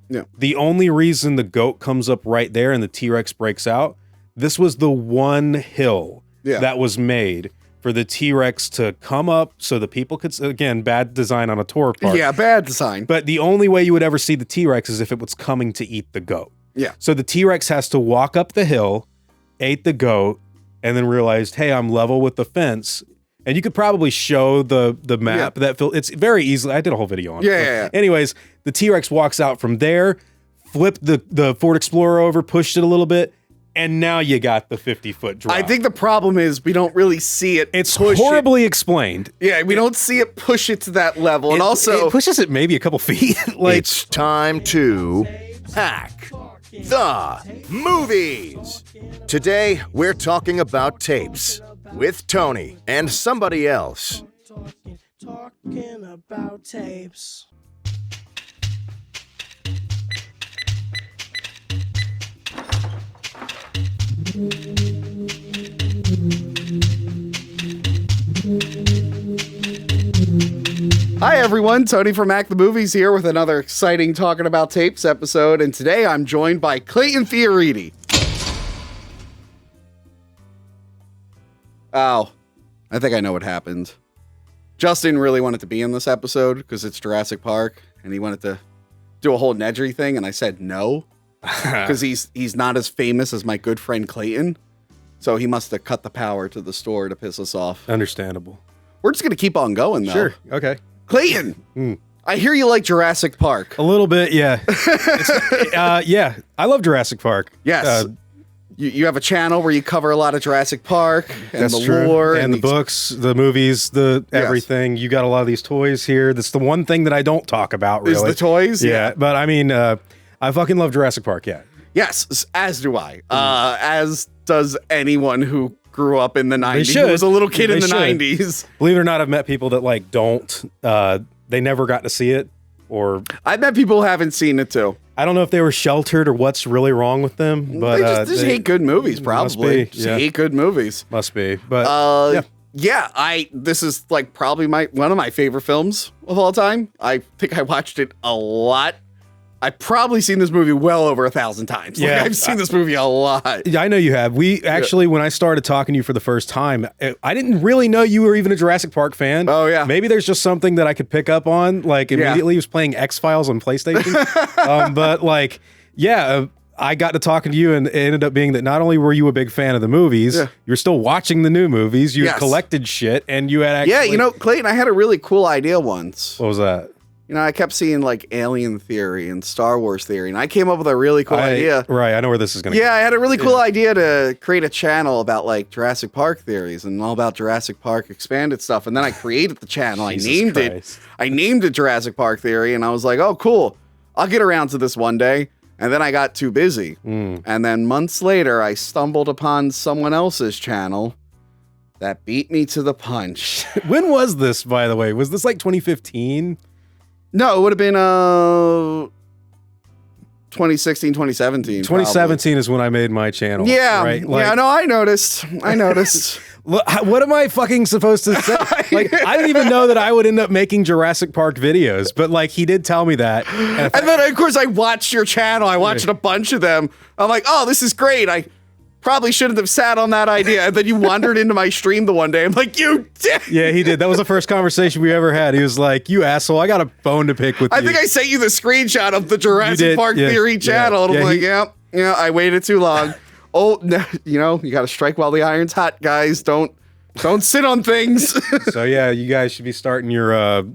Yeah. The only reason the goat comes up right there and the T-Rex breaks out, this was the one hill that was made for the T-Rex to come up so the people could, again, bad design on a tour park. Yeah, bad design. But the only way you would ever see the T-Rex is if it was coming to eat the goat. Yeah. So the T-Rex has to walk up the hill, ate the goat, and then realized, hey, I'm level with the fence. And you could probably show the map it's very easily. I did a whole video on it. Yeah. Anyways, the T-Rex walks out from there, flipped the Ford Explorer over, pushed it a little bit, and now you got the 50-foot drop. I think the problem is we don't really see it. It's horribly explained. Yeah, we don't see it push it to that level. And also it pushes it maybe a couple feet. It's time to hack the movies. Today, we're talking about tapes with Tony and somebody else. Talking about tapes. Hi everyone, Tony from Hack the Movies here with another exciting Talking About Tapes episode, and today I'm joined by Klayton Theorist. Oh, I think I know what happened. Justin really wanted to be in this episode because it's Jurassic Park, and he wanted to do a whole Nedry thing, and I said no because he's not as famous as my good friend Klayton, so he must have cut the power to the store to piss us off. Understandable. We're just gonna keep on going though. Sure. Okay. Klayton, I hear you like Jurassic Park. A little bit, yeah. Yeah, I love Jurassic Park. Yes. You have a channel where you cover a lot of Jurassic Park and the lore. And the books, the movies, the everything. You got a lot of these toys here. That's the one thing that I don't talk about, really. Is the toys? Yeah. But I mean, I fucking love Jurassic Park, yeah. Yes, as do I. As does anyone who grew up in the 90s. Who was a little kid in the 90s. Believe it or not, I've met people that like don't, they never got to see it, or I've met people who haven't seen it too. I don't know if they were sheltered or what's really wrong with them, but they just hate good movies, probably. Just hate good movies. Must be. But this is like probably one of my favorite films of all time. I think I watched it a lot. I've probably seen this movie well over 1,000 times. Like, I've seen this movie a lot. Yeah, I know you have. We actually, when I started talking to you for the first time, I didn't really know you were even a Jurassic Park fan. Oh, yeah. Maybe there's just something that I could pick up on. Like, immediately he was playing X-Files on PlayStation. But, like, I got to talking to you, and it ended up being that not only were you a big fan of the movies, you're still watching the new movies, you collected shit, and you had actually... Yeah, you know, Klayton, I had a really cool idea once. What was that? You know, I kept seeing like Alien Theory and Star Wars Theory, and I came up with a really cool idea. Right, I know where this is going to go. Yeah, I had a really cool idea to create a channel about like Jurassic Park theories and all about Jurassic Park expanded stuff. And then I created the channel. I named it Jurassic Park Theory, and I was like, oh, cool. I'll get around to this one day. And then I got too busy. And then months later, I stumbled upon someone else's channel that beat me to the punch. When was this, by the way? Was this like 2015? No, it would have been 2016, 2017. 2017 is when I made my channel. Yeah, right? Like, yeah, no, I noticed. What am I fucking supposed to say? Like, I didn't even know that I would end up making Jurassic Park videos, but like he did tell me that. And then of course I watched your channel. I watched a bunch of them. I'm like, oh, this is great. I probably shouldn't have sat on that idea. And then you wandered into my stream the one day. I'm like, you did. Yeah, he did. That was the first conversation we ever had. He was like, you asshole, I got a bone to pick with you. I think I sent you the screenshot of the Jurassic Park Theory channel. And I'm like, yeah, I waited too long. Oh, no, you know, you got to strike while the iron's hot, guys. Don't sit on things. So yeah, you guys should be starting your,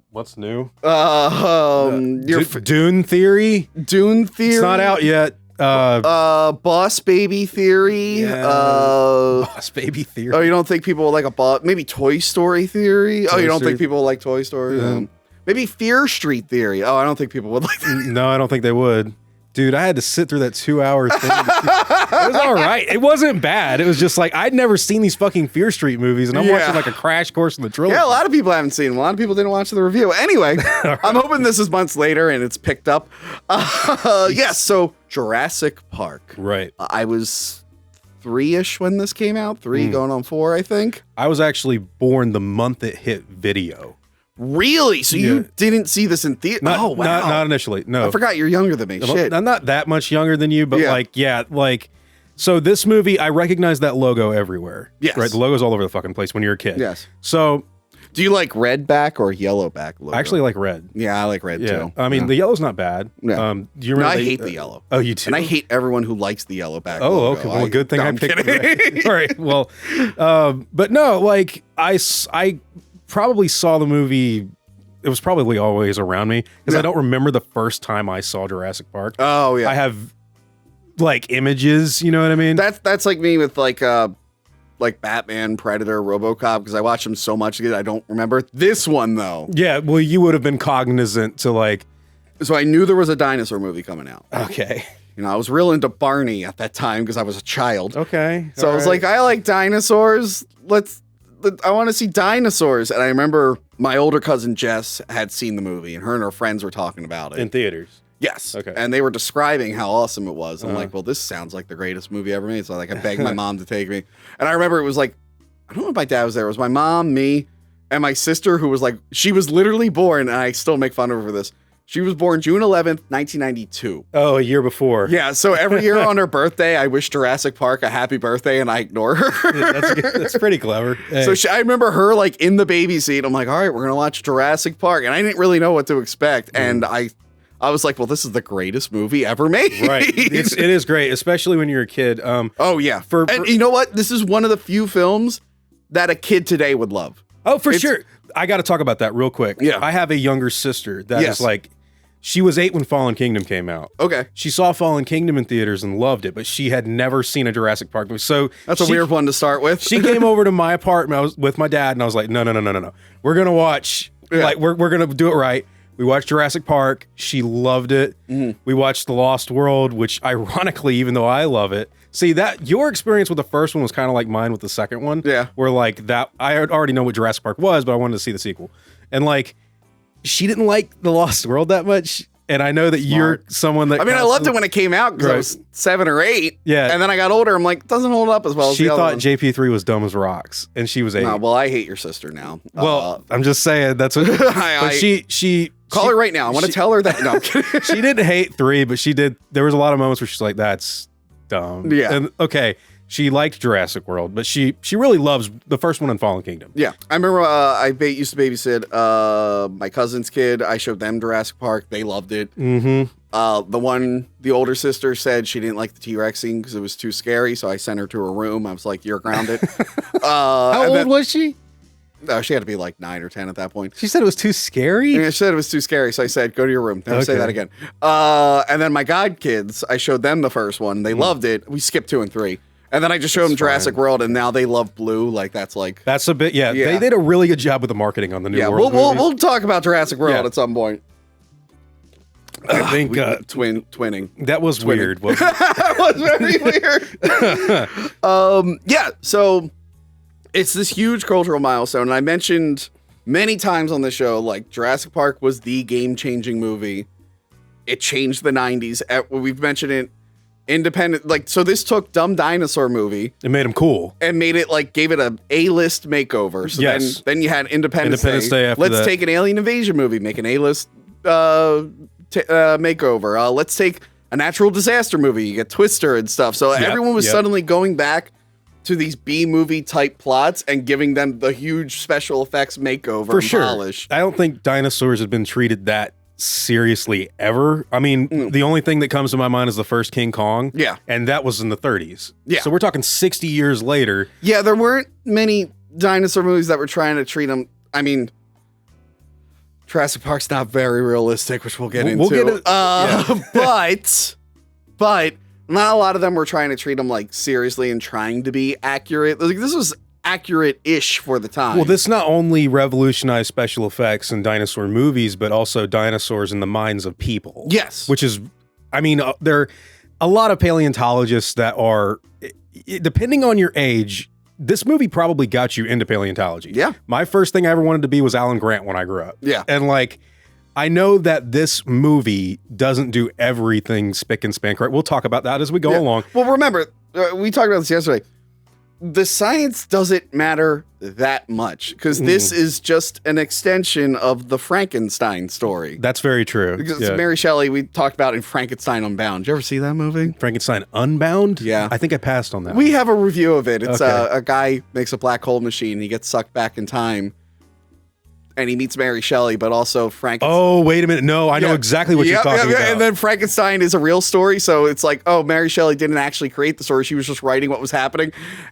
what's new? Your Dune Theory? Dune Theory? It's not out yet. Boss Baby Theory. Boss Baby Theory. Oh, you don't think people will like a boss? Maybe Toy Story Theory. Oh, you don't think people will like Toy Story? Maybe Fear Street Theory. Oh, I don't think people would like that. No, I don't think they would. Dude, I had to sit through that 2-hour thing. It was all right. It wasn't bad. It was just like, I'd never seen these fucking Fear Street movies, and I'm watching like a crash course in the trilogy. Yeah, a lot of people haven't seen them. A lot of people didn't watch the review. Anyway, right. I'm hoping this is months later and it's picked up. Yes, so Jurassic Park. Right. I was 3-ish when this came out. 3 going on 4, I think. I was actually born the month it hit video. Really? So you didn't see this in theater? Oh, wow. Not initially. No. I forgot you're younger than me. Shit. I'm not that much younger than you, but so this movie, I recognize that logo everywhere. Yes. Right? The logo's all over the fucking place when you're a kid. Yes. So do you like red back or yellow back logo? I actually like red. Yeah, I like red too. I mean, the yellow's not bad. Yeah. Do you remember I hate the yellow. Oh, you too? And I hate everyone who likes the yellow back Oh, logo. okay. Well, good thing I picked it. All right. Well, but no, like I probably saw the movie. It was probably always around me because I don't remember the first time I saw Jurassic Park. Oh yeah. I have like images, you know what I mean? That's like me with like Batman, Predator, RoboCop, because I watched them so much that I don't remember this one though. Yeah, well, you would have been cognizant to like. So I knew there was a dinosaur movie coming out. Okay. You know, I was real into Barney at that time because I was a child. Okay. So I was like, I like dinosaurs. I want to see dinosaurs. And I remember my older cousin Jess had seen the movie, and her friends were talking about it in theaters. Yes. Okay. And they were describing how awesome it was. I'm like, well, this sounds like the greatest movie ever made. So like, I begged my mom to take me. And I remember it was like, I don't know if my dad was there. It was my mom, me, and my sister, who was like, she was literally born, and I still make fun of her for this. She was born June 11th, 1992. Oh, a year before. Yeah. So every year on her birthday, I wish Jurassic Park a happy birthday, and I ignore her. That's pretty clever. Hey. So I remember her like in the baby seat. I'm like, all right, we're going to watch Jurassic Park. And I didn't really know what to expect. And I was like, well, this is the greatest movie ever made. Right. It is great, especially when you're a kid. Oh, yeah. And you know what? This is one of the few films that a kid today would love. Oh, for sure. I got to talk about that real quick. Yeah. I have a younger sister that is like, she was 8 when Fallen Kingdom came out. Okay. She saw Fallen Kingdom in theaters and loved it, but she had never seen a Jurassic Park movie. So that's a weird one to start with. She came over to my apartment. I was with my dad, and I was like, no. We're going to watch, like, we're going to do it right. We watched Jurassic Park. She loved it. Mm-hmm. We watched The Lost World, which ironically, even though I love it, see that your experience with the first one was kind of like mine with the second one. Yeah. Where like that, I already know what Jurassic Park was, but I wanted to see the sequel. And like, she didn't like The Lost World that much. And I know that you're someone that... I mean, I loved it when it came out because I was 7 or 8. Yeah. And then I got older. I'm like, it doesn't hold up as well as she the other thought one. JP3 was dumb as rocks, and she was 8. No, well, I hate your sister now. Well, I'm just saying that's what... but she call her right now. I want to tell her that. No, I'm kidding. She didn't hate 3, but she did... There was a lot of moments where she's like, that's dumb. Yeah. And okay, she liked Jurassic World, but she really loves the first one in Fallen Kingdom. Yeah. I remember I used to babysit my cousin's kid. I showed them Jurassic Park. They loved it. Mm-hmm. The older sister said she didn't like the T-Rex scene because it was too scary, so I sent her to her room. I was like, you're grounded. How old was she? She had to be like 9 or 10 at that point. She said it was too scary? Yeah, she said it was too scary, so I said, go to your room. Never say that again. And then my godkids, I showed them the first one. They loved it. We skipped 2 and 3. And then I just showed them Jurassic World, and now they love Blue. Like, that's a bit, yeah. They did a really good job with the marketing on the new World movies. We'll talk about Jurassic World at some point. I think twinning. That was weird. That was very weird. Yeah, so it's this huge cultural milestone. And I mentioned many times on the show, like, Jurassic Park was the game-changing movie. It changed the 90s. We've mentioned it. Independent, like, so this took Dumb Dinosaur movie. It made him cool. And made it, like, gave it a A-list makeover. So then you had Independence Day. Let's take an alien invasion movie, make an A-list makeover. Let's take a natural disaster movie. You get Twister and stuff. So everyone was suddenly going back to these B-movie type plots and giving them the huge special effects makeover. For sure. Polish. I don't think dinosaurs have been treated that seriously ever. I mean, the only thing that comes to my mind is the first King Kong. Yeah. And that was in the 30s. Yeah. So we're talking 60 years later. Yeah, there weren't many dinosaur movies that were trying to treat them. I mean, Jurassic Park's not very realistic, which we'll get into. But not a lot of them were trying to treat them like seriously and trying to be accurate. Like, this was accurate-ish for the time. Well, this not only revolutionized special effects in dinosaur movies, but also dinosaurs in the minds of people. Yes. Which is, I mean, there are a lot of paleontologists that are, depending on your age, this movie probably got you into paleontology. Yeah. My first thing I ever wanted to be was Alan Grant when I grew up. Yeah. And like, I know that this movie doesn't do everything spick and span correct. We'll talk about that as we go along. Well, remember, we talked about this yesterday. the science doesn't matter that much because this is just an extension of the Frankenstein story. That's very true. Because Mary Shelley, we talked about in Frankenstein Unbound. Did you ever see that movie? Frankenstein Unbound? Yeah. I think I passed on that. We have a review of it. It's a guy makes a black hole machine. He gets sucked back in time. And he meets Mary Shelley, but also Frankenstein. Oh, wait a minute. No, I know exactly what you're talking about. And then Frankenstein is a real story. So it's like, oh, Mary Shelley didn't actually create the story. She was just writing what was happening.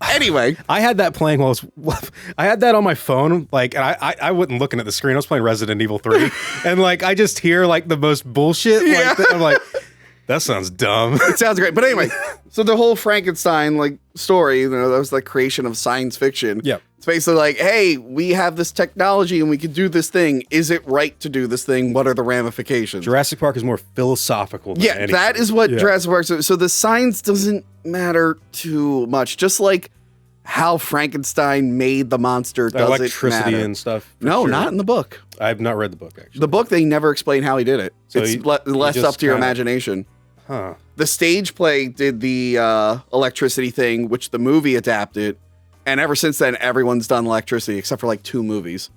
Anyway. I had that playing I had that on my phone. Like, and I wasn't looking at the screen. I was playing Resident Evil 3. And like, I just hear like the most bullshit. Like I'm like, that sounds dumb. It sounds great. But anyway, so the whole Frankenstein like story, that was the creation of science fiction. Yeah. It's basically like, hey, we have this technology and we can do this thing. Is it right to do this thing? What are the ramifications? Jurassic Park is more philosophical than anything. That is what Jurassic Park is. So the science doesn't matter too much. Just like how Frankenstein made the monster doesn't electricity matter. And stuff. No, not in the book. I've not read the book, actually. The book, they never explain how he did it. So it's less up to your imagination. Huh. The stage play did the electricity thing, which the movie adapted. And ever since then, everyone's done electricity, except for like 2 movies.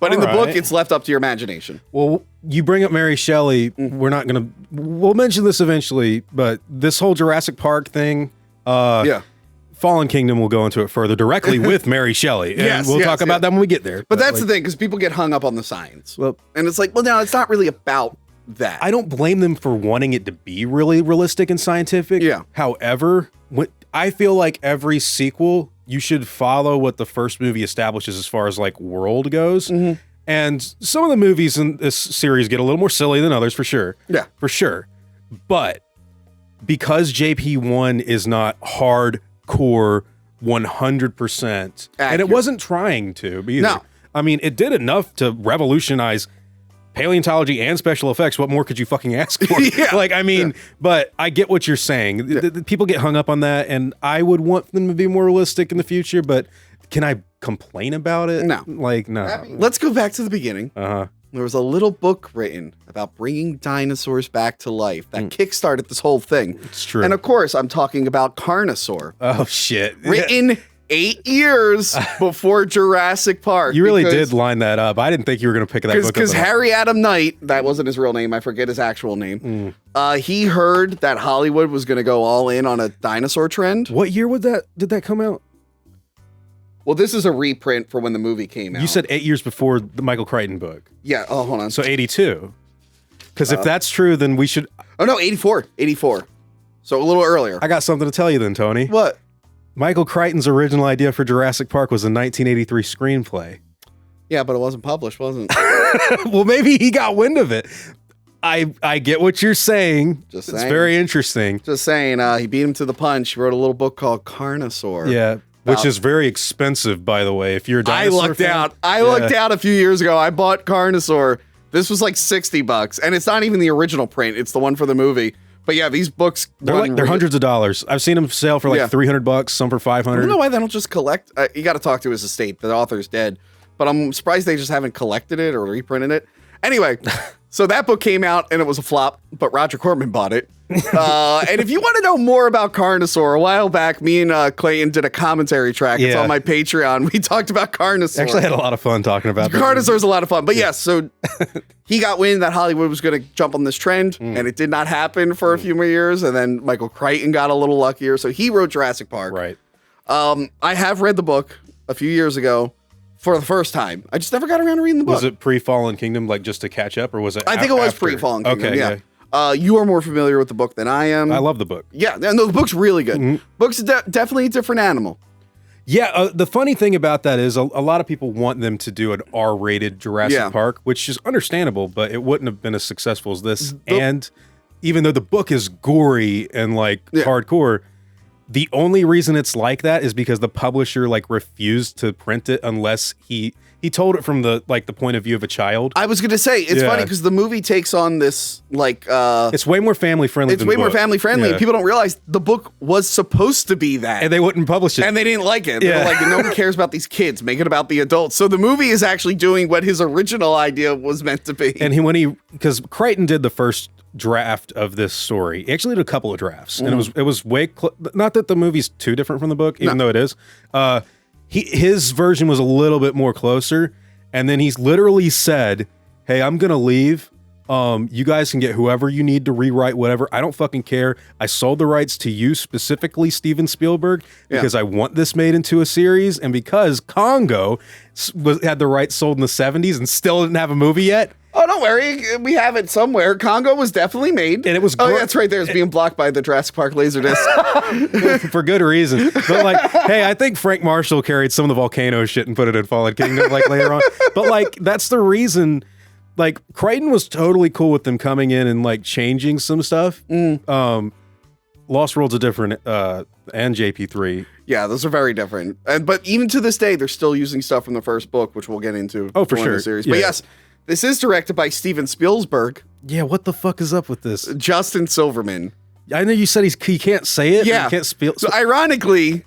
But in the book, it's left up to your imagination. Well, you bring up Mary Shelley. We'll mention this eventually, but this whole Jurassic Park thing, Fallen Kingdom will go into it further directly with Mary Shelley. And we'll talk about that when we get there. But that's the thing, because people get hung up on the science. Well, and it's like, well, no, it's not really about that. I don't blame them for wanting it to be really realistic and scientific. Yeah. However, I feel like every sequel, you should follow what the first movie establishes as far as like world goes. Mm-hmm. And some of the movies in this series get a little more silly than others, for sure. Yeah. For sure. But because JP1 is not hardcore 100%, and it wasn't trying to be either. No. I mean, it did enough to revolutionize paleontology and special effects. What more could you fucking ask for? Like, I mean, but I get what you're saying. The people get hung up on that, and I would want them to be more realistic in the future, but can I complain about it? No. Like, no. Let's go back to the beginning. There was a little book written about bringing dinosaurs back to life that kickstarted this whole thing. It's true. And of course, I'm talking about Carnosaur. Oh, shit. Written 8 years before Jurassic Park. You really did line that up. I didn't think you were going to pick that book up. Because Harry Adam Knight, that wasn't his real name, I forget his actual name, he heard that Hollywood was going to go all in on a dinosaur trend. What year did that come out? Well, this is a reprint for when the movie came out. You said 8 years before the Michael Crichton book. Yeah, oh, hold on. So 82. Because if that's true, then we should... Oh, no, 84. 84. So a little earlier. I got something to tell you then, Tony. What? Michael Crichton's original idea for Jurassic Park was a 1983 screenplay. Yeah, but it wasn't published, wasn't it? Well, maybe he got wind of it. I get what you're saying. It's very interesting. Just saying, he beat him to the punch. He wrote a little book called Carnosaur. Yeah, which is very expensive, by the way. If you're a dinosaur I lucked out a few years ago. I bought Carnosaur. This was like $60, and it's not even the original print. It's the one for the movie. But yeah, these books, they're hundreds of dollars. I've seen them sell for like $300, some for $500. I don't know why they don't just collect. You got to talk to his estate. The author's dead, but I'm surprised they just haven't collected it or reprinted it. Anyway, so that book came out and it was a flop, but Roger Corman bought it. And if you want to know more about Carnosaur, a while back, me and Klayton did a commentary track. It's on my Patreon. We talked about Carnosaur. Actually, I had a lot of fun talking about that. Carnosaur's a lot of fun. But yes, so he got wind that Hollywood was going to jump on this trend, and it did not happen for a few more years. And then Michael Crichton got a little luckier. So he wrote Jurassic Park. Right. I have read the book a few years ago for the first time. I just never got around to reading the book. Was it pre-Fallen Kingdom, like just to catch up, or was it I think it was pre-Fallen Kingdom, Okay, yeah. You are more familiar with the book than I am. I love the book. Yeah, no, the book's really good. Book's definitely a different animal. Yeah, the funny thing about that is a lot of people want them to do an R-rated Jurassic Park, which is understandable, but it wouldn't have been as successful as this. And even though the book is gory and like hardcore, the only reason it's like that is because the publisher like refused to print it unless he told it from the point of view of a child. I was gonna say it's funny because the movie takes on this it's way more family friendly. It's way more family friendly. And people don't realize the book was supposed to be that, and they wouldn't publish it, and they didn't like it. They were like, no one cares about these kids. Make it about the adults. So the movie is actually doing what his original idea was meant to be. And because Crichton did the first draft of this story. He actually did a couple of drafts, and it was way not that the movie's too different from the book, even though it is. His version was a little bit more closer, and then he's literally said, "Hey, I'm gonna leave. You guys can get whoever you need to rewrite whatever. I don't fucking care. I sold the rights to you, specifically Steven Spielberg, because I want this made into a series, and because Congo had the rights sold in the 70s and still didn't have a movie yet." Oh, don't worry. We have it somewhere. Congo was definitely made. And it was that's right there. It's being blocked by the Jurassic Park Laserdisc. For good reason. But like, hey, I think Frank Marshall carried some of the volcano shit and put it in Fallen Kingdom like later on. But like, that's the reason. Like, Klayton was totally cool with them coming in and like changing some stuff. Lost World's a different, and JP3. Yeah, those are very different. But even to this day, they're still using stuff from the first book, which we'll get into. Oh, for sure. The series. But yes, this is directed by Steven Spielberg. Yeah, what the fuck is up with this? Justin Silverman. I know you said he can't say it. Yeah. He can't So ironically,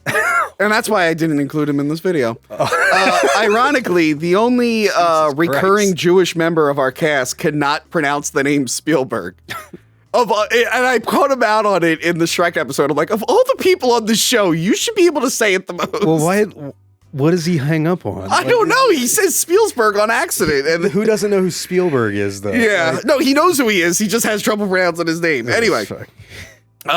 and that's why I didn't include him in this video. Ironically, the only recurring Jewish member of our cast cannot pronounce the name Spielberg. And I caught him out on it in the Shrek episode. I'm like, of all the people on the show, you should be able to say it the most. Well, why? What does he hang up on? I don't know. He says Spielberg on accident. And who doesn't know who Spielberg is, though? Yeah. No, he knows who he is. He just has trouble pronouncing his name. Anyway,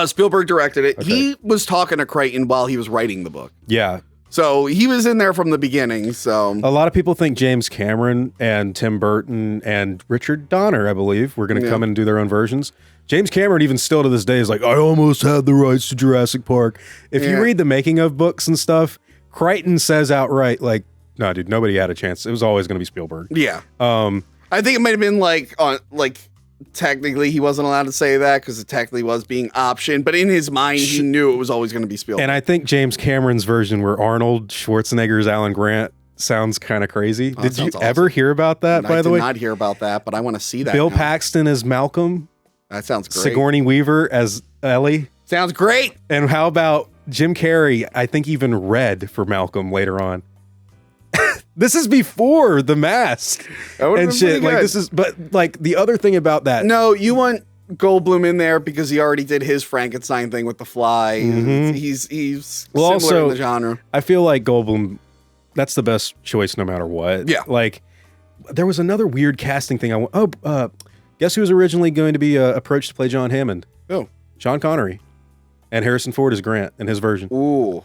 Spielberg directed it. Okay. He was talking to Klayton while he was writing the book. Yeah. So he was in there from the beginning. So a lot of people think James Cameron and Tim Burton and Richard Donner, I believe, were going to come in and do their own versions. James Cameron, even still to this day, is like, I almost had the rights to Jurassic Park. If you read the making of books and stuff, Klayton says outright, like, no, dude, nobody had a chance. It was always going to be Spielberg. Yeah. I think it might have been like, technically he wasn't allowed to say that because it technically was being optioned, but in his mind, he knew it was always going to be Spielberg. And I think James Cameron's version where Arnold Schwarzenegger's Alan Grant sounds kind of crazy. Did you ever hear about that, by the way? I did not hear about that, but I want to see that. Bill Paxton as Malcolm. That sounds great. Sigourney Weaver as Ellie. Sounds great. And how about Jim Carrey, I think even Red for Malcolm later on. This is before The Mask and shit. Like this is, but like the other thing about that. No, you want Goldblum in there because he already did his Frankenstein thing with the fly. He's similar also, in the genre. I feel like Goldblum, that's the best choice no matter what. Yeah. Like there was another weird casting thing. Guess who was originally going to be approached to play John Hammond? Oh, Sean Connery. And Harrison Ford as Grant in his version. Ooh.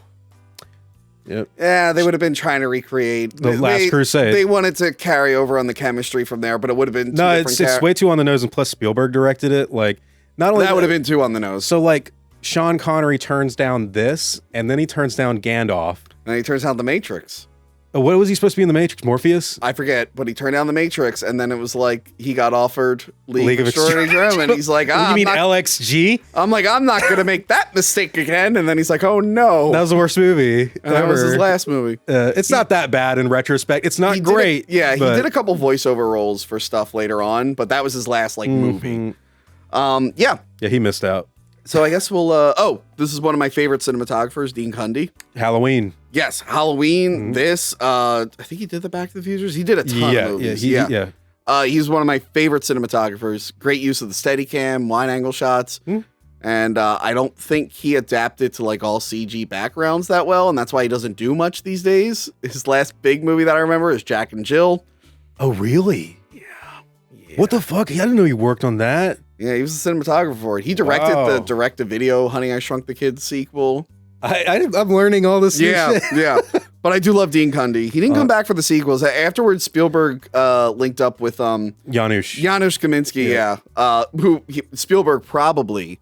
Yep. Yeah, they would have been trying to recreate the Last Crusade. They wanted to carry over on the chemistry from there, but it would have been it's way too on the nose, and plus Spielberg directed it. Like, not only that would have been too on the nose. So like Sean Connery turns down this, and then he turns down Gandalf, and he turns down The Matrix. What was he supposed to be in The Matrix? Morpheus? I forget, but he turned down The Matrix, and then it was like he got offered League of Extraordinary Gentlemen. He's like, you mean LXG? I'm like, I'm not gonna make that mistake again. And then he's like, oh no, that was the worst movie. And that was his last movie. It's not that bad in retrospect. It's not great. He did a couple voiceover roles for stuff later on, but that was his last movie. Yeah, he missed out. So I guess we'll. This is one of my favorite cinematographers, Dean Cundy. Halloween. Yes, Halloween. This. I think he did the Back to the Futures. He did a ton of movies. He's one of my favorite cinematographers. Great use of the Steadicam, wide angle shots, and I don't think he adapted to like all CG backgrounds that well, and that's why he doesn't do much these days. His last big movie that I remember is Jack and Jill. Oh, really? Yeah. What the fuck? I didn't know he worked on that. Yeah, he was a cinematographer for it. He directed the direct-to-video Honey, I Shrunk the Kids sequel. I'm learning all this new shit. Yeah. But I do love Dean Cundy. He didn't come back for the sequels. Afterwards, Spielberg linked up with Janusz Kaminski, who Spielberg probably...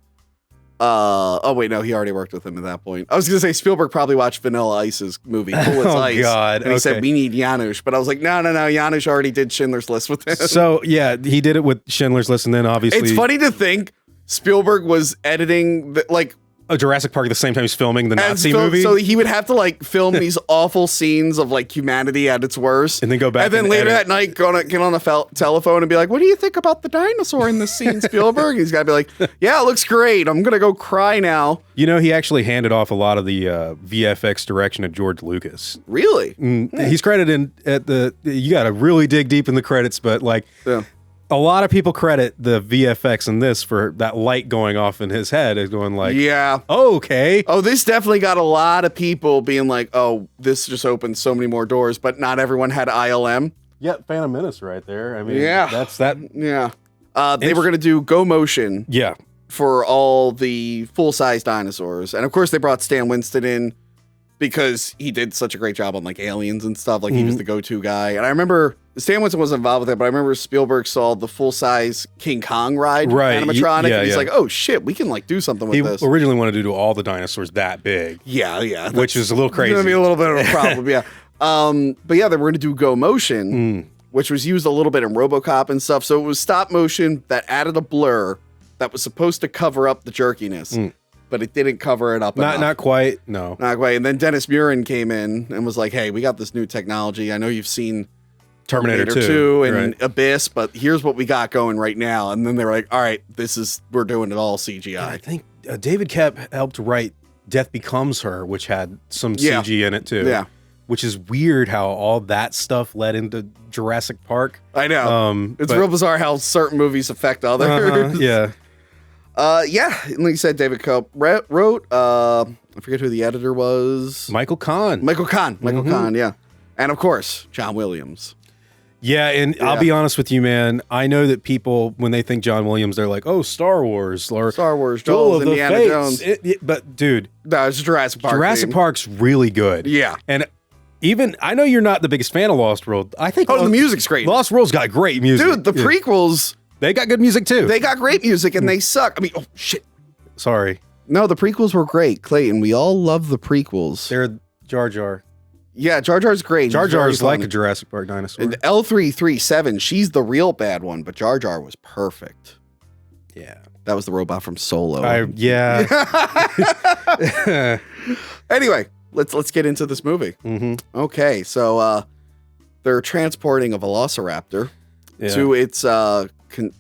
oh, wait, no, he already worked with him at that point. I was going to say Spielberg probably watched Vanilla Ice's movie, Cool as Ice. God. And he said, we need Janusz. But I was like, no, Janusz already did Schindler's List with him. So, yeah, he did it with Schindler's List, and then obviously... It's funny to think Spielberg was editing, Jurassic Park at the same time he's filming the Nazi movie. So he would have to film these awful scenes of humanity at its worst. And then go back and then later that night get on a telephone and be like, what do you think about the dinosaur in this scene, Spielberg? He's got to be like, yeah, it looks great. I'm going to go cry now. You know, he actually handed off a lot of the VFX direction to George Lucas. Really? He's credited you got to really dig deep in the credits, but a lot of people credit the VFX in this for that light going off in his head is going like, yeah. Oh, okay. Oh, this definitely got a lot of people being like, oh, this just opened so many more doors, but not everyone had ILM. Yeah, Phantom Menace right there. I mean, Yeah. that's that. Yeah. They were going to do Go Motion Yeah. for all the full-size dinosaurs. And of course, they brought Stan Winston in because he did such a great job on like Aliens and stuff. Like he was the go-to guy. And I remember Stan Winston wasn't involved with it, but I remember Spielberg saw the full-size King Kong ride animatronic. And he's like, oh shit, we can like do something with this. He originally wanted to do all the dinosaurs that big. Yeah. Which is a little crazy. It's going to be a little bit of a problem, yeah. But yeah, they were going to do Go Motion, which was used a little bit in RoboCop and stuff. So it was stop motion that added a blur that was supposed to cover up the jerkiness. But it didn't cover it up enough. Not quite, no. Not quite. And then Dennis Muren came in and was like, hey, we got this new technology. I know you've seen Terminator 2 and right. Abyss, but here's what we got going right now. And then they were like, all right, we're doing it all CGI. Yeah, I think David Koepp helped write Death Becomes Her, which had some CG in it too. Yeah. Which is weird how all that stuff led into Jurassic Park. I know. It's real bizarre how certain movies affect others. Yeah. Yeah, and like you said, David Koepp wrote, I forget who the editor was. Michael Kahn, yeah. And of course, John Williams. Yeah, and I'll be honest with you, man. I know that people, when they think John Williams, they're like, oh, Star Wars. Or Joel, Indiana Jones. But, dude. No, it's Jurassic Park. Jurassic Park's really good. Yeah. And even, I know you're not the biggest fan of Lost World. I think the music's great. Lost World's got great music. Dude, the prequels... They got good music too. They got great music and they suck. I mean, oh shit. Sorry. No, the prequels were great, Klayton. We all love the prequels. They're Jar Jar. Yeah, Jar Jar's great. Jar Jar's like a Jurassic Park dinosaur. And L337, she's the real bad one, but Jar Jar was perfect. Yeah. That was the robot from Solo. Yeah. Anyway, let's get into this movie. Okay, so they're transporting a velociraptor to its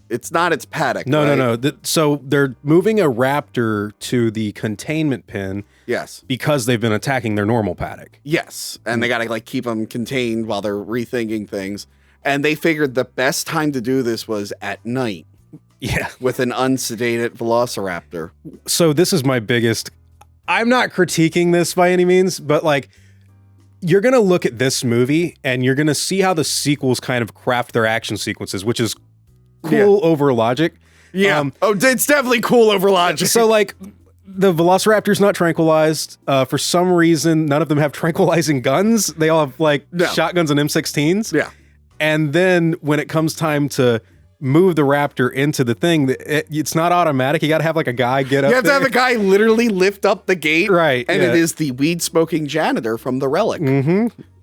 it's not its paddock. No. So they're moving a raptor to the containment pen. Yes. Because they've been attacking their normal paddock. Yes. And they got to like keep them contained while they're rethinking things. And they figured the best time to do this was at night. Yeah. With an unsedated velociraptor. So this is my biggest, I'm not critiquing this by any means, but like, you're going to look at this movie and you're going to see how the sequels kind of craft their action sequences, which is cool over logic. Yeah. It's definitely cool over logic. So like the Velociraptor's not tranquilized. For some reason, none of them have tranquilizing guns. They all have like shotguns and M16s. Yeah. And then when it comes time to move the raptor into the thing, it's not automatic. You got to have like a guy get up. You have to have a guy literally lift up the gate. Right. And it is the weed smoking janitor from The Relic.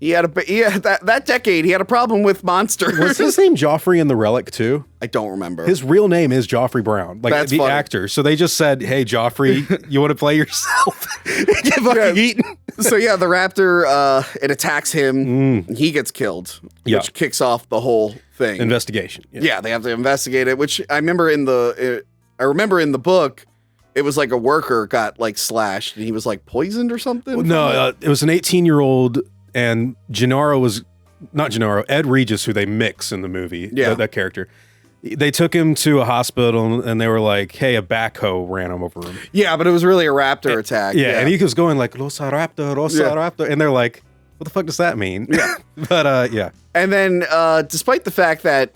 He had that decade, he had a problem with monsters. Was his name Joffrey in The Relic too? I don't remember. His real name is Joffrey Brown, like That's the funny. actor. So they just said, hey, Joffrey, you want to play yourself? Get fucking eaten. So yeah, the raptor, it attacks him. He gets killed, which kicks off the whole thing. Investigation. Yeah, they have to investigate it, which I remember in the book, it was like a worker got like slashed and he was like poisoned or something. No, it was an 18-year-old and Ed Regis, who they mix in the movie, that character. They took him to a hospital and they were like, hey, a backhoe ran him over him. Yeah, but it was really a raptor attack. Yeah, and he was going like, Rosa Raptor. And they're like, what the fuck does that mean? Yeah. But yeah. And then despite the fact that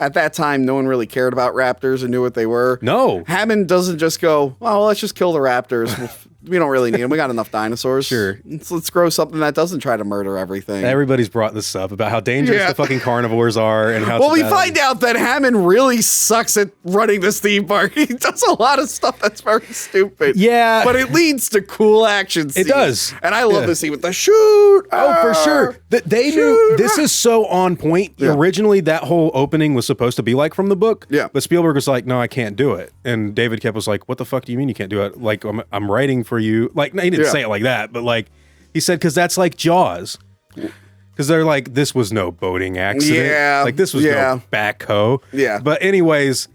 at that time no one really cared about raptors and knew what they were. No. Hammond doesn't just go, well, let's just kill the raptors. We don't really need them. We got enough dinosaurs. Sure. Let's grow something that doesn't try to murder everything. Everybody's brought this up about how dangerous the fucking carnivores are and how. Well, we find out that Hammond really sucks at running this theme park. He does a lot of stuff that's very stupid. Yeah. But it leads to cool action scenes. It does. And I love the scene with the shoot. Oh, for sure. They knew this is so on point. Yeah. Originally, that whole opening was supposed to be like from the book. Yeah. But Spielberg was like, no, I can't do it. And David Koepp was like, what the fuck do you mean you can't do it? Like, I'm writing for you. Like, he didn't say it like that, but like, he said, because that's like Jaws. Because they're like, this was no boating accident. Yeah. Like, this was no backhoe. Yeah. But anyways,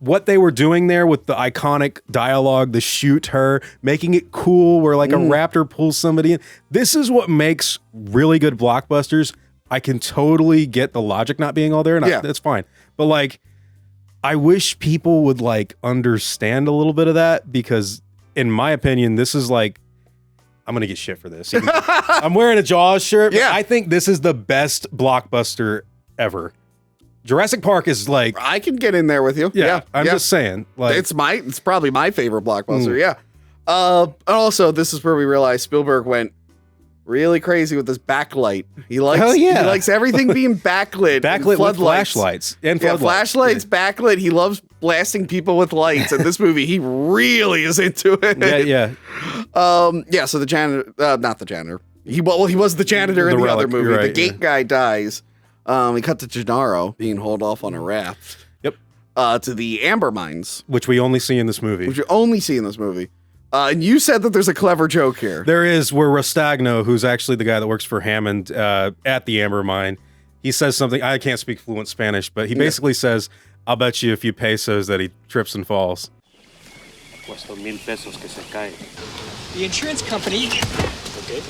what they were doing there with the iconic dialogue, the shoot her, making it cool where like a raptor pulls somebody in. This is what makes really good blockbusters. I can totally get the logic not being all there, and that's fine. But like, I wish people would like understand a little bit of that, because in my opinion, this is like, I'm going to get shit for this. I'm wearing a Jaws shirt. Yeah. I think this is the best blockbuster ever. Jurassic Park is like, I can get in there with you. Yeah. I'm just saying, like, it's probably my favorite blockbuster. Yeah. And also, this is where we realized Spielberg went really crazy with this backlight. He likes, he likes everything being backlit. Backlit with flashlights and floodlights. Flashlights, backlit. He loves blasting people with lights. In this movie, he really is into it. Yeah. So the janitor, not the janitor. He was the janitor in the other movie. Right, the gate guy dies. We cut to Gennaro being hauled off on a raft. Yep. To the amber mines, which we only see in this movie. And you said that there's a clever joke here. There is, where Rostagno, who's actually the guy that works for Hammond at the amber mine, he says something. I can't speak fluent Spanish, but he basically says, "I'll bet you a few pesos that he trips and falls." The insurance company. Okay.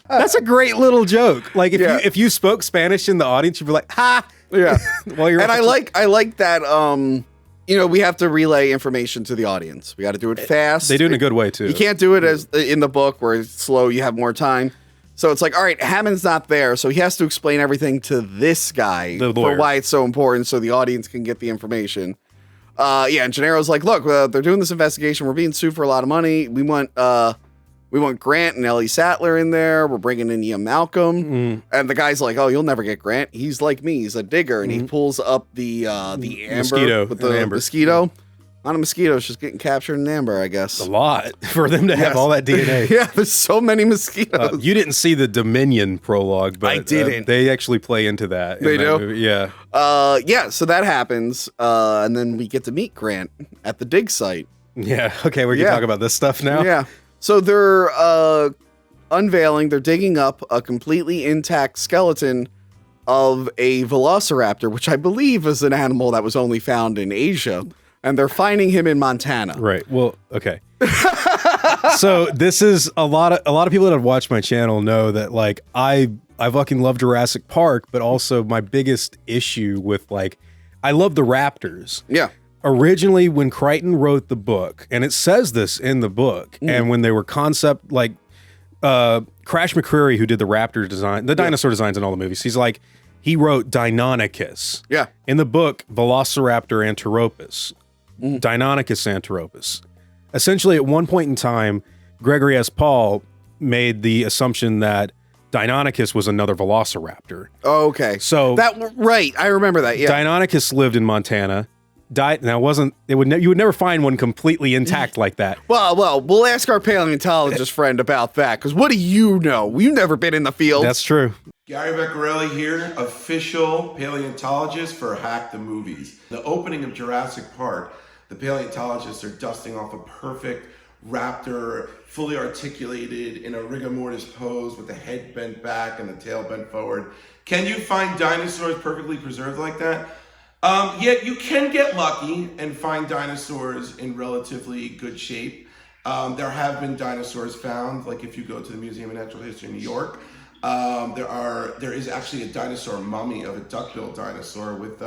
That's a great little joke. Like if you spoke Spanish in the audience, you'd be like, "Ha!" Yeah. While you're and I like that. We have to relay information to the audience. We got to do it fast. They do it in a good way too. You can't do it as in the book where it's slow. You have more time. So it's like, all right, Hammond's not there, so he has to explain everything to this guy for why it's so important, so the audience can get the information. And Gennaro's like, look, they're doing this investigation. We're being sued for a lot of money. We want Grant and Ellie Sattler in there. We're bringing in Ian Malcolm. And the guy's like, oh, you'll never get Grant. He's like me. He's a digger. And he pulls up the amber mosquito with the mosquito. Not a mosquito. It's just getting captured in amber, I guess. A lot for them to have all that DNA. Yeah, there's so many mosquitoes. You didn't see the Dominion prologue, but I didn't. They actually play into that. They do? Movie. Yeah. So that happens. And then we get to meet Grant at the dig site. Yeah. Okay, we can talk about this stuff now. Yeah. So they're they're digging up a completely intact skeleton of a velociraptor, which I believe is an animal that was only found in Asia. And they're finding him in Montana. Right. Well, okay. So this is a lot of people that have watched my channel know that like I fucking love Jurassic Park, but also my biggest issue with like I love the raptors. Yeah. Originally, when Klayton wrote the book, and it says this in the book, and when they were concept like Crash McCreary, who did the raptor design, the dinosaur designs in all the movies, he wrote Deinonychus. Yeah. In the book, Velociraptor Anteropus. Deinonychus Anteropus. Essentially, at one point in time, Gregory S. Paul made the assumption that Deinonychus was another velociraptor. Oh, okay. So I remember that. Yeah. Deinonychus lived in Montana. You would never find one completely intact like that. Well, we'll ask our paleontologist friend about that, because what do you know? You've never been in the field. That's true. Gary Vecchiarelli here, official paleontologist for Hack the Movies. The opening of Jurassic Park, the paleontologists are dusting off a perfect raptor, fully articulated in a rigor mortis pose with the head bent back and the tail bent forward. Can you find dinosaurs perfectly preserved like that? You can get lucky and find dinosaurs in relatively good shape. There have been dinosaurs found, like if you go to the Museum of Natural History in New York, there is actually a dinosaur mummy of a duck-billed dinosaur with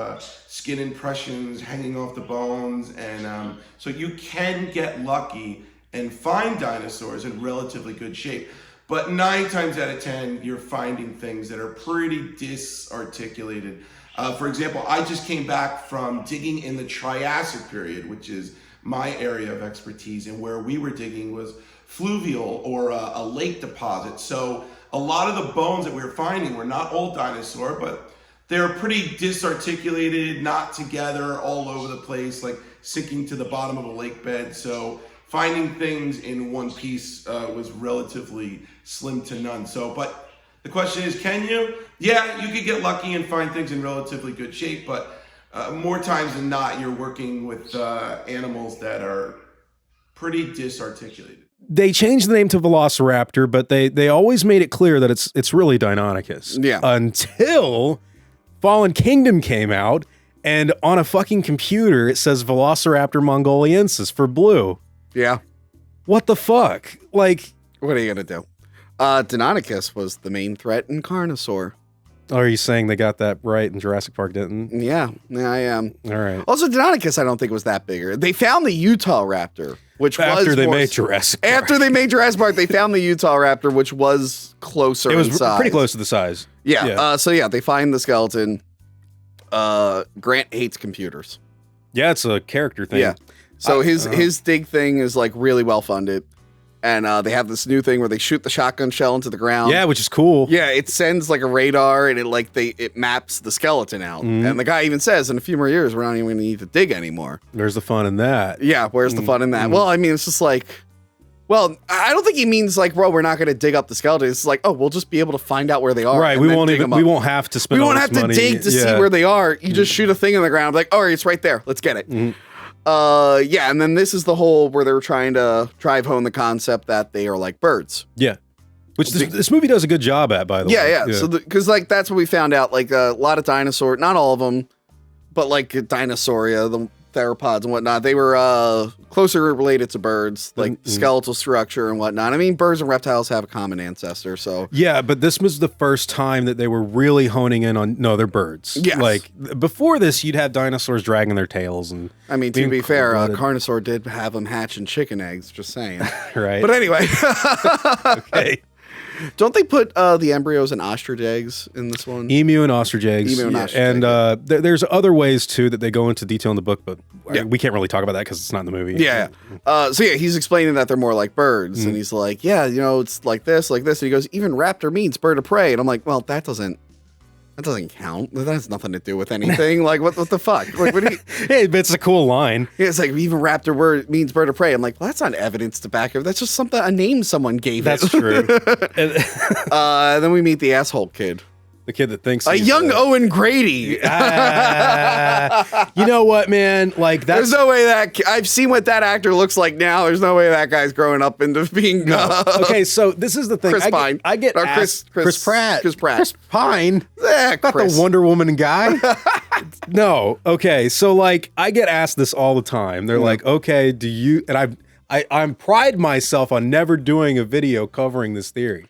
skin impressions hanging off the bones, and so you can get lucky and find dinosaurs in relatively good shape. But 9 times out of 10, you're finding things that are pretty disarticulated. For example, I just came back from digging in the Triassic period, which is my area of expertise, and where we were digging was fluvial or a lake deposit. So a lot of the bones that we were finding were not all dinosaur, but they're pretty disarticulated, not together, all over the place, like sinking to the bottom of a lake bed. So finding things in one piece was relatively slim to none. But the question is, can you? Yeah, you could get lucky and find things in relatively good shape, but more times than not, you're working with animals that are pretty disarticulated. They changed the name to Velociraptor, but they always made it clear that it's really Deinonychus. Yeah. Until Fallen Kingdom came out, and on a fucking computer, it says Velociraptor mongoliensis for blue. Yeah. What the fuck? Like, what are you gonna do? Deinonychus was the main threat in Carnosaur. Are you saying they got that right and Jurassic Park didn't? Yeah, I am. All right. Also, Deinonychus, I don't think was that bigger. They found the Utah raptor, which after they made Jurassic Park. After they made Jurassic Park, they found the Utah raptor, which was closer. It was in size. pretty close to the size. Yeah. So they find the skeleton. Grant hates computers. Yeah, it's a character thing. Yeah. So his dig thing is like really well funded. And they have this new thing where they shoot the shotgun shell into the ground. Yeah, which is cool. Yeah, it sends like a radar and it maps the skeleton out. Mm-hmm. And the guy even says, in a few more years, we're not even going to need to dig anymore. Where's the fun in that? Yeah, where's the fun in that? Well, I mean, it's just like, well, I don't think he means like, bro, we're not going to dig up the skeleton. It's like, oh, we'll just be able to find out where they are. Right. We won't have to spend. We all won't this have to money. dig to see where they are. You just shoot a thing in the ground, like, oh, it's right there. Let's get it. Yeah, and then this is the whole where they were trying to drive home the concept that they are like birds. Yeah. Which this movie does a good job at, by the way. Yeah. So, because like that's what we found out. Like a lot of dinosaur, not all of them, but like Dinosauria, the theropods and whatnot, they were closer related to birds, like skeletal structure and whatnot. I mean, birds and reptiles have a common ancestor, so yeah. But this was the first time that they were really honing in on they're birds. Yes. Like before this, you'd have dinosaurs dragging their tails, and I mean, to be fair, Carnosaur did have them hatching chicken eggs. Just saying, right? But anyway, okay. Don't they put the embryos in ostrich eggs in this one? Emu and ostrich eggs. There's other ways too that they go into detail in the book, but we can't really talk about that because it's not in the movie. Yeah. He's explaining that they're more like birds, and he's like, yeah, it's like this, and he goes, even raptor means bird of prey, and I'm like, well, that doesn't count. That has nothing to do with anything. Like, what the fuck? Like, what do you? Hey, it's a cool line. Yeah, it's like even raptor word means bird of prey. I'm like, well, that's not evidence to back it. That's just a name someone gave That's it. true. Then we meet the asshole kid. The kid that thinks a young Owen Grady. You know what, man? Like there's no way that I've seen what that actor looks like now. There's no way that guy's growing up into being. Okay, so this is the thing. Chris Pine. I get Chris Pratt. Chris Pine. Yeah, not the Wonder Woman guy. No. Okay, so like I get asked this all the time. They're like, okay, do you? And I'm pride myself on never doing a video covering this theory.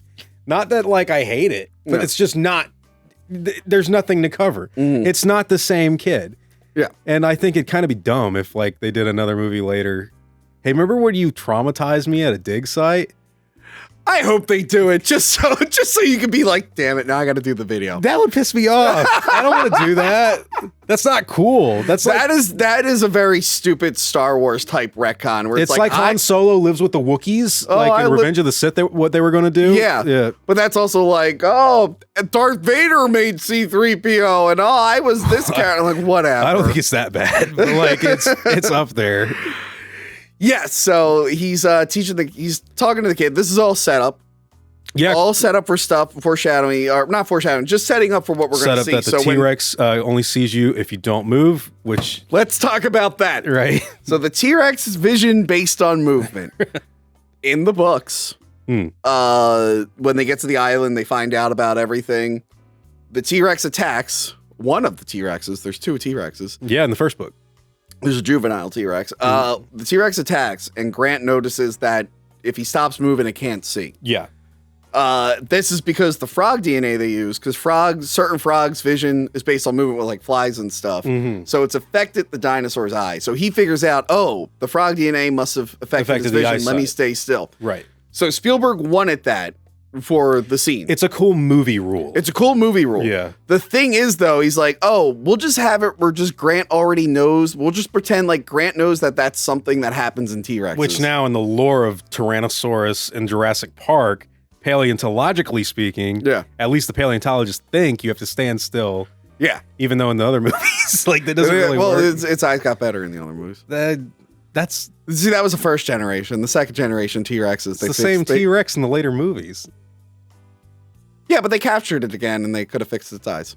Not that like I hate it, but it's just not. There's nothing to cover. It's not the same kid. Yeah. And I think it'd kind of be dumb if like they did another movie later. Hey, remember when you traumatized me at a dig site? I hope they do it just so you can be like, damn it, now I got to do the video. That would piss me off. I don't want to do that. That's not cool. That is a very stupid Star Wars type retcon where it's like Han Solo lives with the Wookiees, like in Revenge of the Sith. What they were going to do. Yeah. But that's also like, oh, Darth Vader made C-3PO, and I was this character. Like, whatever. I don't think it's that bad, but like it's up there. Yeah, so he's he's talking to the kid. This is all set up. Yeah. All set up for stuff, foreshadowing, or not foreshadowing, just setting up for what we're going to see. Set up that the T-Rex only sees you if you don't move, which... Let's talk about that. Right. So the T-Rex's vision based on movement. In the books, when they get to the island, they find out about everything. The T-Rex attacks one of the T-Rexes. There's two T-Rexes. Yeah, in the first book. There's a juvenile T-Rex. The T-Rex attacks, and Grant notices that if he stops moving, it can't see. Yeah. This is because the frog DNA they use, because certain frogs' vision is based on movement with like flies and stuff. So it's affected the dinosaur's eye. So he figures out, oh, the frog DNA must have affected his vision. Let me stay still. Right. So Spielberg wanted that for the scene. It's a cool movie rule. Yeah. The thing is, though, he's like, oh, we'll just have it where just Grant already knows. We'll just pretend like Grant knows that that's something that happens in T-Rexes. Which now in the lore of Tyrannosaurus and Jurassic Park, paleontologically speaking, at least the paleontologists think you have to stand still. Yeah. Even though in the other movies, like that doesn't really work. Well, its eyes got better in the other movies. See, that was the first generation. The second generation T-Rexes. It's the same T-Rex in the later movies. Yeah, but they captured it again, and they could have fixed its eyes.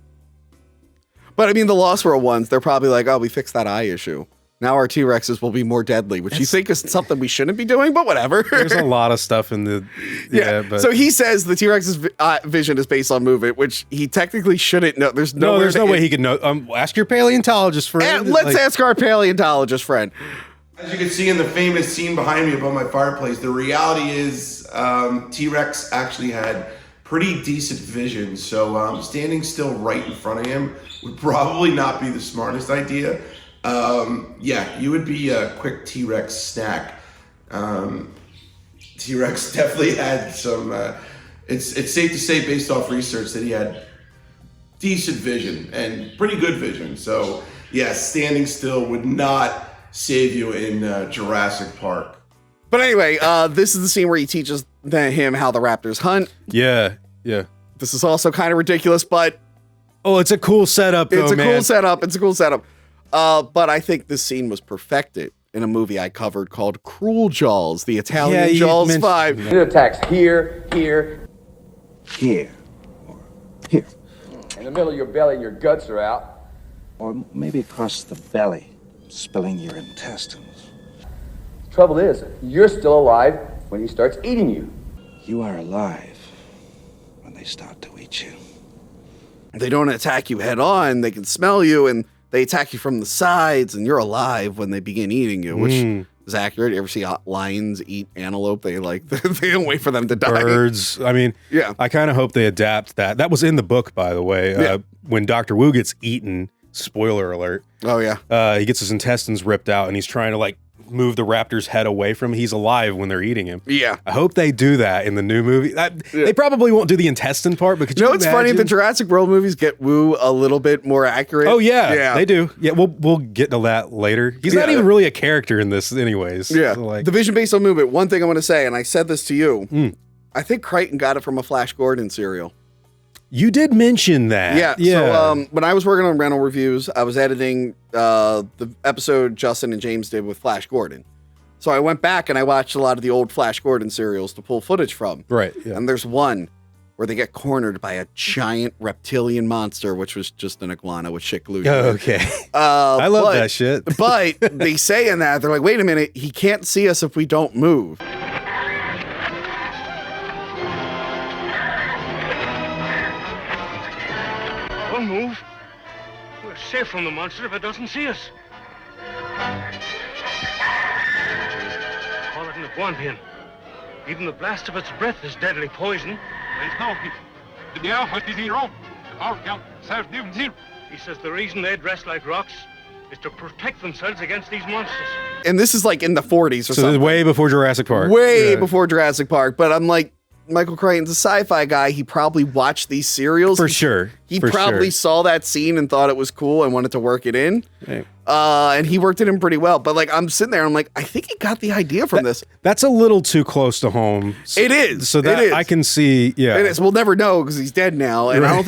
But I mean, the Lost World ones, they're probably like, oh, we fixed that eye issue. Now our T-Rexes will be more deadly, which you think is something we shouldn't be doing, but whatever. There's a lot of stuff in the... But so he says the T-Rex's vision is based on movement, which he technically shouldn't know. There's no way he could know. Ask your paleontologist friend. And let's ask our paleontologist friend. As you can see in the famous scene behind me above my fireplace, the reality is T-Rex actually had pretty decent vision. So standing still right in front of him would probably not be the smartest idea. Yeah, you would be a quick T-Rex snack. T-Rex definitely had some, it's safe to say based off research that he had decent vision and pretty good vision. So yeah, standing still would not save you in Jurassic Park. But anyway, this is the scene where he teaches him how the raptors hunt. Yeah. This is also kind of ridiculous, but it's a cool setup. It's a cool setup. But I think this scene was perfected in a movie I covered called Cruel Jaws, the Italian Jaws 5. It attacks here, here, or here. in the middle of your belly, and your guts are out. Or maybe across the belly, spilling your intestines. Trouble is, you're still alive when he starts eating you. You are alive when they start to eat you. They don't attack you head on, they can smell you, and they attack you from the sides, and you're alive when they begin eating you, which is accurate. You ever see lions eat antelope? They they don't wait for them to die. Birds. I mean, yeah. I kind of hope they adapt that. That was in the book, by the way. When Dr. Wu gets eaten, spoiler alert. Oh, yeah. He gets his intestines ripped out, and he's trying to move the raptor's head away from him. He's alive when they're eating him. Yeah. I hope they do that in the new movie. They probably won't do the intestine part, but could you know, it's funny, the Jurassic World movies get Wu a little bit more accurate. Oh, yeah. They do. Yeah, we'll get to that later. He's not even really a character in this anyways. Yeah. So, the vision based on movement. One thing I want to say, and I said this to you, I think Klayton got it from a Flash Gordon serial. You did mention that. Yeah. So when I was working on rental reviews, I was editing the episode Justin and James did with Flash Gordon. So I went back and I watched a lot of the old Flash Gordon serials to pull footage from. Right. Yeah. And there's one where they get cornered by a giant reptilian monster, which was just an iguana with shit glued. Oh, okay. I love that shit. But they say in that, they're like, wait a minute, he can't see us if we don't move. Don't move. We're safe from the monster if it doesn't see us. Call it an iguanian. Even the blast of its breath is deadly poison. He says the reason they dress like rocks is to protect themselves against these monsters. And this is in the 40s or something. Way before Jurassic Park. Way before Jurassic Park. But I'm like, Michael Crichton's a sci-fi guy. He probably watched these serials. For sure. He probably saw that scene and thought it was cool and wanted to work it in. Right. And he worked it in pretty well. But I'm sitting there, I'm like, I think he got the idea from this. That's a little too close to home. It is. So that I can see, It is. We'll never know because he's dead now. And I don't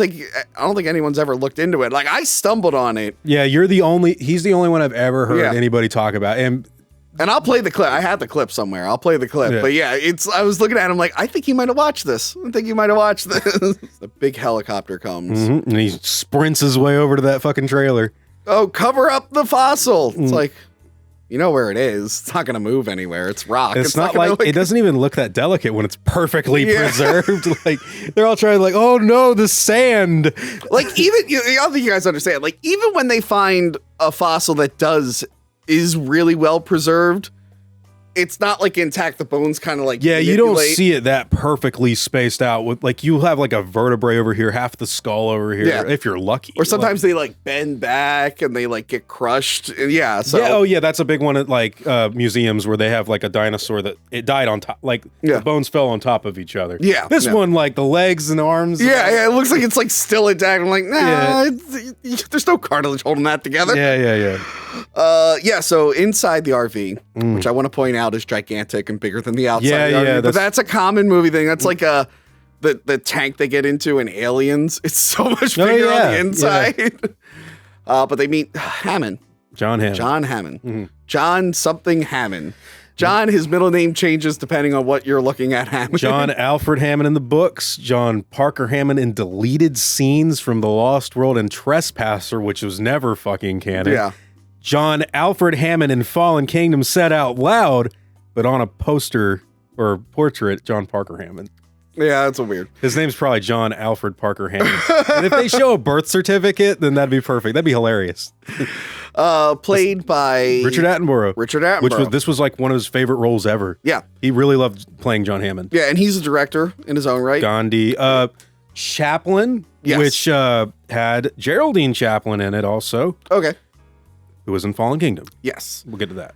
think anyone's ever looked into it. I stumbled on it. Yeah, he's the only one I've ever heard anybody talk about. And I'll play the clip. I have the clip somewhere. I'll play the clip. Yeah. But I was looking at him I think he might have watched this. The big helicopter comes. Mm-hmm. And he sprints his way over to that fucking trailer. Oh, cover up the fossil. It's you know where it is. It's not going to move anywhere. It's rock. It's not it doesn't even look that delicate when it's perfectly preserved. They're all trying oh no, the sand. Even, I don't think you guys understand. Even when they find a fossil that is really well preserved, it's not intact. The bones kind of you don't see it that perfectly spaced out with you'll have a vertebrae over here, half the skull over here, if you're lucky. Or sometimes they bend back and they get crushed. Yeah. So that's a big one at museums where they have a dinosaur that it died on top, the bones fell on top of each other. Yeah. This one the legs and arms. Yeah, it looks like it's still intact. I'm nah, there's no cartilage holding that together. Yeah. So inside the RV, which I want to point out is gigantic and bigger than the outside. RV, but that's a common movie thing. That's the tank they get into in Aliens. It's so much bigger on the inside. But they meet Hammond. John Hammond. Mm-hmm. John something Hammond. John, his middle name changes depending on what you're looking at. Hammond. John Alfred Hammond in the books. John Parker Hammond in deleted scenes from The Lost World and Trespasser, which was never fucking canon. Yeah. John Alfred Hammond in Fallen Kingdom said out loud, but on a poster or portrait, John Parker Hammond. Yeah, that's a weird. His name's probably John Alfred Parker Hammond. And if they show a birth certificate, then that'd be perfect. That'd be hilarious. Played by Richard Attenborough. Richard Attenborough. This was like one of his favorite roles ever. Yeah. He really loved playing John Hammond. Yeah, and he's a director in his own right. Gandhi. Chaplin, Yes. which had Geraldine Chaplin in it also, Okay. who was in Fallen Kingdom. Yes. We'll get to that.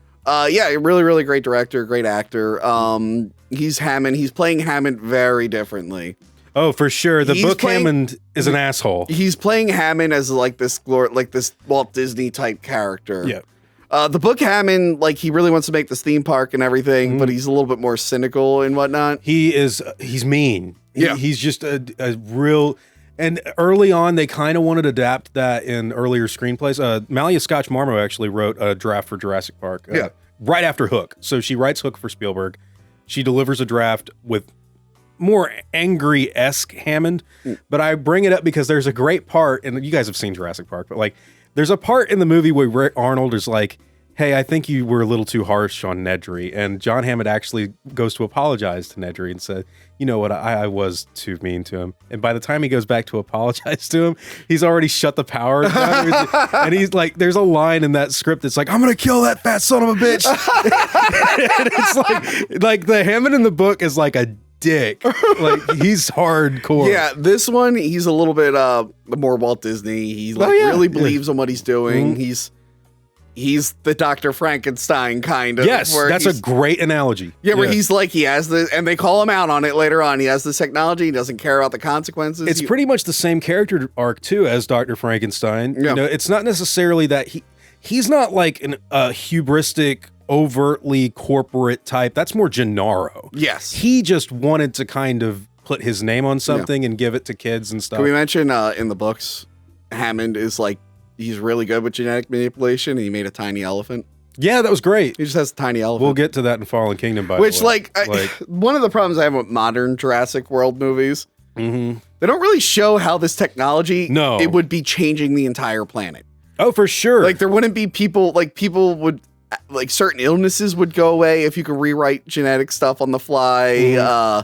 Yeah, really, really great director, great actor. He's Hammond. He's playing Hammond very differently. Oh, for sure. The He's book playing- Hammond is an asshole. He's playing Hammond as like this Walt Disney type character. Yeah. The book Hammond, like he really wants to make this theme park and everything, but he's a little bit more cynical and whatnot. He's mean. Yeah. He's just a real. And early on, they kind of wanted to adapt that in earlier screenplays. Malia Scotch Marmo actually wrote a draft for Jurassic Park. Right after Hook. So she writes Hook for Spielberg. She delivers a draft with more angry-esque Hammond. But I bring it up because there's a great part, and you guys have seen Jurassic Park, but like there's a part in the movie where Rick Arnold is like, hey, I think you were a little too harsh on Nedry. And John Hammond actually goes to apologize to Nedry and said, you know what, I was too mean to him. And by the time he goes back to apologize to him, he's already shut the power down. And he's like, there's a line in that script that's like, I'm going to kill that fat son of a bitch. And it's like the Hammond in the book is like a dick. Like he's hardcore. Yeah, this one, he's a little bit more Walt Disney. He really believes in what he's doing. He's the Dr. Frankenstein kind of. Yes, that's a great analogy. Yeah, where he's like, he has the, and they call him out on it later on. He has this technology. He doesn't care about the consequences. It's pretty much the same character arc too as Dr. Frankenstein. Yeah. You know, it's not necessarily that he's not like a hubristic, overtly corporate type. That's more Gennaro. Yes. He just wanted to kind of put his name on something and give it to kids and stuff. Can we mention in the books, Hammond is like, he's really good with genetic manipulation, and he made a tiny elephant. Yeah, that was great. He just has a tiny elephant. We'll get to that in Fallen Kingdom, by Which, the way. One of the problems I have with modern Jurassic World movies, they don't really show how this technology, it would be changing the entire planet. Oh, for sure. Like, there wouldn't be people would, like, certain illnesses would go away if you could rewrite genetic stuff on the fly.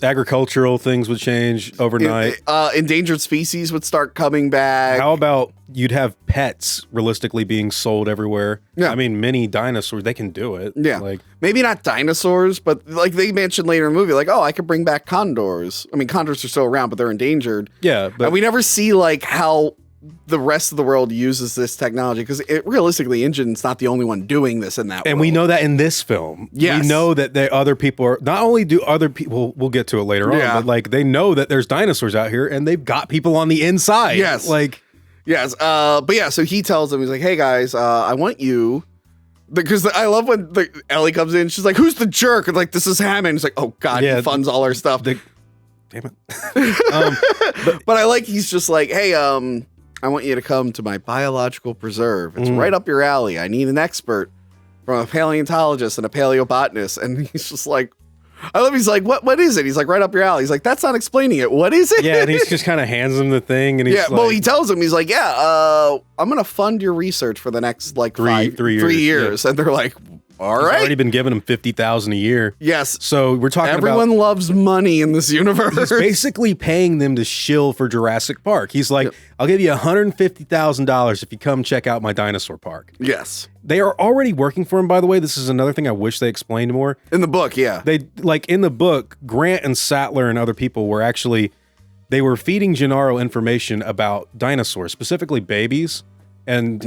Agricultural things would change overnight. Endangered species would start coming back. How about you'd have pets realistically being sold everywhere? Yeah. I mean, mini dinosaurs, they can do it. Yeah. Like, maybe not dinosaurs, but like they mentioned later in the movie, like, oh, I could bring back condors. I mean, condors are still around, but they're endangered. yeah, but And we never see like how the rest of the world uses this technology, because realistically, InGen's not the only one doing this in that and world. we know that in this film. Yes. We know that other people are, not only do other people, we'll get to it later on, but like they know that there's dinosaurs out here and they've got people on the inside. Yes. Like, yes. But yeah, so he tells them, he's like, hey guys, I want you, because I love when Ellie comes in, she's like, who's the jerk? And like, this is Hammond. He's like, oh God, he funds all our stuff. Damn it. But I like, he's just like, hey, I want you to come to my biological preserve. It's right up your alley. I need an expert from a paleontologist and a paleobotanist. And he's just like, I love, he's like, what is it? He's like, right up your alley. He's like, that's not explaining it. What is it? Yeah, and he's just kind of hands him the thing. And he's like, well, he tells him, he's like, I'm going to fund your research for the next like three years. Yeah. And they're like, all He's right. already been giving him $50,000 a year. Yes. So we're talking Everyone about loves money in this universe. he's basically paying them to shill for Jurassic Park. He's like, I'll give you $150,000 if you come check out my dinosaur park. Yes. They are already working for him, by the way. This is another thing I wish they explained more. In the book, yeah. They like in the book, Grant and Sattler and other people were actually, they were feeding Gennaro information about dinosaurs, specifically babies. And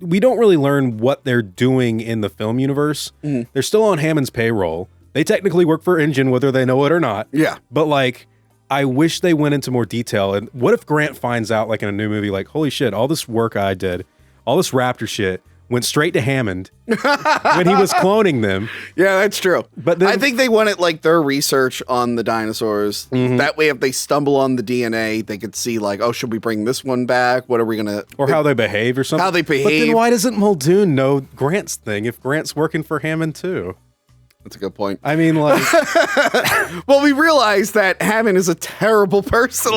we don't really learn what they're doing in the film universe. They're still on Hammond's payroll. They technically work for InGen, whether they know it or not. Yeah. But like, I wish they went into more detail. And what if Grant finds out, like in a new movie, like, holy shit, all this work I did, all this raptor shit went straight to Hammond when he was cloning them. Yeah, that's true. But then, I think they wanted like their research on the dinosaurs. That way, if they stumble on the DNA, they could see like, oh, should we bring this one back? What are we gonna? Or how they behave or something. How they behave. But then why doesn't Muldoon know Grant's thing if Grant's working for Hammond too? That's a good point. I mean, like, well, we realize that Hammond is a terrible person.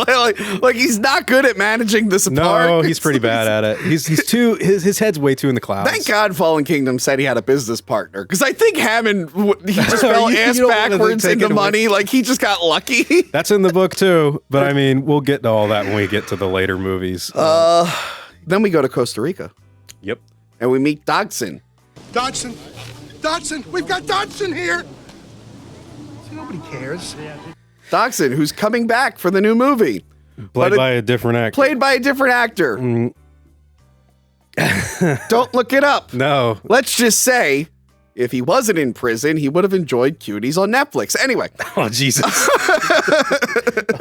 like he's not good at managing this park. No, he's pretty bad at it. He's too his head's way too in the clouds. Thank God Fallen Kingdom said he had a business partner, because I think Hammond he just fell ass backwards into money. Like he just got lucky. That's in the book too, but I mean, we'll get to all that when we get to the later movies. Then we go to Costa Rica. Yep. And we meet Dodgson. Dodgson, we've got Dodgson here. Nobody cares. Dodgson, who's coming back for the new movie. Played by a different actor. Played by a different actor. Don't look it up. No. Let's just say, if he wasn't in prison, he would have enjoyed Cuties on Netflix. Anyway. Oh, Jesus.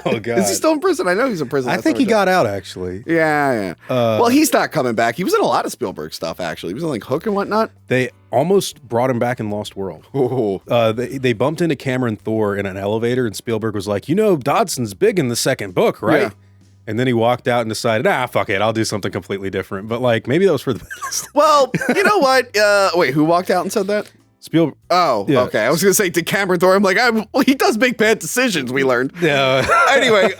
Oh, God. Is he still in prison? I know he's in prison. I think he got out, actually. Yeah. Well, he's not coming back. He was in a lot of Spielberg stuff, actually. He was in like Hook and whatnot. They almost brought him back in Lost World. Oh. They bumped into Cameron Thor in an elevator, and Spielberg was like, Dodson's big in the second book, right? Yeah. And then he walked out and decided, fuck it, I'll do something completely different. But like, maybe that was for the best. Well, you know what? Wait, who walked out and said that? Spielberg. Oh, yeah. Okay. I was gonna say to Cameron Thor. I'm like, he does make bad decisions. We learned. Yeah. Anyway,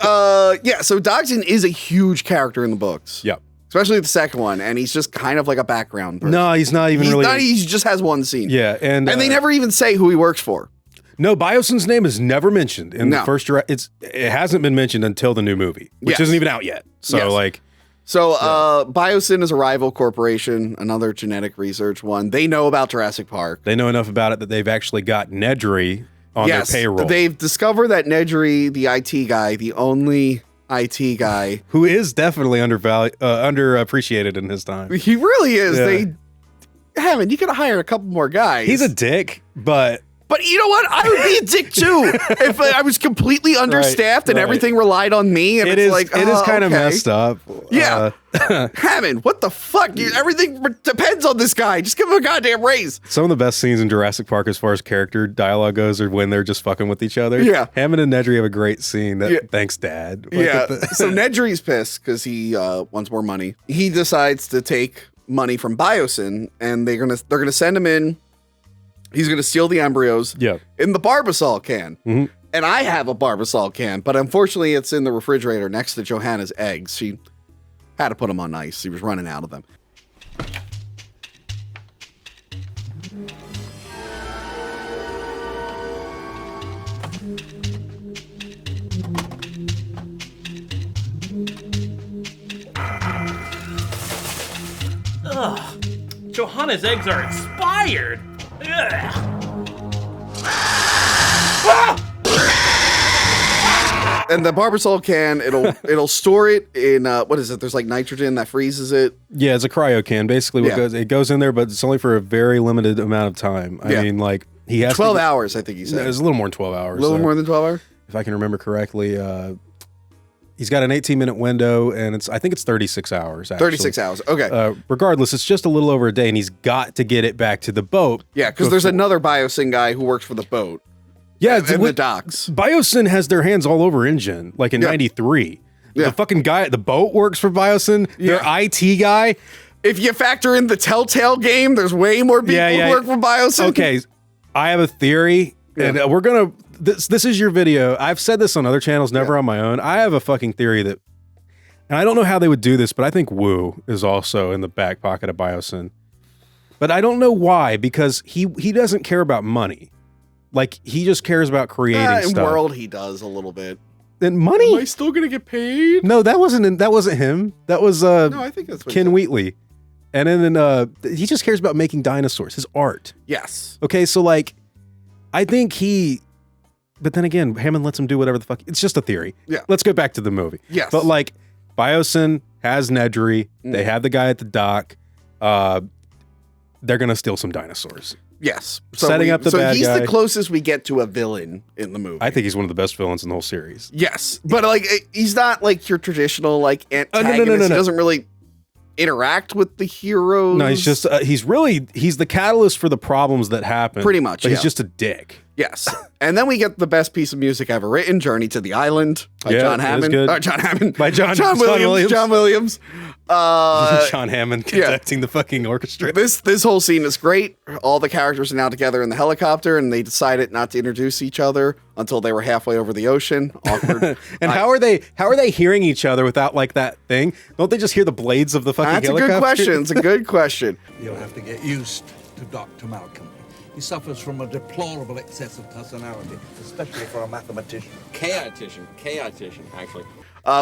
yeah. So Dodgson is a huge character in the books. Yep. Especially the second one, and he's just kind of like a background person. No, he's not even really. He just has one scene. Yeah, and they never even say who he works for. No, Biosyn's name is never mentioned in the first. It hasn't been mentioned until the new movie, which isn't even out yet. So like. So, Biosyn is a rival corporation, another genetic research one. They know about Jurassic Park. They know enough about it that they've actually got Nedry on their payroll. They've discovered that Nedry, the IT guy, the only IT guy, who is definitely underappreciated in his time. He really is. Yeah. You could have hired a couple more guys. He's a dick, but you know what? I would be a dick too if I was completely understaffed and everything relied on me. And it is kind of messed up. Yeah. Hammond, what the fuck? Everything depends on this guy. Just give him a goddamn raise. Some of the best scenes in Jurassic Park as far as character dialogue goes are when they're just fucking with each other. Yeah. Hammond and Nedry have a great scene that thanks, Dad. So Nedry's pissed because he wants more money. He decides to take money from Biosyn, and they're gonna send him in. He's going to steal the embryos in the Barbasol can. Mm-hmm. And I have a Barbasol can, but unfortunately it's in the refrigerator next to Johanna's eggs. She had to put them on ice. She was running out of them. Ugh. Johanna's eggs are expired. And the Barbasol can, it'll store it in what is it? There's like nitrogen that freezes it. Yeah, it's a cryo can. Basically, it goes in there, but it's only for a very limited amount of time. I mean, like he has 12 hours. I think he said it's a little more than 12 hours. A little more than 12 hours, if I can remember correctly. He's got an 18-minute window, and I think it's 36 hours. Actually. 36 hours. Okay. Regardless, it's just a little over a day, and he's got to get it back to the boat. Yeah, because there's another Biosyn guy who works for the boat. Yeah, in the docks. Biosyn has their hands all over InGen, like in '93. The fucking guy at the boat works for Biosyn. Their IT guy. If you factor in the Telltale game, there's way more people who work for Biosyn. Okay, I have a theory, and we're gonna. This is your video. I've said this on other channels, never on my own. I have a fucking theory that, and I don't know how they would do this, but I think Wu is also in the back pocket of Biosyn. But I don't know why, because he doesn't care about money. Like, he just cares about creating stuff. In World, he does a little bit. And money? Am I still gonna get paid? No, that wasn't him. That was no, I think that's what Ken Wheatley. And then he just cares about making dinosaurs, his art. Yes. Okay, so like, I think but then again, Hammond lets him do whatever the fuck. It's just a theory. Yeah. Let's go back to the movie. Yes. But like, Biosyn has Nedry. They have the guy at the dock. They're gonna steal some dinosaurs. Yes. Setting up the bad guy. So he's the closest we get to a villain in the movie. I think he's one of the best villains in the whole series. Yes. But like, he's not like your traditional like antagonist. No. He doesn't really interact with the heroes. No, he's just he's the catalyst for the problems that happen. Pretty much. But he's just a dick. Yes. And then we get the best piece of music ever written, Journey to the Island by John Hammond. John Hammond. By John Williams. John Williams. John Hammond conducting the fucking orchestra. This whole scene is great. All the characters are now together in the helicopter, and they decided not to introduce each other until they were halfway over the ocean. Awkward. And how are they hearing each other without like that thing? Don't they just hear the blades of the fucking helicopter? That's a good question. It's a good question. You'll have to get used to Dr. Malcolm. He suffers from a deplorable excess of personality, especially for a mathematician. Chaotician, actually.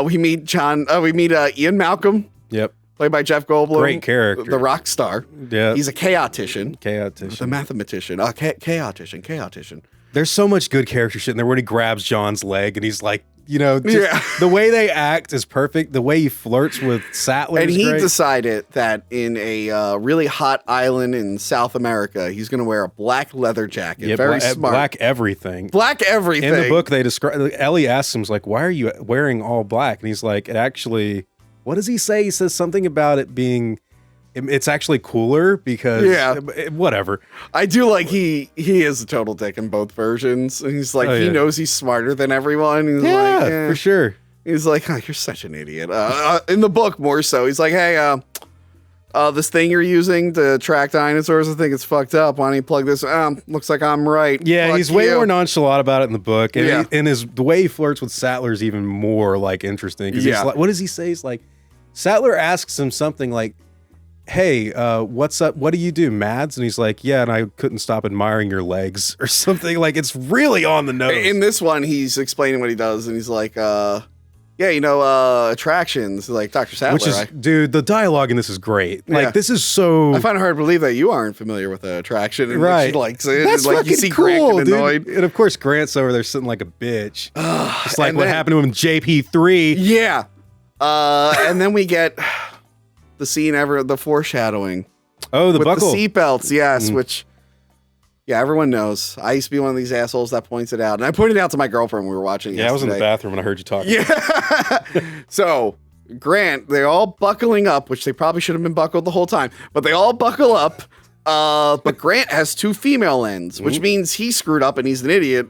We meet Ian Malcolm. Yep. Played by Jeff Goldblum. Great character. The rock star. Yeah. He's a chaotician. The mathematician. Chaotician. There's so much good character shit in there when he grabs John's leg and he's like, the way they act is perfect. The way he flirts with Sattler and is he great. decided that in a really hot island in South America, he's going to wear a black leather jacket. Yeah, Very smart. Black everything. Black everything. In the book, they describe. Ellie asks him, like, "Why are you wearing all black?" And he's like, "It actually." What does he say? He says something about it being. It's actually cooler because whatever. I do like he is a total dick in both versions. And he's like, he knows he's smarter than everyone. He's like, for sure. He's like, oh, you're such an idiot. In the book, more so. He's like, hey, this thing you're using to track dinosaurs, I think it's fucked up. Why don't you plug this? Looks like I'm right. Yeah, Fuck he's way you. more nonchalant about it in the book. And, the way he flirts with Sattler is even more like interesting. He's like, what does he say? He's like, Sattler asks him something like, hey, what's up? What do you do, Mads? And he's like, yeah, and I couldn't stop admiring your legs or something. Like, it's really on the nose. In this one, he's explaining what he does, and he's like, attractions, like Dr. Sattler. Which is, dude, the dialogue in this is great. Like, this is so... I find it hard to believe that you aren't familiar with attraction, and right. she likes it. That's like, fucking you see cool, Grant dude. annoyed. And of course, Grant's over there sitting like a bitch. It's like what happened to him in JP3. Yeah. And then we get... the scene the foreshadowing. Oh, the with buckle. The seatbelts, yes, which, everyone knows. I used to be one of these assholes that points it out. And I pointed it out to my girlfriend when we were watching Yeah, I was in the bathroom and I heard you talking. Yeah. So, Grant, they're all buckling up, which they probably should have been buckled the whole time, but they all buckle up. But Grant has two female ends, which means he screwed up and he's an idiot,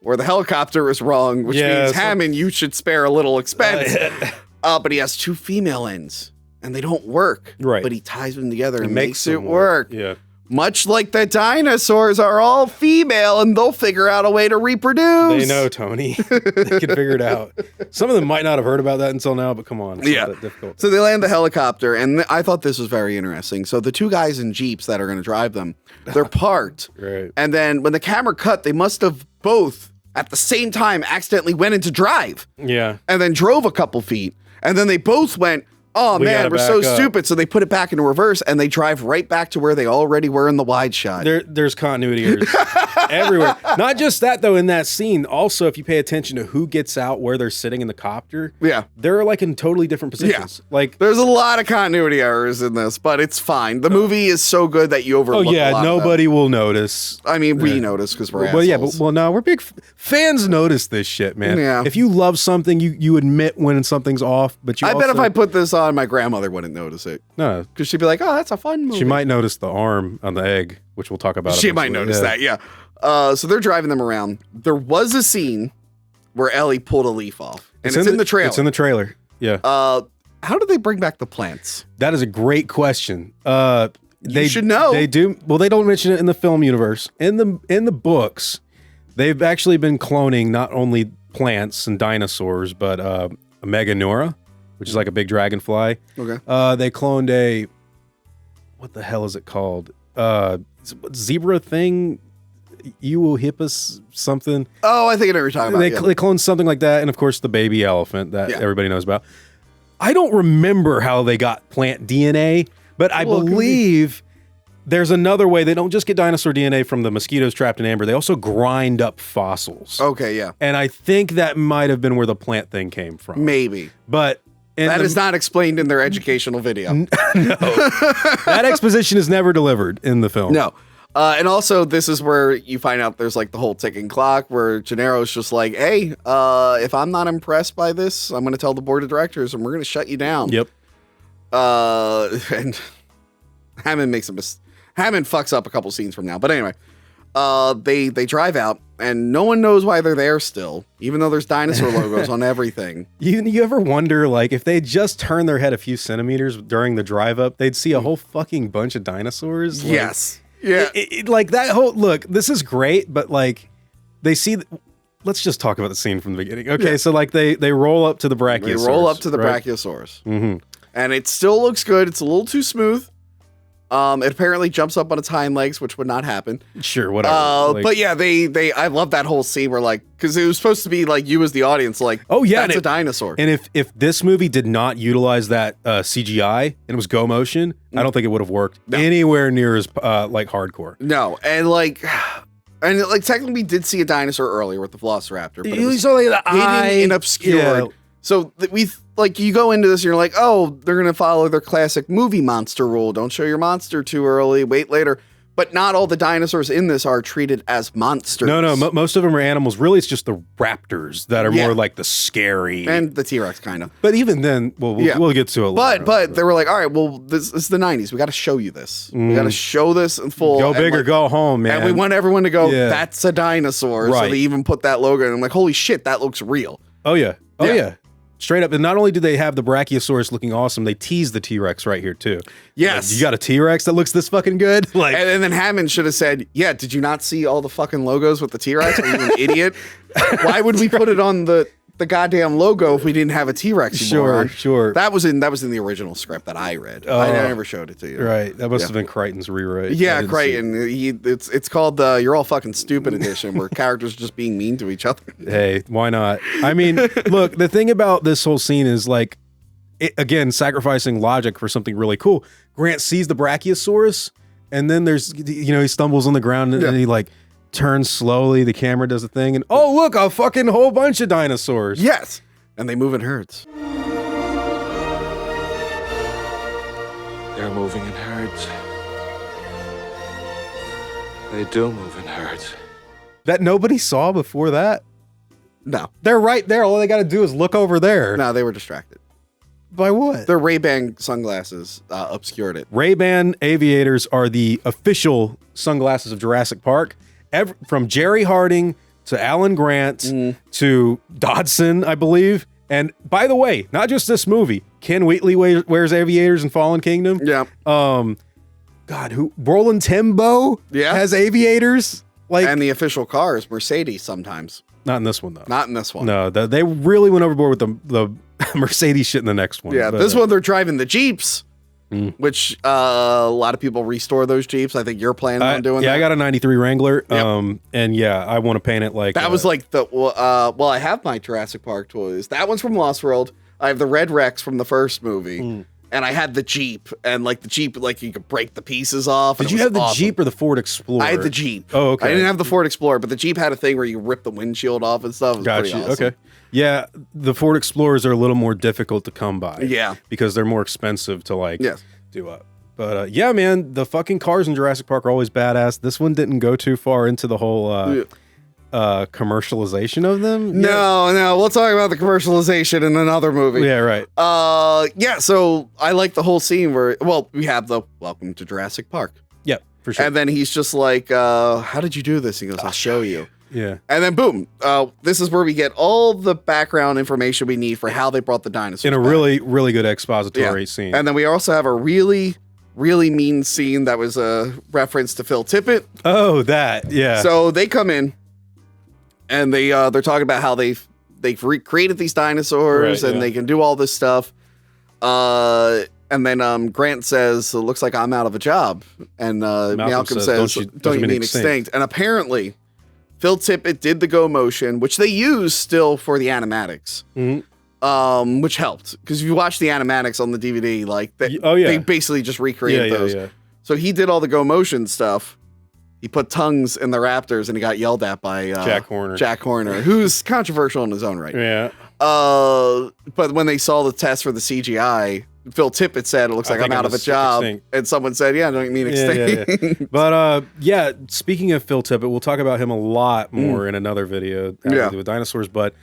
or the helicopter is wrong, which means Hammond, you should spare a little expense. But he has two female ends. And they don't work. Right. But he ties them together and makes it work. Yeah. Much like the dinosaurs are all female and they'll figure out a way to reproduce. They know, Tony. They can figure it out. Some of them might not have heard about that until now, but come on. It's not that difficult. So they land the helicopter, and I thought this was very interesting. So the two guys in Jeeps that are going to drive them, they're parked. Right. And then when the camera cut, they must have both at the same time accidentally went into drive. Yeah. And then drove a couple feet. And then they both went, oh man, we're so stupid. So they put it back into reverse and they drive right back to where they already were in the wide shot. There's continuity errors everywhere. Not just that though, in that scene, also if you pay attention to who gets out where they're sitting in the copter, they're like in totally different positions. Yeah. Like there's a lot of continuity errors in this, but it's fine. The movie is so good that you overlook a lot nobody will notice. I mean, we notice because we're assholes. No, we're big fans notice this shit, man. Yeah. If you love something, you admit when something's off, but you bet if I put this on, my grandmother wouldn't notice it. No. Because she'd be like, oh, that's a fun movie. She might notice the arm on the egg, which we'll talk about. She might notice that, yeah. So they're driving them around. There was a scene where Ellie pulled a leaf off. And it's in the trailer. It's in the trailer, yeah. How do they bring back the plants? That is a great question. They should know. They do. Well, they don't mention it in the film universe. In the books, they've actually been cloning not only plants and dinosaurs, but a Meganura, which is like a big dragonfly. Okay. They cloned what the hell is it called? Zebra thing? Euhippus something. Oh, I think I know what you're talking about. They cloned something like that, and of course the baby elephant that everybody knows about. I don't remember how they got plant DNA, but I believe there's another way. They don't just get dinosaur DNA from the mosquitoes trapped in amber. They also grind up fossils. Okay, yeah. And I think that might have been where the plant thing came from. Maybe. But that is not explained in their educational video. No. That exposition is never delivered in the film. No. And also, this is where you find out there's like the whole ticking clock where Gennaro's just like, hey, if I'm not impressed by this, I'm going to tell the board of directors and we're going to shut you down. Yep. And Hammond makes Hammond fucks up a couple scenes from now. But anyway, they drive out, and no one knows why they're there still, even though there's dinosaur logos on everything. You ever wonder, like, if they just turned their head a few centimeters during the drive up, they'd see a whole fucking bunch of dinosaurs? Like, yes. Yeah. Like that whole look. This is great, but like they see. Let's just talk about the scene from the beginning. Okay, so like they roll up to the Brachiosaurus. They roll up to the Brachiosaurus, and it still looks good. It's a little too smooth. It apparently jumps up on its hind legs, which would not happen. Sure, whatever. But yeah, I love that whole scene where like, because it was supposed to be like you as the audience, like, oh yeah, that's a dinosaur. And if this movie did not utilize that CGI and it was go motion, I don't think it would have worked anywhere near as like hardcore. No, and like technically we did see a dinosaur earlier with the Velociraptor, but it was only the eye hidden and obscured. Yeah. So we like you go into this and you're like, oh, they're gonna follow their classic movie monster rule. Don't show your monster too early. Wait later. But not all the dinosaurs in this are treated as monsters. No, most of them are animals. Really, it's just the raptors that are more like the scary. And the T-Rex, kind of. But even then, we'll get to it later. But they were like, all right, well, this is the 90s. We got to show you this. We got to show this in full. Go big or go home, man. And we want everyone to go, that's a dinosaur. Right. So they even put that logo, and I'm like, holy shit, that looks real. Oh, yeah. Oh, yeah. Straight up. And not only do they have the Brachiosaurus looking awesome, they tease the T-Rex right here, too. Yes. Like, you got a T-Rex that looks this fucking good? Like, and then Hammond should have said, yeah, did you not see all the fucking logos with the T-Rex? Are you an idiot? Why would we put it on the goddamn logo if we didn't have a T-Rex? Sure. That was in the original script that I read. I never showed it to you. Right. That must have been Klayton's rewrite. Yeah, Klayton. It's called the You're All Fucking Stupid edition, where characters are just being mean to each other. Hey, why not? I mean, look, the thing about this whole scene is like, again, sacrificing logic for something really cool. Grant sees the Brachiosaurus, and then there's, he stumbles on the ground and he like turns slowly. The camera does a thing, and oh, look, a fucking whole bunch of dinosaurs. Yes. And they move in herds. They're moving in herds. They do move in herds. That nobody saw before that? No. They're right there. All they got to do is look over there. No, they were distracted. By what? Their Ray-Ban sunglasses obscured it. Ray-Ban aviators are the official sunglasses of Jurassic Park. From Jerry Harding to Alan Grant to Dodson, I believe. And by the way, not just this movie. Ken Wheatley wears aviators in Fallen Kingdom. Yeah. God, who? Roland Timbo has aviators. Like, and the official car is Mercedes sometimes. Not in this one, though. Not in this one. No, they really went overboard with the Mercedes shit in the next one. Yeah, but, this one they're driving the Jeeps. Which a lot of people restore those Jeeps. I think you're planning on doing that. Yeah, I got a 93 Wrangler. And yeah, I want to paint it like... That was like the... well, I have my Jurassic Park toys. That one's from Lost World. I have the Red Rex from the first movie. And I had the Jeep. And like the Jeep, like you could break the pieces off. Did you have the Jeep or the Ford Explorer? I had the Jeep. Oh, okay. I didn't have the Ford Explorer, but the Jeep had a thing where you rip the windshield off and stuff. It was pretty awesome. Okay. Yeah, the Ford Explorers are a little more difficult to come by. Yeah. Because they're more expensive to like do up. But yeah, man, the fucking cars in Jurassic Park are always badass. This one didn't go too far into the whole commercialization of them. No, we'll talk about the commercialization in another movie. Yeah, right. Yeah, so I like the whole scene where, well, we have the Welcome to Jurassic Park. Yep, for sure. And then he's just like, how did you do this? He goes, I'll show you. Yeah. And then boom, this is where we get all the background information we need for how they brought the dinosaurs in a back. really good expository scene. And then we also have a really mean scene that was a reference to Phil Tippett. Oh, that, yeah. So they come in and they're talking about how they've recreated these dinosaurs and they can do all this stuff. And then Grant says, it looks like I'm out of a job. And Malcolm says, don't you mean extinct? And apparently Phil Tippett did the go motion, which they use still for the animatics. Which helped because if you watch the animatics on the DVD, like they basically just recreated those. Yeah. So he did all the go motion stuff. He put tongues in the raptors and he got yelled at by Jack Horner, who's controversial in his own right. Yeah. But when they saw the test for the CGI, Phil Tippett said, it looks like I'm out of a job. And someone said, don't you mean extinct? Yeah. But speaking of Phil Tippett, we'll talk about him a lot more in another video with dinosaurs. But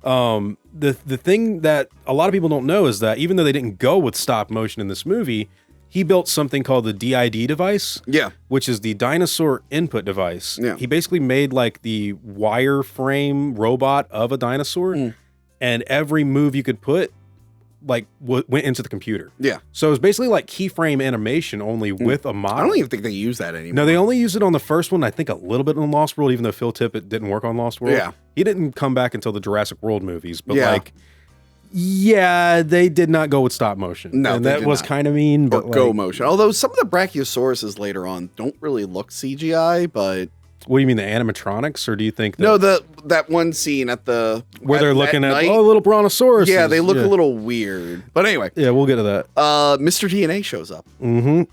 the thing that a lot of people don't know is that even though they didn't go with stop motion in this movie, he built something called the DID device. Yeah. Which is the dinosaur input device. Yeah. He basically made like the wireframe robot of a dinosaur, and every move you could put like went into the computer. Yeah. So it was basically like keyframe animation only with a model. I don't even think they use that anymore. No, they only use it on the first one. I think a little bit on Lost World, even though Phil Tippett didn't work on Lost World. Yeah. He didn't come back until the Jurassic World movies, but Yeah. like, yeah, they did not go with stop motion. No, and they that did was not. kind of mean, Or but go like, motion. Although some of the Brachiosauruses later on don't really look CGI, but what do you mean, the animatronics, or do you think that, no, that one scene at the where they're looking at night, little brontosaurus? yeah, they look a little weird. But anyway, yeah, we'll get to that. Mr. DNA shows up. Mm-hmm.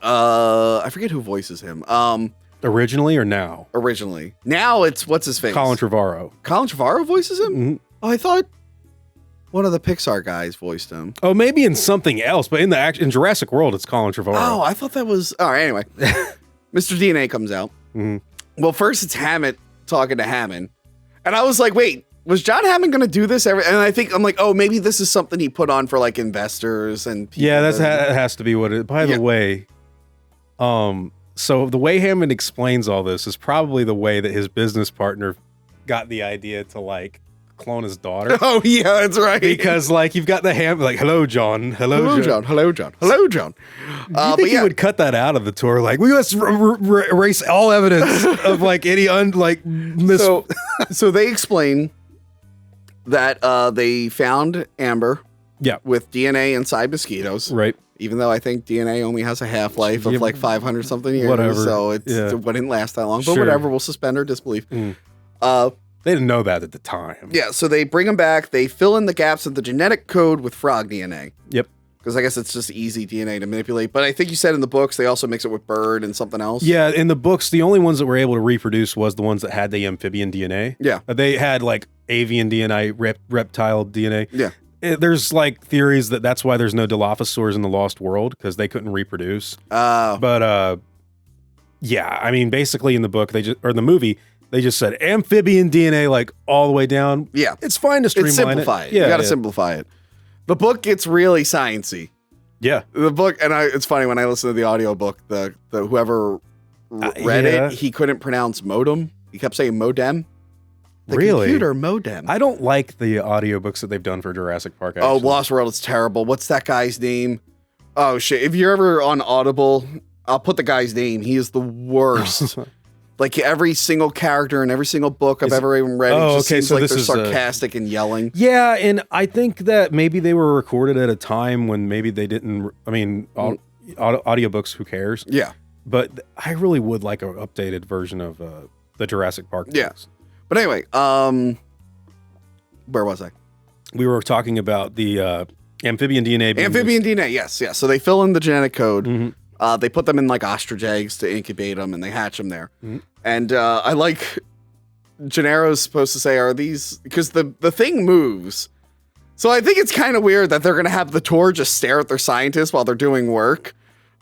I forget who voices him. Originally or now? Originally. Now it's what's his face? Colin Trevorrow. Colin Trevorrow voices him? Mm-hmm. Oh, I thought one of the Pixar guys voiced him. Oh, maybe in something else, but in in Jurassic World, it's Colin Trevorrow. Oh, I thought that was. All right, anyway. Mr. DNA comes out. Mm-hmm. Well, first it's Hammett talking to Hammond. And I was like, wait, was John Hammond going to do this? And I'm like, oh, maybe this is something he put on for like investors and people. Yeah, that has to be what it. By the way, so the way Hammond explains all this is probably the way that his business partner got the idea to like clone his daughter. Oh yeah, that's right. Because like you've got the Hammond like, hello John, hello John, hello John, hello John. You think he would cut that out of the tour? Like we must erase all evidence of like any So they explain that they found amber. Yeah. With DNA inside mosquitoes. Right. Even though I think DNA only has a half-life of like 500 something years. Whatever. So it wouldn't last that long. But Sure. whatever, we'll suspend our disbelief. They didn't know that at the time. Yeah, so they bring them back. They fill in the gaps of the genetic code with frog DNA. Yep. Because I guess it's just easy DNA to manipulate. But I think you said in the books, they also mix it with bird and something else. Yeah, in the books, the only ones that were able to reproduce was the ones that had the amphibian DNA. Yeah. They had like avian DNA, reptile DNA. Yeah. There's like theories that that's why there's no Dilophosaurs in the Lost World, because they couldn't reproduce. But yeah, I mean, basically in the book, or the movie, they just said amphibian DNA like all the way down. Yeah. It's fine to streamline simplify it. Yeah, you got to simplify it. The book gets really sciencey. Yeah. The book, and it's funny when I listen to the audiobook, the whoever read it, he couldn't pronounce modem. He kept saying modem. The computer modem. I don't like the audiobooks that they've done for Jurassic Park. Actually. Oh, Lost World is terrible. What's that guy's name? Oh, shit. If you're ever on Audible, I'll put the guy's name. He is the worst. Like every single character in every single book I've ever even read, it just seems like they're sarcastic and yelling. Yeah, and I think that maybe they were recorded at a time when maybe they didn't, I mean, audiobooks, who cares? Yeah. But I really would like an updated version of the Jurassic Park. Yeah. But anyway, where was I? We were talking about the amphibian DNA. Amphibian DNA, yes. So they fill in the genetic code. Mm-hmm. They put them in like ostrich eggs to incubate them, and they hatch them there. Mm-hmm. And I like Gennaro's supposed to say, are these, because the thing moves. So I think it's kind of weird that they're going to have the tour just stare at their scientists while they're doing work.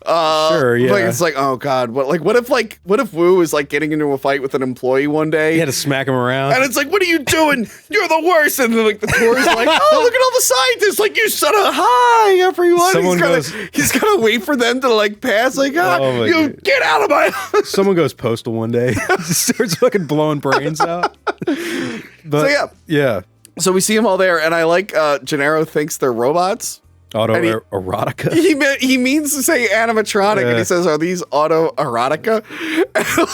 Sure, yeah. Like it's like, oh god, what if Wu is like getting into a fight with an employee one day? He had to smack him around, and it's like, what are you doing? You're the worst. And then like the tour is like, oh, look at all the scientists. Like, you said a hi, everyone. He's gotta wait for them to like pass. Like, get out of my house. Someone goes postal one day, starts fucking blowing brains out. But yeah. So we see them all there, and I like Gennaro thinks they're robots. Autoerotica. He means to say animatronic, and he says, "Are these autoerotica?"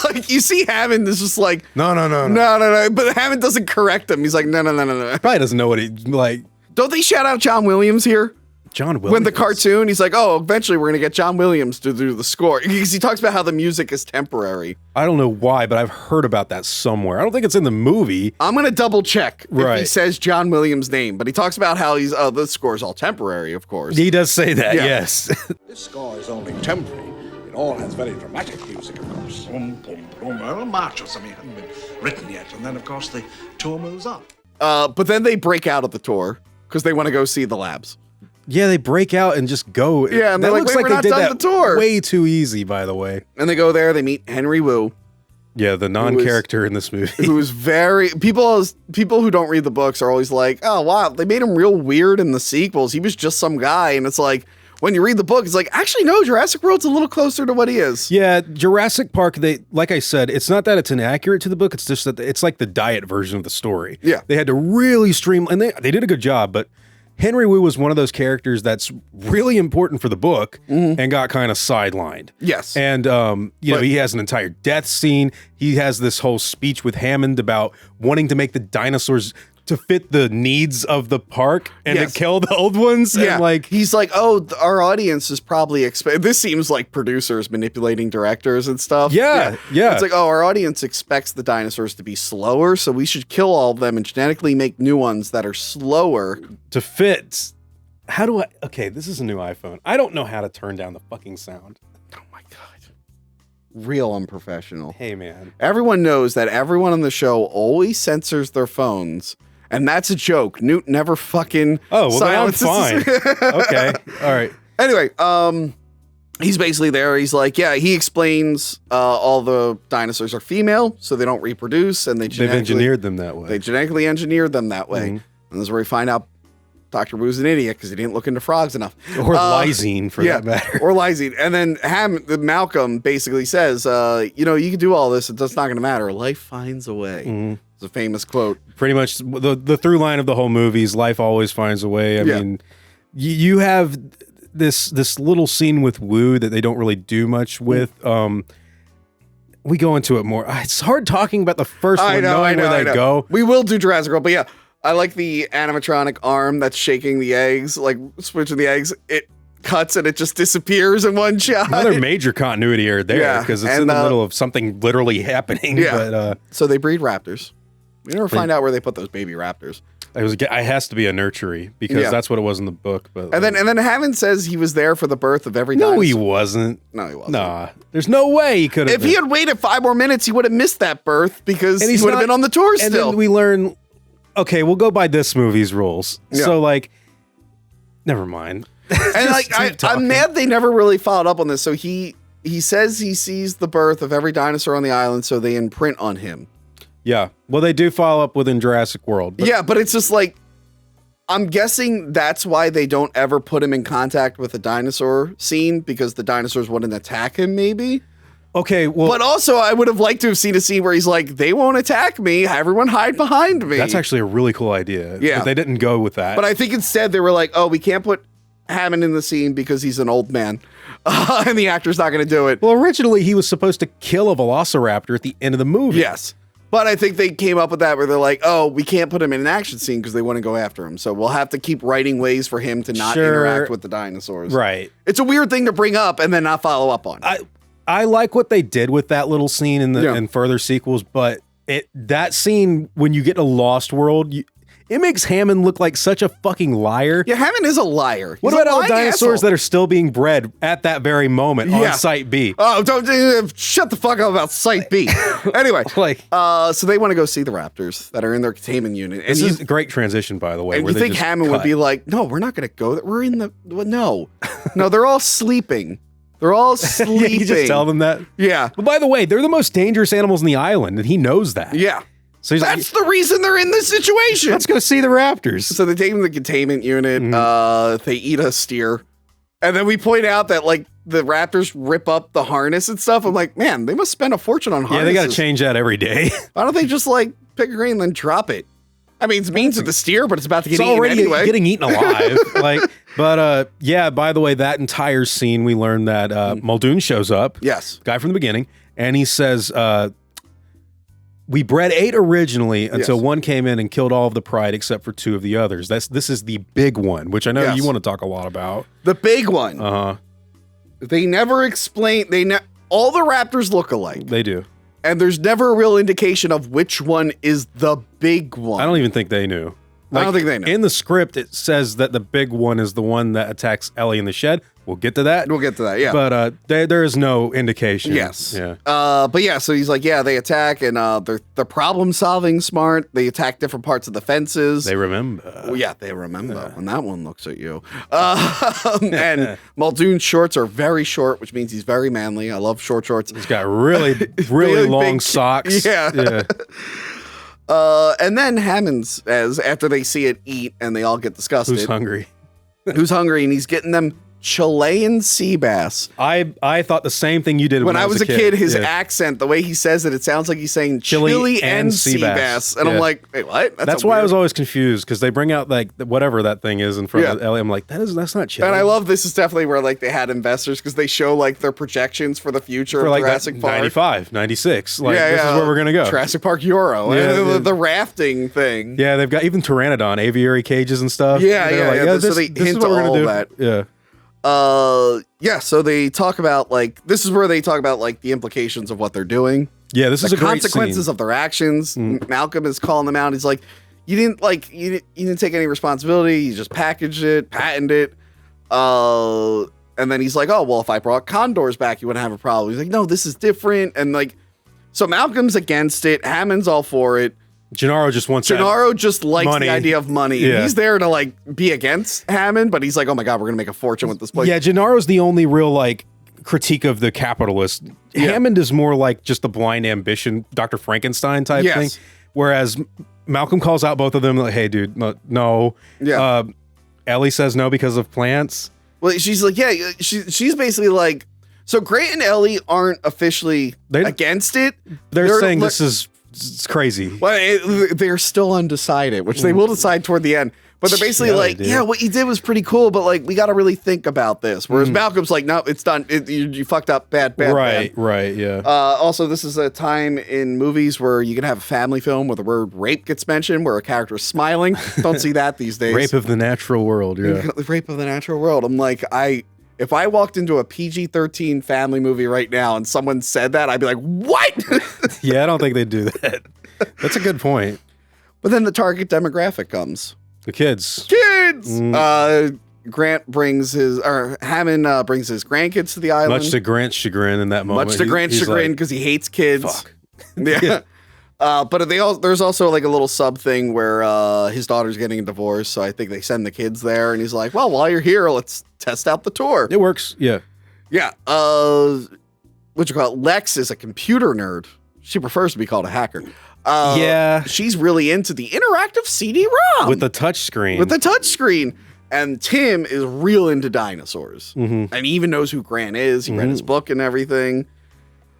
Like you see Hammond is just like, no. But Hammond doesn't correct him. He's like, no. Probably doesn't know what he like. Don't they shout out John Williams here? John Williams. When the cartoon, he's like, oh, eventually we're gonna get John Williams to do the score, because he talks about how the music is temporary. I don't know why, but I've heard about that somewhere. I don't think it's in the movie. I'm gonna double check if he says John Williams' name, but he talks about how the score's all temporary, of course. He does say that, yes. This score is only temporary. It all has very dramatic music, of course. Boom, boom, boom, or a march or something hasn't been written yet, and then of course the tour moves on. But then they break out of the tour because they want to go see the labs. Yeah, they break out and just go. Yeah, and they're like, wait, we're not done the tour. Way too easy, by the way. And they go there, they meet Henry Wu. Yeah, the non-character in this movie. Who's very... People who don't read the books are always like, oh, wow, they made him real weird in the sequels. He was just some guy. And it's like, when you read the book, it's like, actually, no, Jurassic World's a little closer to what he is. Yeah, Jurassic Park, like I said, it's not that it's inaccurate to the book, it's just that it's like the diet version of the story. Yeah. They had to really streamline, and they did a good job, but Henry Wu was one of those characters that's really important for the book and got kind of sidelined. Yes. And, you know, he has an entire death scene. He has this whole speech with Hammond about wanting to make the dinosaurs to fit the needs of the park and to kill the old ones. Yeah. And like, he's like, oh, our audience is probably this seems like producers manipulating directors and stuff. Yeah. It's like, oh, our audience expects the dinosaurs to be slower, so we should kill all of them and genetically make new ones that are slower to fit. How do I? Okay, this is a new iPhone. I don't know how to turn down the fucking sound. Oh my God. Real unprofessional. Hey, man. Everyone knows that everyone on the show always censors their phones. And that's a joke. Newt never fucking silences. Then I'm fine. Okay. All right. Anyway, he's basically there. He's like, yeah, he explains all the dinosaurs are female, so they don't reproduce, and they've engineered them that way. They genetically enginered them that way. And this is where we find out Dr. Wu's an idiot because he didn't look into frogs enough. Or lysine, for that matter. Or lysine. And then Malcolm basically says, you know, you can do all this. It's not going to matter. Life finds a way. It's a famous quote. Pretty much the through line of the whole movie is life always finds a way. I mean, you have this little scene with Wu that they don't really do much with. We go into it more. It's hard talking about the first one, knowing where they go. We will do Jurassic World, but yeah, I like the animatronic arm that's shaking the eggs, like switching the eggs. It cuts and it just disappears in one shot. Another major continuity error there because it's in the middle of something literally happening. Yeah. But, so they breed raptors. We never find out where they put those baby raptors. It has to be a nursery because that's what it was in the book. But and then Hammond says he was there for the birth of every dinosaur. No, he wasn't. No, he wasn't. Nah, there's no way he could have. If he had waited 5 more minutes, he would have missed that birth because he would have been on the tour still. And then we learn, okay, we'll go by this movie's rules. Yeah. So like, never mind. And like, I'm mad they never really followed up on this. So he says he sees the birth of every dinosaur on the island, so they imprint on him. Yeah. Well, they do follow up within Jurassic World. Yeah, but it's just like, I'm guessing that's why they don't ever put him in contact with a dinosaur scene, because the dinosaurs wouldn't attack him, maybe. Okay, well... But also, I would have liked to have seen a scene where he's like, they won't attack me, everyone hide behind me. That's actually a really cool idea. Yeah. But they didn't go with that. But I think instead they were like, oh, we can't put Hammond in the scene because he's an old man. And the actor's not going to do it. Well, originally he was supposed to kill a velociraptor at the end of the movie. Yes. But I think they came up with that where they're like, oh, we can't put him in an action scene because they want to go after him. So we'll have to keep writing ways for him to not interact with the dinosaurs. Right. It's a weird thing to bring up and then not follow up on. I like what they did with that little scene in further sequels, but that scene, when you get to Lost World, it makes Hammond look like such a fucking liar. Yeah, Hammond is a liar. What about all the dinosaurs that are still being bred at that very moment on Site B? Oh, don't shut the fuck up about Site B. Anyway, so they want to go see the raptors that are in their containment unit. And this is a great transition, by the way. And you think Hammond would be like, no, we're not going to go there. We're in the... No, they're all sleeping. They're all sleeping. You just tell them that? Yeah. But by the way, they're the most dangerous animals in the island, and he knows that. Yeah. So that's the reason they're in this situation. Let's go see the raptors. So they take them to the containment unit. They eat a steer. And then we point out that like the raptors rip up the harness and stuff. I'm like, man, they must spend a fortune on harnesses. Yeah, they got to change that every day. Why don't they just like pick a grain and then drop it? I mean, it's mean to the steer, but it's about to get eaten already anyway. Getting eaten alive. Yeah, by the way, that entire scene, we learned that Muldoon shows up. Yes. Guy from the beginning. And he says, we bred 8 originally until one came in and killed all of the pride except for 2 of the others. This is the big one, which I know you want to talk a lot about. The big one. They never explain. All the raptors look alike. They do. And there's never a real indication of which one is the big one. I don't even think they knew. I don't think they know. In the script, it says that the big one is the one that attacks Ellie in the shed. We'll get to that. Yeah. But there is no indication. Yes. Yeah. But yeah, so he's like, yeah, they attack and they're problem solving smart. They attack different parts of the fences. They remember. Well, yeah, they remember when that one looks at you. And Muldoon's shorts are very short, which means he's very manly. I love short shorts. He's got really long socks. Yeah. And then Hammond, after they see it eat and they all get disgusted. Who's hungry? Who's hungry, and he's getting them Chilean sea bass. I thought the same thing you did when I was a kid. His accent, the way he says it sounds like he's saying Chile and sea bass. And I'm like, wait, what? That's why I was always confused, because they bring out like whatever that thing is in front of Ellie. I'm like, that's not Chile. And I love this is definitely where like they had investors, because they show like their projections for the future of like Jurassic Park. 95, 96. Like, this is where we're going to go. Jurassic Park Euro. The rafting thing. Yeah, they've got even pteranodon, aviary cages and stuff. So they hint to all that. Yeah. So they talk about like, this is where they talk about like the implications of what they're doing. Yeah, this is a great consequences scene. of their actions. Malcolm is calling them out. He's like, you didn't take any responsibility. You just packaged it, patented it. And then he's like, oh, well, if I brought condors back, you wouldn't have a problem. He's like, no, this is different. And like, so Malcolm's against it. Hammond's all for it. Gennaro just wants just likes money. the idea of money. Yeah. He's there to like be against Hammond, but he's like, oh my God, we're going to make a fortune with this place. Yeah, Gennaro's the only real like critique of the capitalist. Hammond is more like just the blind ambition, Dr. Frankenstein type thing. Whereas Malcolm calls out both of them like, hey, dude, no. Yeah. Ellie says no because of plants. Well, she's like, she's basically like, so Gray and Ellie aren't officially against it. They're saying this is it's crazy. Well, they're still undecided, which they will decide toward the end. But they're basically like, what you did was pretty cool, but like, we got to really think about this. Whereas Malcolm's like, no, it's done. You fucked up, bad. Right, yeah. Also, this is a time in movies where you can have a family film where the word rape gets mentioned, where a character is smiling. Don't see that these days. Rape of the natural world, yeah. Rape of the natural world. I'm like, if I walked into a PG-13 family movie right now and someone said that, I'd be like, what? Yeah, I don't think they'd do that. That's a good point. But then the target demographic comes. The kids. Hammond brings his grandkids to the island. Much to Grant's chagrin in that moment. Much to Grant's chagrin because he hates kids. Fuck. Yeah. But there's also like a little sub thing where his daughter's getting a divorce, so I think they send the kids there, and he's like, well, while you're here, let's test out the tour. It works, yeah. Yeah. What you call it? Lex is a computer nerd. She prefers to be called a hacker. She's really into the interactive CD-ROM. With the touch screen. And Tim is real into dinosaurs. And he even knows who Grant is. He read his book and everything.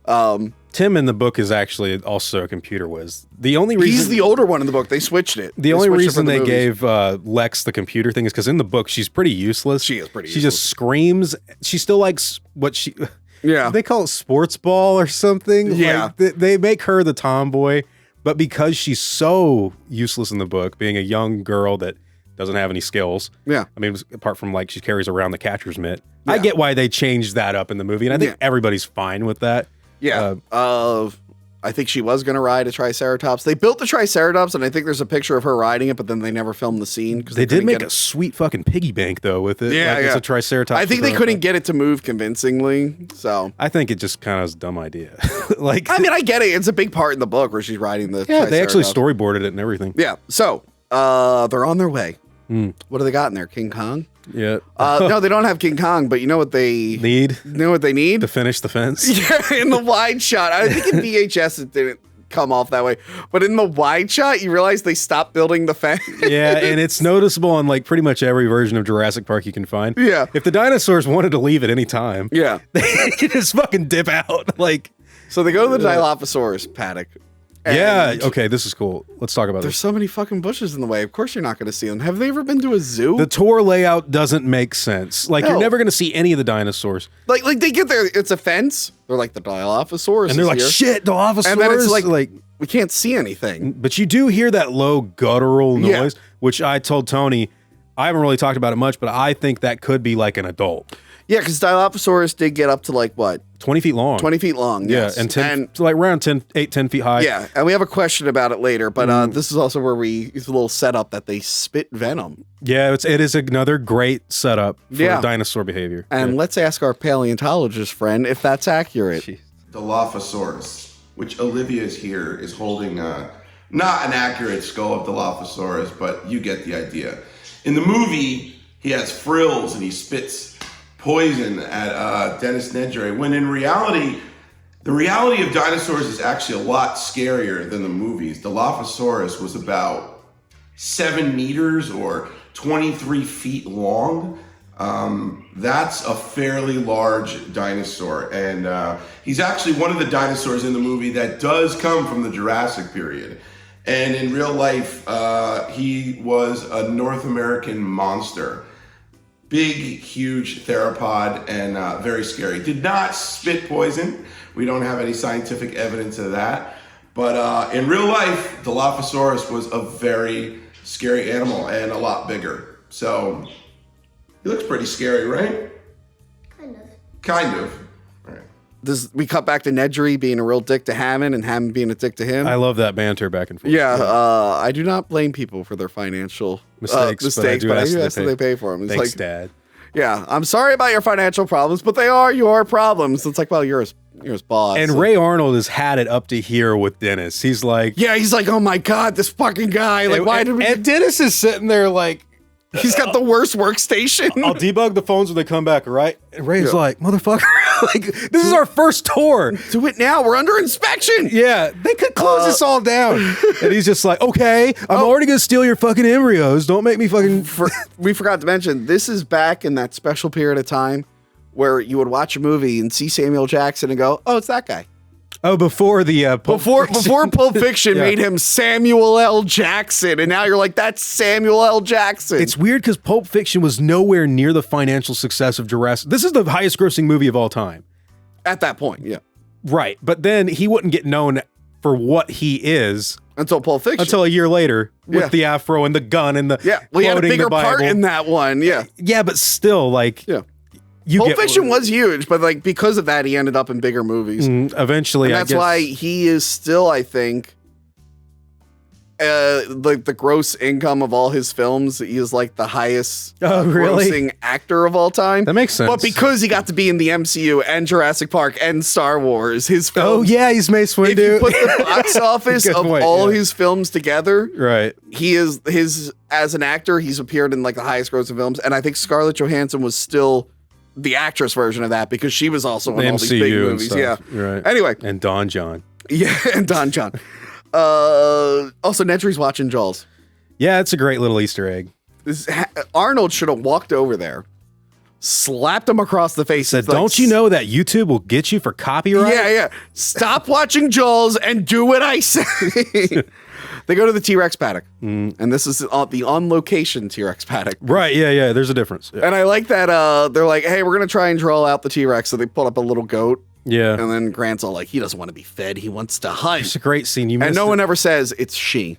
Tim in the book is actually also a computer whiz. The only reason he's the older one in the book. They switched it. The only reason they gave Lex the computer thing is because in the book she's pretty useless. She is pretty. She just screams. She still likes what she. Yeah. They call it sports ball or something. Yeah. Like, they make her the tomboy, but because she's so useless in the book, being a young girl that doesn't have any skills. Yeah. I mean, apart from like she carries around the catcher's mitt. Yeah. I get why they changed that up in the movie, and I think everybody's fine with that. Yeah. I think she was going to ride a Triceratops. They built the Triceratops, and I think there's a picture of her riding it, but then they never filmed the scene. They did make a sweet fucking piggy bank, though, with it. Yeah, It's a Triceratops. I think they couldn't get it to move convincingly, so. I think it just kind of was a dumb idea. Like, I mean, I get it. It's a big part in the book where she's riding the Triceratops. They actually storyboarded it and everything. Yeah, so they're on their way. What do they got in there? King Kong? Yeah. No, they don't have King Kong, but you know what they need? You know what they need? To finish the fence? Yeah, in the wide shot. I think in VHS it didn't come off that way. But in the wide shot, you realize they stopped building the fence. Yeah, and it's noticeable on like pretty much every version of Jurassic Park you can find. Yeah. If the dinosaurs wanted to leave at any time, yeah, they could just fucking dip out. Like, so they go to the Dilophosaurus paddock. Yeah, okay, this is cool. Let's talk about There's this. so many fucking bushes in the way. Of course you're not going to see them. Have they ever been to a zoo? The tour layout doesn't make sense. Like, you're never going to see any of the dinosaurs. Like they get there, it's a fence. They're like, the Dilophosaurus and they're like, here. shit, Dilophosaurus. And then it's like, we can't see anything. But you do hear that low guttural noise, which I told Tony, I haven't really talked about it much, but I think that could be like an adult. Yeah, because Dilophosaurus did get up to like what? 20 feet long. 20 feet long, yes. Yeah, and like around 10 feet high. Yeah, and we have a question about it later, but this is also where it's a little setup that they spit venom. Yeah, it is another great setup for dinosaur behavior. And let's ask our paleontologist friend if that's accurate. Dilophosaurus, which Olivia's here is holding not an accurate skull of Dilophosaurus, but you get the idea. In the movie, he has frills and he spits poison at Dennis Nedry, when in reality, the reality of dinosaurs is actually a lot scarier than the movies. Dilophosaurus was about 7 meters or 23 feet long. That's a fairly large dinosaur, and he's actually one of the dinosaurs in the movie that does come from the Jurassic period. And in real life, he was a North American monster. Big, huge theropod, and very scary. Did not spit poison. We don't have any scientific evidence of that. But in real life, Dilophosaurus was a very scary animal and a lot bigger. So he looks pretty scary, right? Kind of. All right. We cut back to Nedry being a real dick to Hammond and Hammond being a dick to him. I love that banter back and forth. Yeah, I do not blame people for their financial mistakes, but I do ask that they pay for them. It's Thanks, like, Dad. Yeah, I'm sorry about your financial problems, but they are your problems. It's like, well, you're his boss. And Ray Arnold has had it up to here with Dennis. He's like, oh my God, this fucking guy. Like, why did we? And Dennis is sitting there like, he's got the worst workstation. I'll debug the phones when they come back, right? And Ray's like, motherfucker, like, this is our first tour. Do it now. We're under inspection. Yeah, they could close this all down. And he's just like, okay, I'm already going to steal your fucking embryos. Don't make me fucking... We forgot to mention, this is back in that special period of time where you would watch a movie and see Samuel Jackson and go, oh, it's that guy. Oh, before the before Pulp Fiction made him Samuel L. Jackson, and now you're like, that's Samuel L. Jackson. It's weird because Pulp Fiction was nowhere near the financial success of Jurassic. This is the highest grossing movie of all time. At that point, yeah. Right, but then he wouldn't get known for what he is until Pulp Fiction. Until a year later with the afro and the gun and the he had a bigger part in that one. Yeah, but still, like, Pulp Fiction was huge, but like because of that, he ended up in bigger movies. Eventually, and that's why he is still, I think, like the gross income of all his films. He is like the highest grossing actor of all time. That makes sense. But because he got to be in the MCU and Jurassic Park and Star Wars, his films. Oh yeah, he's Mace Windu. If you put the box office of all his films together, right? He is as an actor. He's appeared in like the highest grossing films, and I think Scarlett Johansson was still the actress version of that because she was also in all these big movies. Yeah. Right. Anyway. And Don John. Yeah. And Don John. Also, Nedry's watching Jaws. Yeah. It's a great little Easter egg. Arnold should have walked over there, slapped him across the face. Said, don't you know that YouTube will get you for copyright? Yeah. Stop watching Jaws and do what I say. They go to the T-Rex paddock, and this is the on-location T-Rex paddock. Right, yeah, there's a difference. Yeah. And I like that they're like, hey, we're going to try and draw out the T-Rex, so they pull up a little goat. Yeah. And then Grant's all like, he doesn't want to be fed, he wants to hunt. It's a great scene. And no one ever says it's she.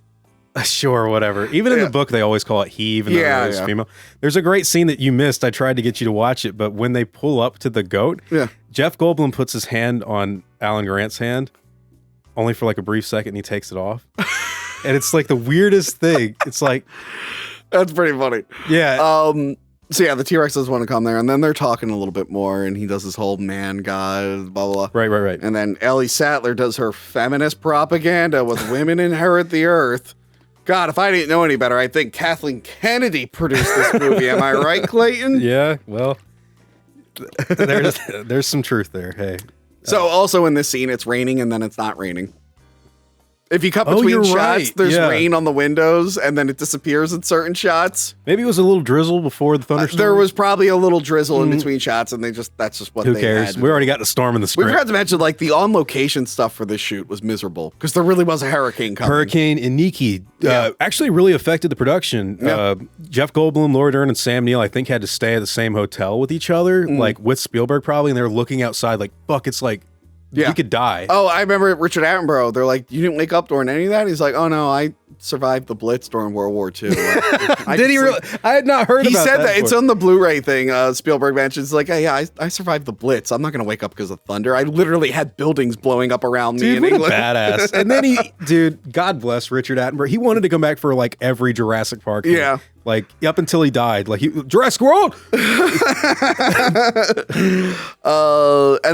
Sure, whatever. Even in the book, they always call it he, even though it's female. There's a great scene that you missed. I tried to get you to watch it, but when they pull up to the goat, Jeff Goldblum puts his hand on Alan Grant's hand, only for like a brief second, and he takes it off. And it's like the weirdest thing. It's like, that's pretty funny. Yeah. So yeah, the T-Rex doesn't want to come there, and then they're talking a little bit more, and he does this whole man god, blah blah blah. Right. And then Ellie Sattler does her feminist propaganda with women inherit the earth. God, if I didn't know any better, I think Kathleen Kennedy produced this movie. Am I right, Klayton? Yeah. Well, there's some truth there. Hey. So also in this scene, it's raining, and then it's not raining. If you cut between shots, there's rain on the windows, and then it disappears in certain shots. Maybe it was a little drizzle before the thunderstorm. There was probably a little drizzle in between shots, and that's just what Who they cares? had. We already got the storm in the script. We forgot to mention, like, the on-location stuff for this shoot was miserable, because there really was a hurricane coming. Hurricane Iniki actually really affected the production. Jeff Goldblum, Laura Dern, and Sam Neill, I think, had to stay at the same hotel with each other, like, with Spielberg probably, and they were looking outside like, fuck, it's like, you could die. Oh, I remember Richard Attenborough. They're like, you didn't wake up during any of that? He's like, oh no, I survived the Blitz during World War II. Did he really? I had not heard about that. He said that. It's on the Blu-ray thing. Spielberg mentions like, hey, yeah, I survived the Blitz. I'm not going to wake up because of thunder. I literally had buildings blowing up around me in England. Badass. And then God bless Richard Attenborough. He wanted to come back for like every Jurassic Park film. Yeah. Like up until he died, like Jurassic World. And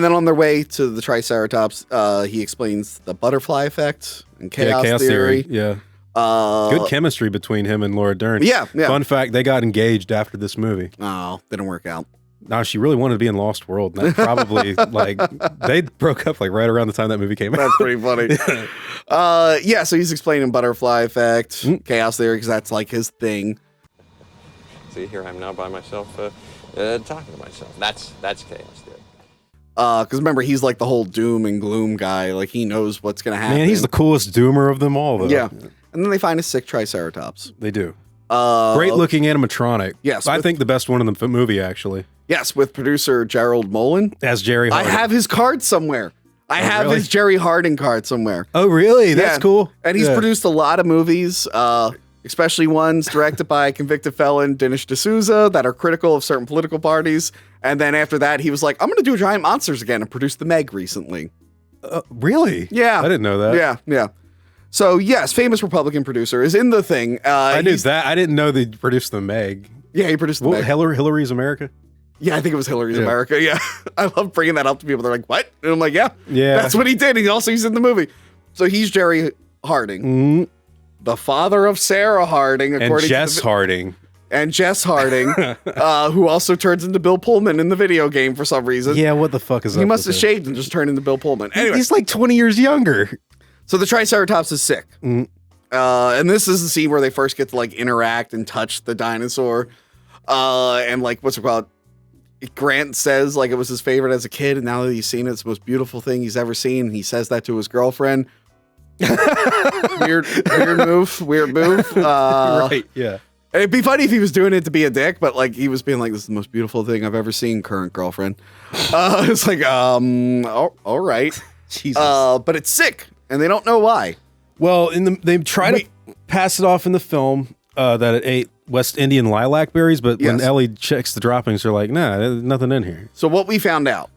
then on their way to the Triceratops, he explains the butterfly effect and chaos theory. Yeah. Good chemistry between him and Laura Dern. Yeah. Fun fact, they got engaged after this movie. Oh, didn't work out. No, she really wanted to be in Lost World. And that probably like they broke up like right around the time that movie came out. That's pretty funny. So he's explaining butterfly effect, chaos theory, because that's like his thing. See, here I am now by myself talking to myself. That's chaos theory. Because remember, he's like the whole doom and gloom guy. Like, he knows what's going to happen. Man, he's the coolest doomer of them all, though. Yeah. And then they find a sick Triceratops. They do. Great looking animatronic. Yes. I think the best one in the movie, actually. Yes, with producer Gerald Mullen. As Jerry Harding. I have his card somewhere. I have his Jerry Harding card somewhere. Oh, really? That's cool. And he's produced a lot of movies, especially ones directed by convicted felon Dinesh D'Souza that are critical of certain political parties. And then after that, he was like, I'm going to do Giant Monsters again, and produced The Meg recently. Really? Yeah. I didn't know that. Yeah. So, yes, famous Republican producer is in the thing. I knew that. I didn't know they produced The Meg. Yeah, he produced The Meg. Hillary's America? Yeah, I think it was Hillary's America. Yeah. I love bringing that up to people. They're like, what? And I'm like, yeah. That's what he did. He's in the movie. So he's Jerry Harding, the father of Sarah Harding, according to Jess Harding. And Jess Harding, who also turns into Bill Pullman in the video game for some reason. Yeah, what the fuck is that? He must have shaved and just turned into Bill Pullman. Anyway, he's like 20 years younger. So the Triceratops is sick. And this is the scene where they first get to like interact and touch the dinosaur. And like, what's it called? Grant says like it was his favorite as a kid, and now that he's seen it, it's the most beautiful thing he's ever seen. He says that to his girlfriend. Weird move. Right, yeah. It'd be funny if he was doing it to be a dick, but like he was being like, this is the most beautiful thing I've ever seen, current girlfriend. It's like, all right. Jesus. But it's sick, and they don't know why. Well, they try to pass it off in the film that it ate West Indian lilac berries, but when Ellie checks the droppings, they're like, nah, there's nothing in here. So what we found out,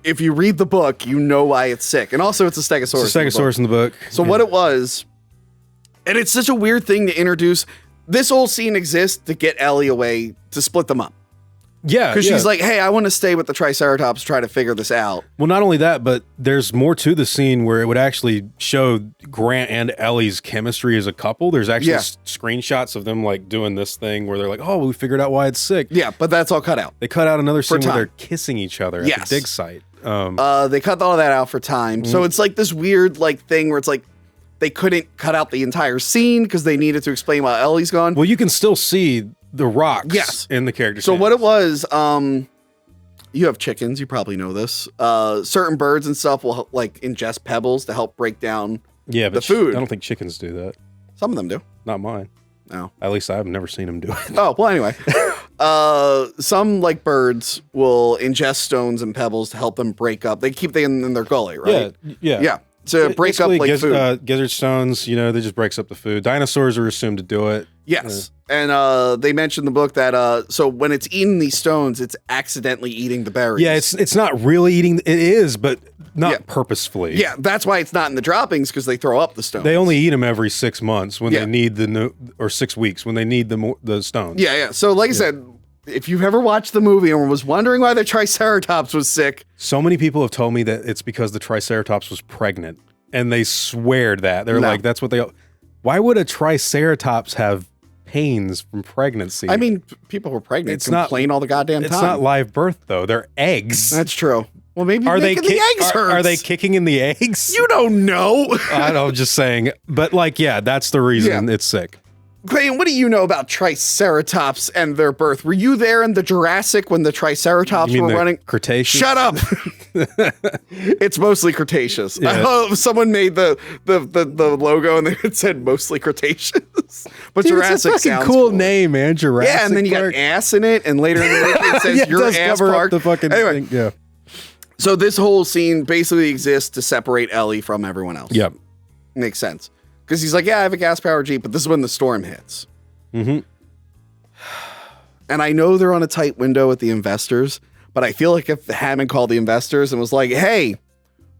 if you read the book, you know why it's sick. And also it's a stegosaurus. It's a stegosaurus in the book. So what it was, and it's such a weird thing to introduce, this whole scene exists to get Ellie away, to split them up. Yeah. Because she's like, hey, I want to stay with the Triceratops, try to figure this out. Well, not only that, but there's more to the scene where it would actually show Grant and Ellie's chemistry as a couple. There's actually screenshots of them like doing this thing where they're like, oh, we figured out why it's sick. Yeah, but that's all cut out. They cut out another scene where they're kissing each other at the dig site. They cut all that out for time. So it's like this weird like thing where it's like they couldn't cut out the entire scene because they needed to explain why Ellie's gone. Well, you can still see the rocks in the character. So what it was, you have chickens, you probably know this. Certain birds and stuff will like ingest pebbles to help break down the food. I don't think chickens do that. Some of them do. Not mine. No. At least I've never seen them do it. Oh, well, anyway. Some like birds will ingest stones and pebbles to help them break up. They keep them in their gully, right? Yeah. To break up like food. Gizzard stones, they just breaks up the food. Dinosaurs are assumed to do it. Yes. And they mentioned in the book that so when it's eating these stones, it's accidentally eating the berries. Yeah, it's not really eating. It is, but not purposefully. Yeah, that's why it's not in the droppings, because they throw up the stones. They only eat them every 6 months when they need or 6 weeks when they need the stones. Yeah. So like I said, if you've ever watched the movie and was wondering why the Triceratops was sick. So many people have told me that it's because the Triceratops was pregnant, and they swear that. They're like, that's what they... Why would a Triceratops have pains from pregnancy? I mean, people who are pregnant complain all the goddamn time. It's not live birth, though. They're eggs. That's true. Well, maybe the eggs hurts. Are they kicking in the eggs? You don't know. I don't, just saying. But that's the reason it's sick. Klayton, what do you know about Triceratops and their birth? Were you there in the Jurassic when the Triceratops were running? Cretaceous? Shut up! It's mostly Cretaceous. Yeah. I hope someone made the logo and it said mostly Cretaceous. But Jurassic it's a fucking sounds cool name, man. Jurassic. Yeah, and then you got ass in it, and later in the movie it says your ass park. The fucking thing. Yeah. So this whole scene basically exists to separate Ellie from everyone else. Yep. Makes sense. Because he's like, yeah, I have a gas-powered Jeep, but this is when the storm hits. Mm-hmm. And I know they're on a tight window with the investors, but I feel like if Hammond called the investors and was like, hey,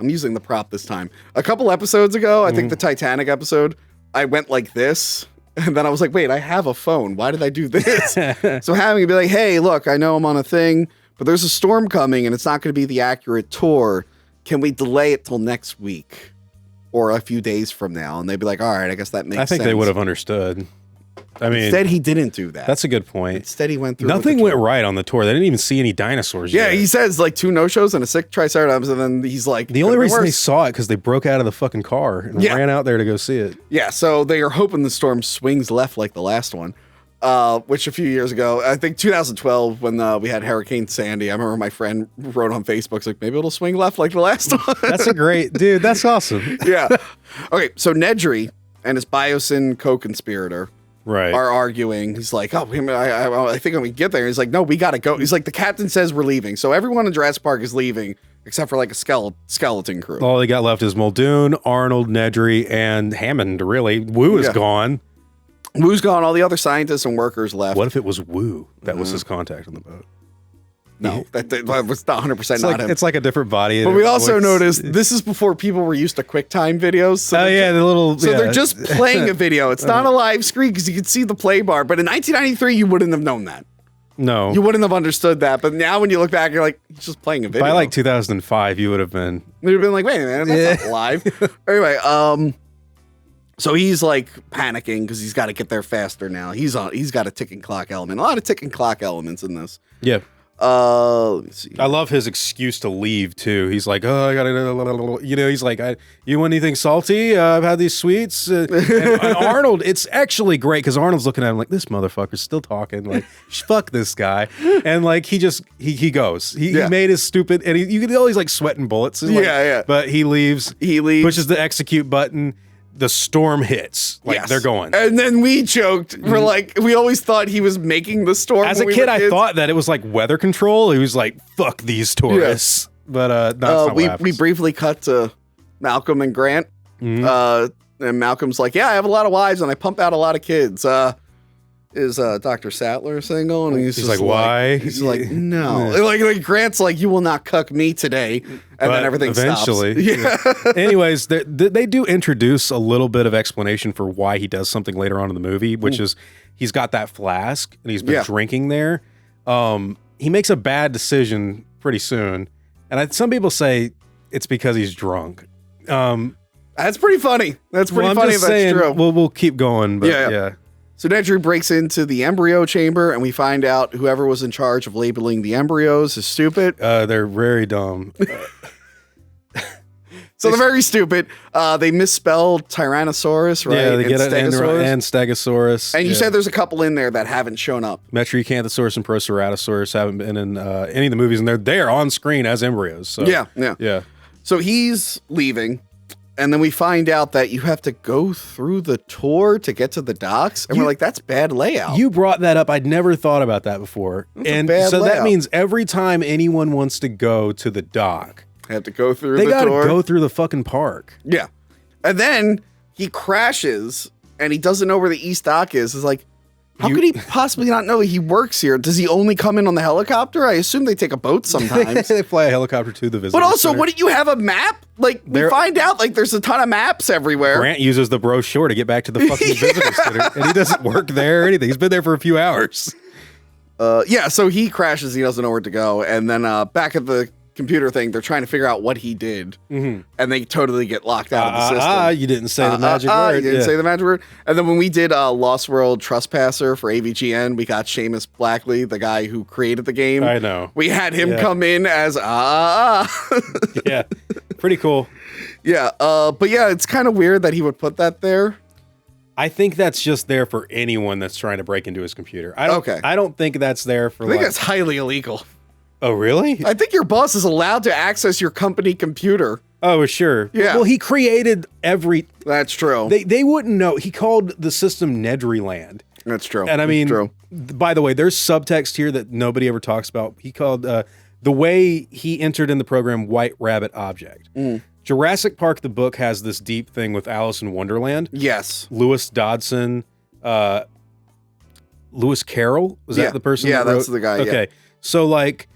I'm using the prop this time. A couple episodes ago, I think the Titanic episode, I went like this, and then I was like, wait, I have a phone. Why did I do this? So Hammond would be like, hey, look, I know I'm on a thing, but there's a storm coming, and it's not going to be the accurate tour. Can we delay it till next week? Or a few days from now, and they'd be like, all right, I guess that makes sense. I think they would have understood. I mean, instead he didn't do that. That's a good point. Instead he went through. Nothing went right on the tour. They didn't even see any dinosaurs yet. Yeah, he says like 2 no-shows and a sick Triceratops, and then he's like, the only reason they saw it because they broke out of the fucking car and ran out there to go see it. Yeah, so they are hoping the storm swings left like the last one. which a few years ago, I think 2012, when we had Hurricane Sandy, I remember my friend wrote on Facebook, like, maybe it'll swing left like the last one. That's a great, dude, that's awesome. Yeah. Okay, so Nedry and his Biosyn co-conspirator are arguing. He's like, oh, I think when we get there, he's like, no, we gotta go. He's like, the captain says we're leaving. So everyone in Jurassic Park is leaving, except for like a skeleton crew. All they got left is Muldoon, Arnold, Nedry, and Hammond, really. Wu is gone. Wu's gone. All the other scientists and workers left. What if it was Wu that was his contact on the boat? No, that was not 100% not him. It's like a different body. But we also noticed this is before people were used to QuickTime videos. So they're just playing a video. It's not a live screen because you can see the play bar. But in 1993, you wouldn't have known that. No. You wouldn't have understood that. But now when you look back, you're like, he's just playing a video. By like 2005, you would have been. You'd have been like, wait a minute, that's not live. Anyway, so he's like panicking because he's got to get there faster now. He's got a ticking clock element. A lot of ticking clock elements in this. Yeah. Let me see. I love his excuse to leave too. He's like, oh, I gotta, he's like, you want anything salty? I've had these sweets. And Arnold, it's actually great because Arnold's looking at him like, this motherfucker's still talking. Like, fuck this guy. And like, he goes. He made his stupid, and you can tell he's like sweating bullets. Like, but he leaves. Pushes the execute button. The storm hits. Like, they're going. And then we joked. We're like, we always thought he was making the storm. As a kid, I thought that it was like weather control. He was like, fuck these tourists. But that's not what happens. We briefly cut to Malcolm and Grant. And Malcolm's like, yeah, I have a lot of wives and I pump out a lot of kids. Is Dr. Sattler single? And he's like, why? He's like, no. Like Grant's like, you will not cuck me today. And then everything eventually stops. Yeah. Anyways, they do introduce a little bit of explanation for why he does something later on in the movie, which is he's got that flask and he's been drinking there. He makes a bad decision pretty soon. And some people say it's because he's drunk. That's pretty funny. That's pretty funny if that's true. We'll keep going. But yeah. So Nedry breaks into the embryo chamber, and we find out whoever was in charge of labeling the embryos is stupid. They're very dumb. So they're very stupid. They misspelled Tyrannosaurus, right? Yeah, they get it and Stegosaurus. And you said there's a couple in there that haven't shown up. Metriacanthosaurus and Proceratosaurus haven't been in any of the movies, and they're there on screen as embryos. So. Yeah. So he's leaving. And then we find out that you have to go through the tour to get to the docks. And we're like, that's bad layout. You brought that up. I'd never thought about that before. And so that means every time anyone wants to go to the dock, they have to go through the tour. They got to go through the fucking park. Yeah. And then he crashes and he doesn't know where the East Dock is. It's like, how could he possibly not know he works here? Does he only come in on the helicopter? I assume they take a boat sometimes. They fly a helicopter to the visitor But also, center. wouldn't you have a map? Like, we find out, like, there's a ton of maps everywhere. Grant uses the brochure to get back to the fucking visitor center, and he doesn't work there or anything. He's been there for a few hours. So he crashes. He doesn't know where to go. And then back at the computer thing, they're trying to figure out what he did. And they totally get locked out of the system. You didn't say the magic word. You didn't say the magic word. And then when we did Lost World Trespasser for AVGN, we got Seamus Blackley, the guy who created the game. I know. We had him come in as Yeah, pretty cool. Yeah, but yeah, it's kind of weird that he would put that there. I think that's just there for anyone that's trying to break into his computer. I don't think that's there for. I think that's highly illegal. Oh, really? I think your boss is allowed to access your company computer. Oh, sure. Yeah. Well, he created every. That's true. They wouldn't know. He called the system Nedryland. That's true. And I mean, by the way, there's subtext here that nobody ever talks about. He called the way he entered in the program White Rabbit Object. Jurassic Park, the book, has this deep thing with Alice in Wonderland. Yes. Lewis Dodson, Lewis Carroll, was that the person? Yeah, that wrote? that's the guy. Okay, so like.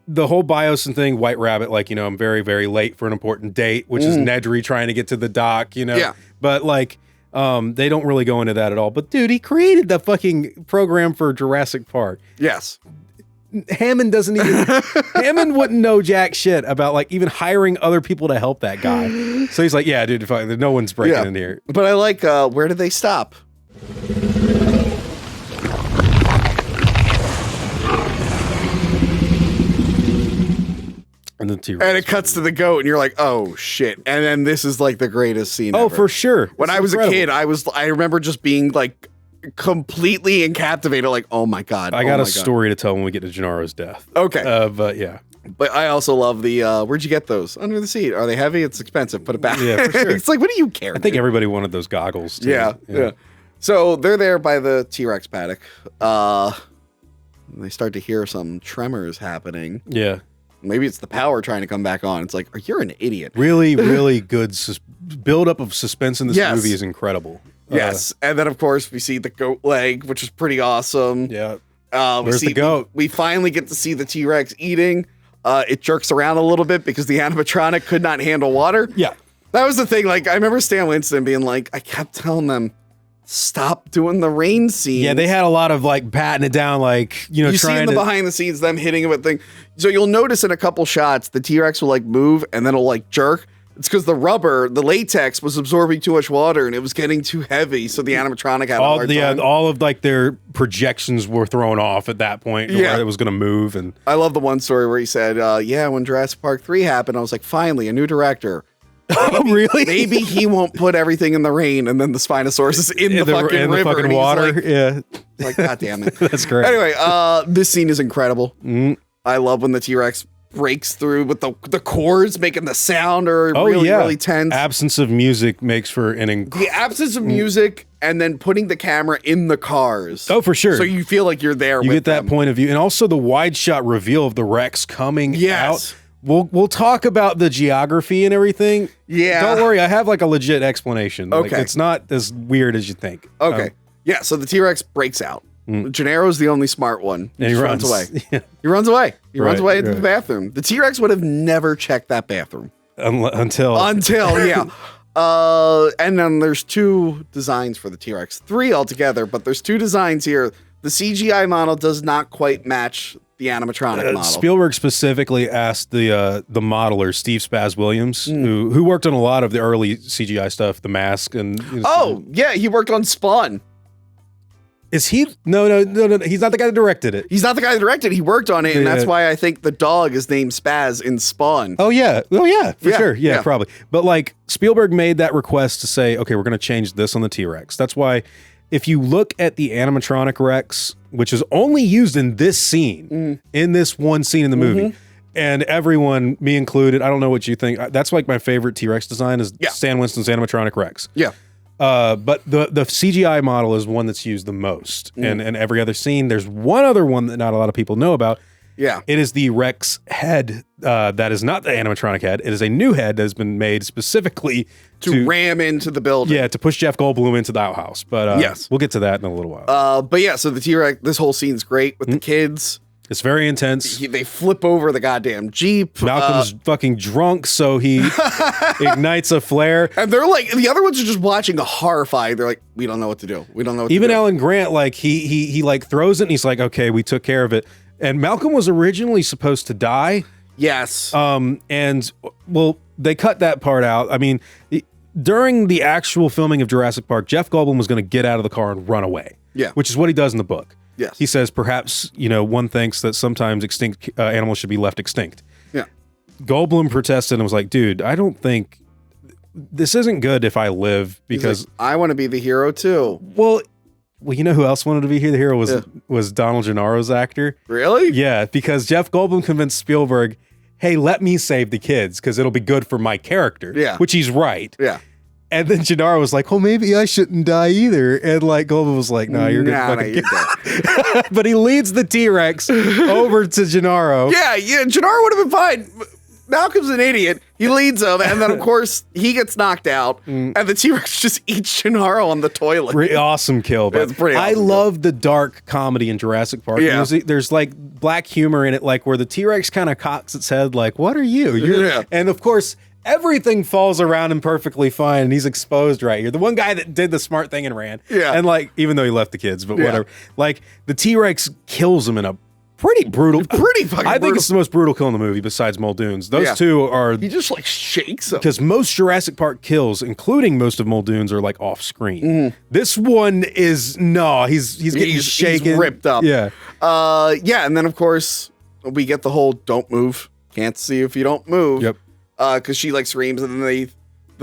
The whole Biosyn thing, White Rabbit, like, I'm very, very late for an important date, which is Nedry trying to get to the dock, Yeah. But like, they don't really go into that at all. But dude, he created the fucking program for Jurassic Park. Yes. Hammond doesn't even, Hammond wouldn't know jack shit about like even hiring other people to help that guy. So he's like, yeah, dude, no one's breaking in here. But I like, where did they stop? And it cuts to the goat, and you're like, "Oh shit!" And then this is like the greatest scene. Oh, ever. for sure. When I was a kid, I remember just being like completely captivated. Like, oh my God. I got a story to tell when we get to Gennaro's death. Okay. But yeah. But I also love the, where'd you get those? Under the seat. Are they heavy? It's expensive. Put it back. Yeah, for sure. It's like, what do you care? I think everybody wanted those goggles. Too. Yeah. So they're there by the T-Rex paddock. They start to hear some tremors happening. Yeah. Maybe it's the power trying to come back on. It's like, you're an idiot. Really, really good buildup of suspense in this movie is incredible. Yes. And then, of course, we see the goat leg, which is pretty awesome. Yeah. Where's the goat? We finally get to see the T-Rex eating. It jerks around a little bit because the animatronic could not handle water. Yeah. That was the thing. Like, I remember Stan Winston being like, I kept telling them, stop doing the rain scene. Yeah, they had a lot of like patting it down, like, you know, you see in the behind the scenes them hitting it with thing. So you'll notice in a couple shots the T-Rex will like move and then it'll like jerk. It's because the rubber, the latex was absorbing too much water and it was getting too heavy. So the animatronic had a hard time. All of like their projections were thrown off at that point. Yeah, where it was going to move. And I love the one story where he said, "Yeah, when Jurassic Park 3 happened, I was like, finally, a new director." Oh, really? Maybe he won't put everything in the rain and then the Spinosaurus is in the fucking river. The fucking water. Like, yeah. Like, God damn it. That's great. Anyway, this scene is incredible. I love when the T-Rex breaks through with the chords making the sound or really tense. Absence of music makes for an the absence of music and then putting the camera in the cars. Oh, for sure. So you feel like you're there. You get that point of view. And also the wide shot reveal of the Rex coming out. We'll talk about the geography and everything. Yeah. Don't worry, I have like a legit explanation. Okay. Like, it's not as weird as you think. Okay. Yeah, so the T-Rex breaks out. Gennaro's the only smart one. And he runs away. Yeah. He runs away. He runs away into the bathroom. The T-Rex would have never checked that bathroom. Until, yeah. And then there's 2 designs for the T-Rex. 3 altogether, but there's 2 designs here. The CGI model does not quite match the animatronic model. Spielberg specifically asked the modeler, Steve Spaz Williams, who worked on a lot of the early CGI stuff, The Mask, and yeah, he worked on Spawn. Is he? No. He's not the guy that directed it. He's not the guy that directed it. He worked on it, and that's why I think the dog is named Spaz in Spawn. Oh yeah, for sure. Yeah, probably. But like Spielberg made that request to say, okay, we're going to change this on the T-Rex. That's why if you look at the animatronic Rex, which is only used in this scene, in this one scene in the movie, and everyone, me included, I don't know what you think. That's like my favorite T-Rex design is Stan Winston's animatronic Rex. Yeah. But the CGI model is one that's used the most. And every other scene, there's one other one that not a lot of people know about. Yeah. It is the Rex head that is not the animatronic head. It is a new head that has been made specifically to ram into the building. Yeah, to push Jeff Goldblum into the outhouse. But yes, we'll get to that in a little while. But yeah, so the T-Rex, this whole scene's great with the kids. It's very intense. They flip over the goddamn Jeep. Malcolm's fucking drunk, so he ignites a flare. And they're like, the other ones are just watching horrified. They're like, we don't know what to do. We don't know what Even to do. Alan Grant, like, he like throws it and he's like, okay, we took care of it. And Malcolm was originally supposed to die. Yes. And, well, they cut that part out. I mean, during the actual filming of Jurassic Park, Jeff Goldblum was going to get out of the car and run away. Yeah. Which is what he does in the book. Yes. He says, perhaps, one thinks that sometimes extinct animals should be left extinct. Yeah. Goldblum protested and was like, dude, I don't think this isn't good if I live because I want to be the hero too. Well, you know who else wanted to be here? The hero was Donald Gennaro's actor. Really? Yeah, because Jeff Goldblum convinced Spielberg, hey, let me save the kids because it'll be good for my character. Yeah. Which he's right. Yeah. And then Gennaro was like, well, maybe I shouldn't die either. And like Goldblum was like, no, you're gonna fucking get But he leads the T-Rex over to Gennaro. Yeah, Gennaro would have been fine. Malcolm's an idiot. He leads him, and then of course he gets knocked out, and the T-Rex just eats Gennaro on the toilet. Pretty awesome kill. But it's pretty awesome. I love the dark comedy in Jurassic Park. Yeah. There's like black humor in it, like where the T-Rex kind of cocks its head, like, what are you? And of course, everything falls around him perfectly fine, and he's exposed right here. The one guy that did the smart thing and ran. Yeah. And like, even though he left the kids, but whatever. Like, the T-Rex kills him in a pretty brutal. I think it's the most brutal kill in the movie besides Muldoon's. Those two are. He just like shakes him. Because most Jurassic Park kills, including most of Muldoon's, are like off screen. This one is he's getting shaken, he's ripped up. Yeah. And then of course we get the whole don't move, can't see if you don't move. Yep. Because she like screams, and then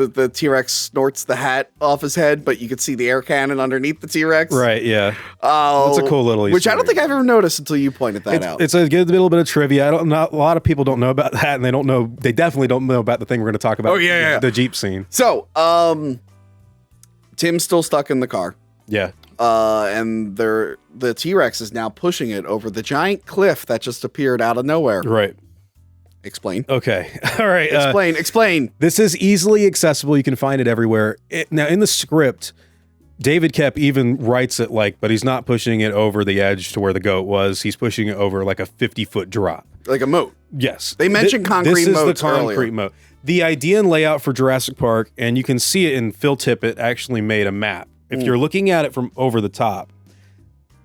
the T-Rex snorts the hat off his head, but you could see the air cannon underneath the T-Rex. Right, yeah. Oh, that's a cool little Easter which I don't egg. think I've ever noticed until you pointed that out. It's a good little bit of trivia. A lot of people don't know about that, and they definitely don't know about the thing we're going to talk about. Oh, yeah. The Jeep scene. So, Tim's still stuck in the car. Yeah. And the T-Rex is now pushing it over the giant cliff that just appeared out of nowhere. Right. Explain. Okay. All right. Explain. This is easily accessible. You can find it everywhere. Now, in the script, David Koepp even writes it but he's not pushing it over the edge to where the goat was. He's pushing it over like a 50-foot drop. Like a moat. Yes. They mentioned concrete moats This is the concrete earlier. moat. The idea and layout for Jurassic Park, and you can see it in Phil Tippett actually made a map. If you're looking at it from over the top,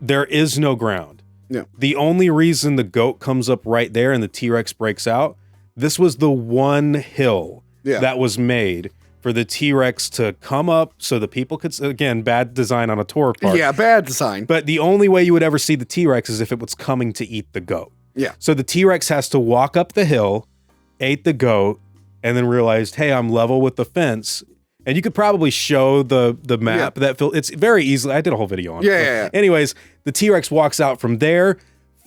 there is no ground. Yeah. The only reason the goat comes up right there and the T-Rex breaks out, this was the one hill that was made for the T-Rex to come up so the people could, again, bad design on a tour park. Yeah, bad design. But the only way you would ever see the T-Rex is if it was coming to eat the goat. Yeah. So the T-Rex has to walk up the hill, ate the goat, and then realized, hey, I'm level with the fence. And you could probably show the map that it's very easily. I did a whole video on it. Yeah. Anyways, the T-Rex walks out from there,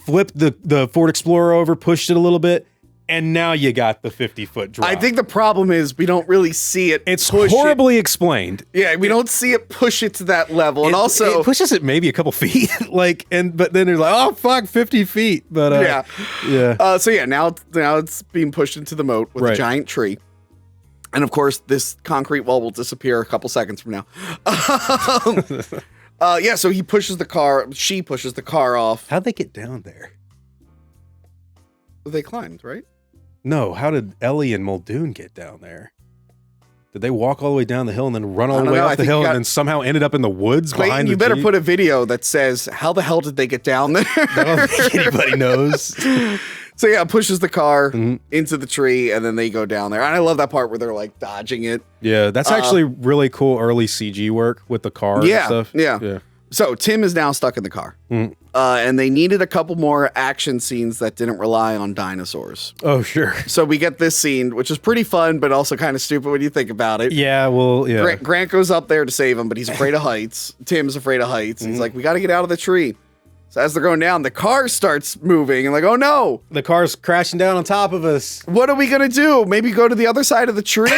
flipped the Ford Explorer over, pushed it a little bit, and now you got the 50-foot drop. I think the problem is we don't really see it. It's horribly explained. Yeah, we don't see it push it to that level, and also it pushes it maybe a couple feet. But then they're like, oh fuck, 50 feet. But yeah. So now it's being pushed into the moat with a giant tree. And of course, this concrete wall will disappear a couple seconds from now. So he pushes the car. She pushes the car off. How'd they get down there? They climbed, right? No. How did Ellie and Muldoon get down there? Did they walk all the way down the hill and then run all the way up the hill and then somehow ended up in the woods behind the You better Jeep? put a video that says, how the hell did they get down there? I don't think anybody knows. So yeah, pushes the car into the tree, and then they go down there. And I love that part where they're like dodging it. Yeah, that's actually really cool early CG work with the car and stuff. Yeah. So Tim is now stuck in the car. And they needed a couple more action scenes that didn't rely on dinosaurs. Oh, sure. So we get this scene, which is pretty fun, but also kind of stupid when you think about it. Yeah, well, yeah. Grant goes up there to save him, but he's afraid of heights. Tim's afraid of heights. He's like, we got to get out of the tree. So as they're going down, the car starts moving and like, oh no. The car's crashing down on top of us. What are we going to do? Maybe go to the other side of the tree?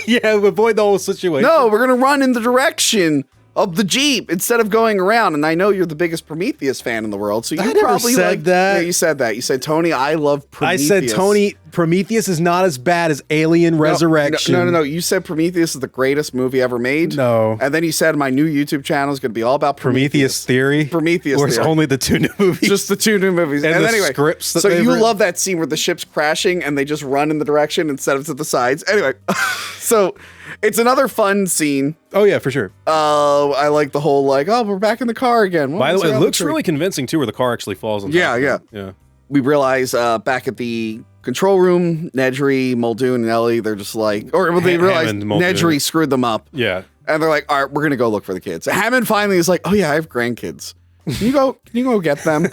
Yeah, avoid the whole situation. No, we're going to run in the direction of the Jeep instead of going around. And I know you're the biggest Prometheus fan in the world, so you probably said that. Yeah, you said that. You said, Tony, I love Prometheus. I said, Tony, Prometheus is not as bad as Alien Resurrection. No. You said Prometheus is the greatest movie ever made. No. And then you said my new YouTube channel is going to be all about Prometheus Theory. Prometheus Or it's Theory. only the 2 new movies. Just the 2 new movies. And the anyway, scripts that so they've you written. love that scene where the ship's crashing and they just run in the direction instead of to the sides. Anyway, so it's another fun scene. Oh yeah, for sure. I like the whole we're back in the car again. Well, By the way, it around looks tree. really convincing too, where the car actually falls on top. Yeah. We realize back at the control room, Nedry, Muldoon, and Ellie, they're just like, they realize Hammond, Muldoon. Nedry screwed them up. Yeah. And they're like, all right, we're going to go look for the kids. Hammond finally is like, oh yeah, I have grandkids. Can you go get them?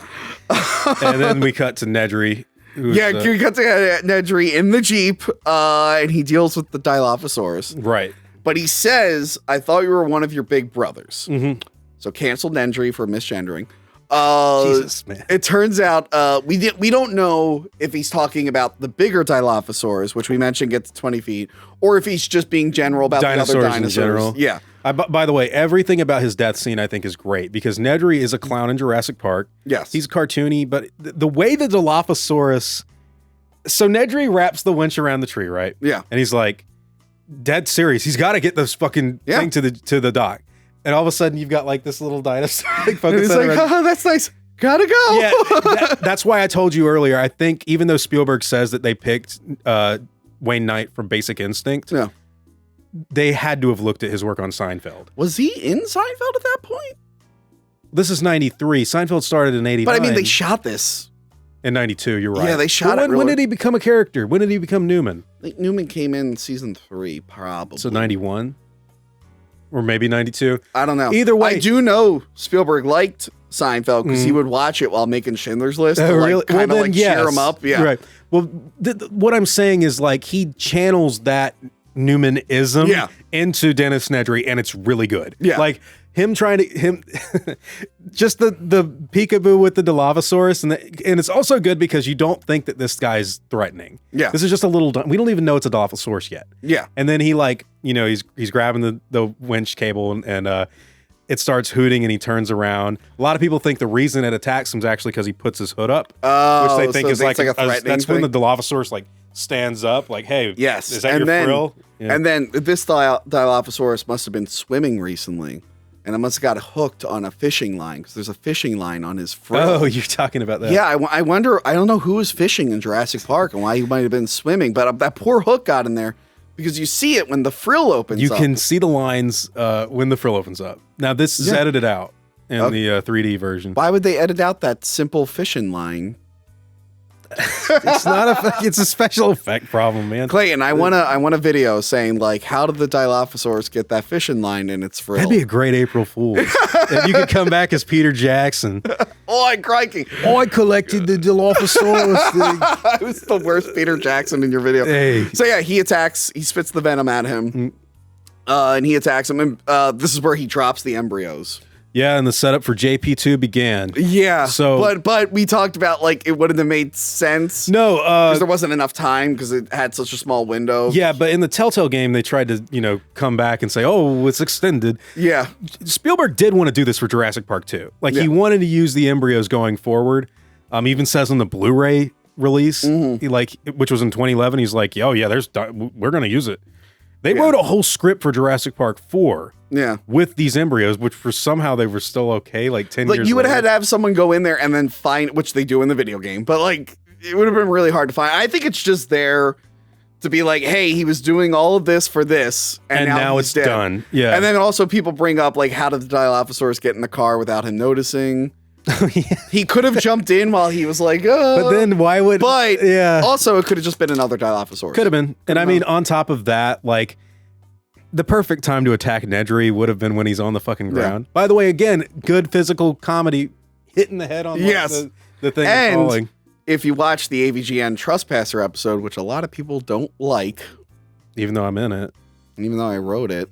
And then we cut to Nedry. We got to Nedry in the Jeep, and he deals with the Dilophosaurus. Right. But he says, I thought you were one of your big brothers. So canceled Nedry for misgendering. Jesus, man. It turns out we don't know if he's talking about the bigger Dilophosaurus, which we mentioned get to 20 feet, or if he's just being general about Dinosaurs the other dinosaurs. in general. Yeah. By the way, everything about his death scene I think is great because Nedry is a clown in Jurassic Park. Yes. He's cartoony, but the way the Dilophosaurus... So Nedry wraps the winch around the tree, right? Yeah. And he's like, dead serious. He's got to get this fucking thing to the dock. And all of a sudden you've got like this little dinosaur. And he's like, oh, that's nice. Gotta go. Yeah, that's why I told you earlier. I think even though Spielberg says that they picked Wayne Knight from Basic Instinct, they had to have looked at his work on Seinfeld. Was he in Seinfeld at that point? This is 93. Seinfeld started in 89. But I mean, they shot this. In 92, you're right. Yeah, they shot it. When did he become a character? When did he become Newman? I think Newman came in season 3, probably. So 91? Or maybe 92? I don't know. Either way. I do know Spielberg liked Seinfeld because he would watch it while making Schindler's List to really? kind of cheer him up. Yeah. Right. Well, what I'm saying is like he channels that Newmanism into Dennis Nedry, and it's really good. Yeah. Like him trying to just the peekaboo with the Dilophosaurus, and it's also good because you don't think that this guy's threatening. Yeah. This is just a little, we don't even know it's a Dilophosaurus yet. Yeah. And then he he's grabbing the winch cable and it starts hooting and he turns around. A lot of people think the reason it attacks him is actually because he puts his hood up, which they think is like a threatening that's thing. When the Dilophosaurus like stands up, like, hey, yes, is that your frill? Yeah. And then this Dilophosaurus must have been swimming recently, and it must have got hooked on a fishing line because there's a fishing line on his frill. Oh, you're talking about that? Yeah, I wonder. I don't know who was fishing in Jurassic Park and why he might have been swimming, but that poor hook got in there because you see it when the frill opens. You can see the lines when the frill opens up. Now this is edited out in the 3D version. Why would they edit out that simple fishing line? It's not it's a special effect problem, man. Klayton, I want a video saying like, how did the Dilophosaurus get that fishing line in its frill? That'd be a great April Fool. If you could come back as Peter Jackson. Oh, crikey! Oh, I collected the Dilophosaurus thing. I was the worst Peter Jackson in your video. Hey. So yeah, he attacks. He spits the venom at him, and he attacks him. And this is where he drops the embryos. Yeah, and the setup for JP2 began. Yeah, so but we talked about like it wouldn't have made sense. No, because there wasn't enough time because it had such a small window. Yeah, but in the Telltale game, they tried to come back and say, "Oh, it's extended." Yeah, Spielberg did want to do this for Jurassic Park 2. Like he wanted to use the embryos going forward. Even says on the Blu-ray release, which was in 2011, he's like, "Oh yeah, we're gonna use it." They wrote a whole script for Jurassic Park 4. Yeah, with these embryos, which for somehow they were still okay, like 10 years. Like you would have later. had to have someone go in there and then find, which they do in the video game, but like it would have been really hard to find. I think it's just there to be like, hey, he was doing all of this for this, and now it's dead. done. Yeah, and then also people bring up like, how did the Dilophosaurus get in the car without him noticing? He could have jumped in while he was like, but then why would? But also it could have just been another Dilophosaurus. Could have been, and I mean, on top of that, like. The perfect time to attack Nedry would have been when he's on the fucking ground. By the way, again, good physical comedy, hitting the head on the thing and falling. If you watch the AVGN Trespasser episode, which a lot of people don't like, even though I'm in it, even though I wrote it,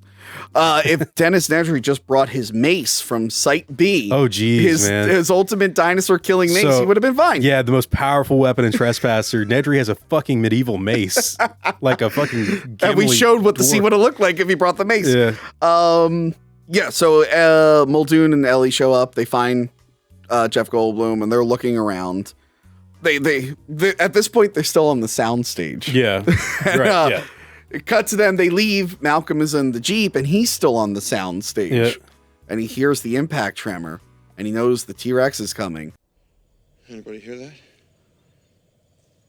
if Dennis Nedry just brought his mace from Site B, his ultimate dinosaur killing mace, he would have been fine. Yeah, the most powerful weapon in Trespasser. Nedry has a fucking medieval mace, like a fucking. And we showed what it looked like if he brought the mace. Yeah. So Muldoon and Ellie show up. They find Jeff Goldblum, and they're looking around. They at this point they're still on the sound stage. Yeah. And, right. Yeah. It cuts to them. They leave. Malcolm is in the Jeep, and he's still on the sound stage. Yeah. And he hears the impact tremor, and he knows the T-Rex is coming. Anybody hear that?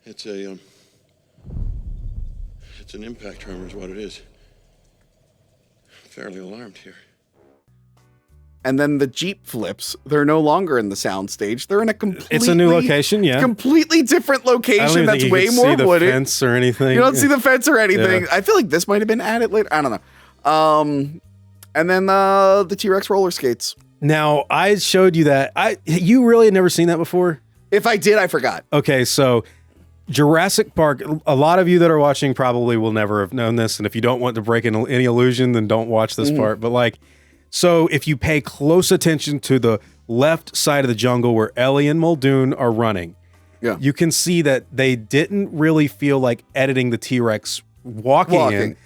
It's an impact tremor is what it is. Fairly alarmed here. And then the Jeep flips. They're no longer in the sound stage. They're in a It's a new location, yeah. Completely different location that's way more wooded. You don't see the fence or anything. You don't see the fence or anything. Yeah. I feel like this might have been added later. I don't know. And then the T-Rex roller skates. Now, I showed you that. You really had never seen that before? If I did, I forgot. Okay, so Jurassic Park, a lot of you that are watching probably will never have known this. And if you don't want to break any illusion, then don't watch this part. But like, so if you pay close attention to the left side of the jungle where Ellie and Muldoon are running, you can see that they didn't really feel like editing the T-Rex walking in.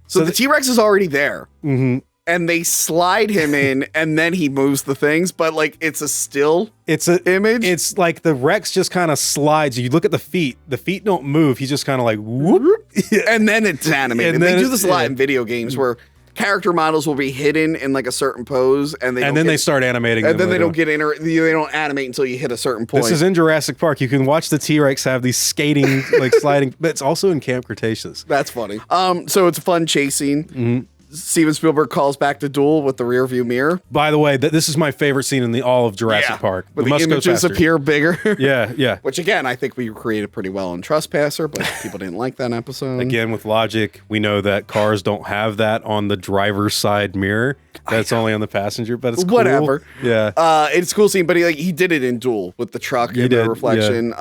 So the T-Rex is already there. Mm-hmm. And they slide him in, and then he moves the things, but like it's a still image. It's like the Rex just kind of slides. You look at the feet don't move. He's just kind of like whoop. And then it's animated. And then they do this a lot in video games where character models will be hidden in like a certain pose, and then they start animating. And then they don't they don't animate until you hit a certain point. This is in Jurassic Park. You can watch the T-Rex have these skating, like sliding, but it's also in Camp Cretaceous. That's funny. So it's a fun chase scene. Mm-hmm. Steven Spielberg calls back to Duel with the rear view mirror. By the way, this is my favorite scene in all of Jurassic Park. But the images appear bigger. Yeah. Which again, I think we created pretty well in Trespasser, but people didn't like that episode. Again, with logic, we know that cars don't have that on the driver's side mirror. That's only on the passenger, but it's cool. Whatever. Yeah. It's a cool scene, but he did it in Duel with the truck and the reflection.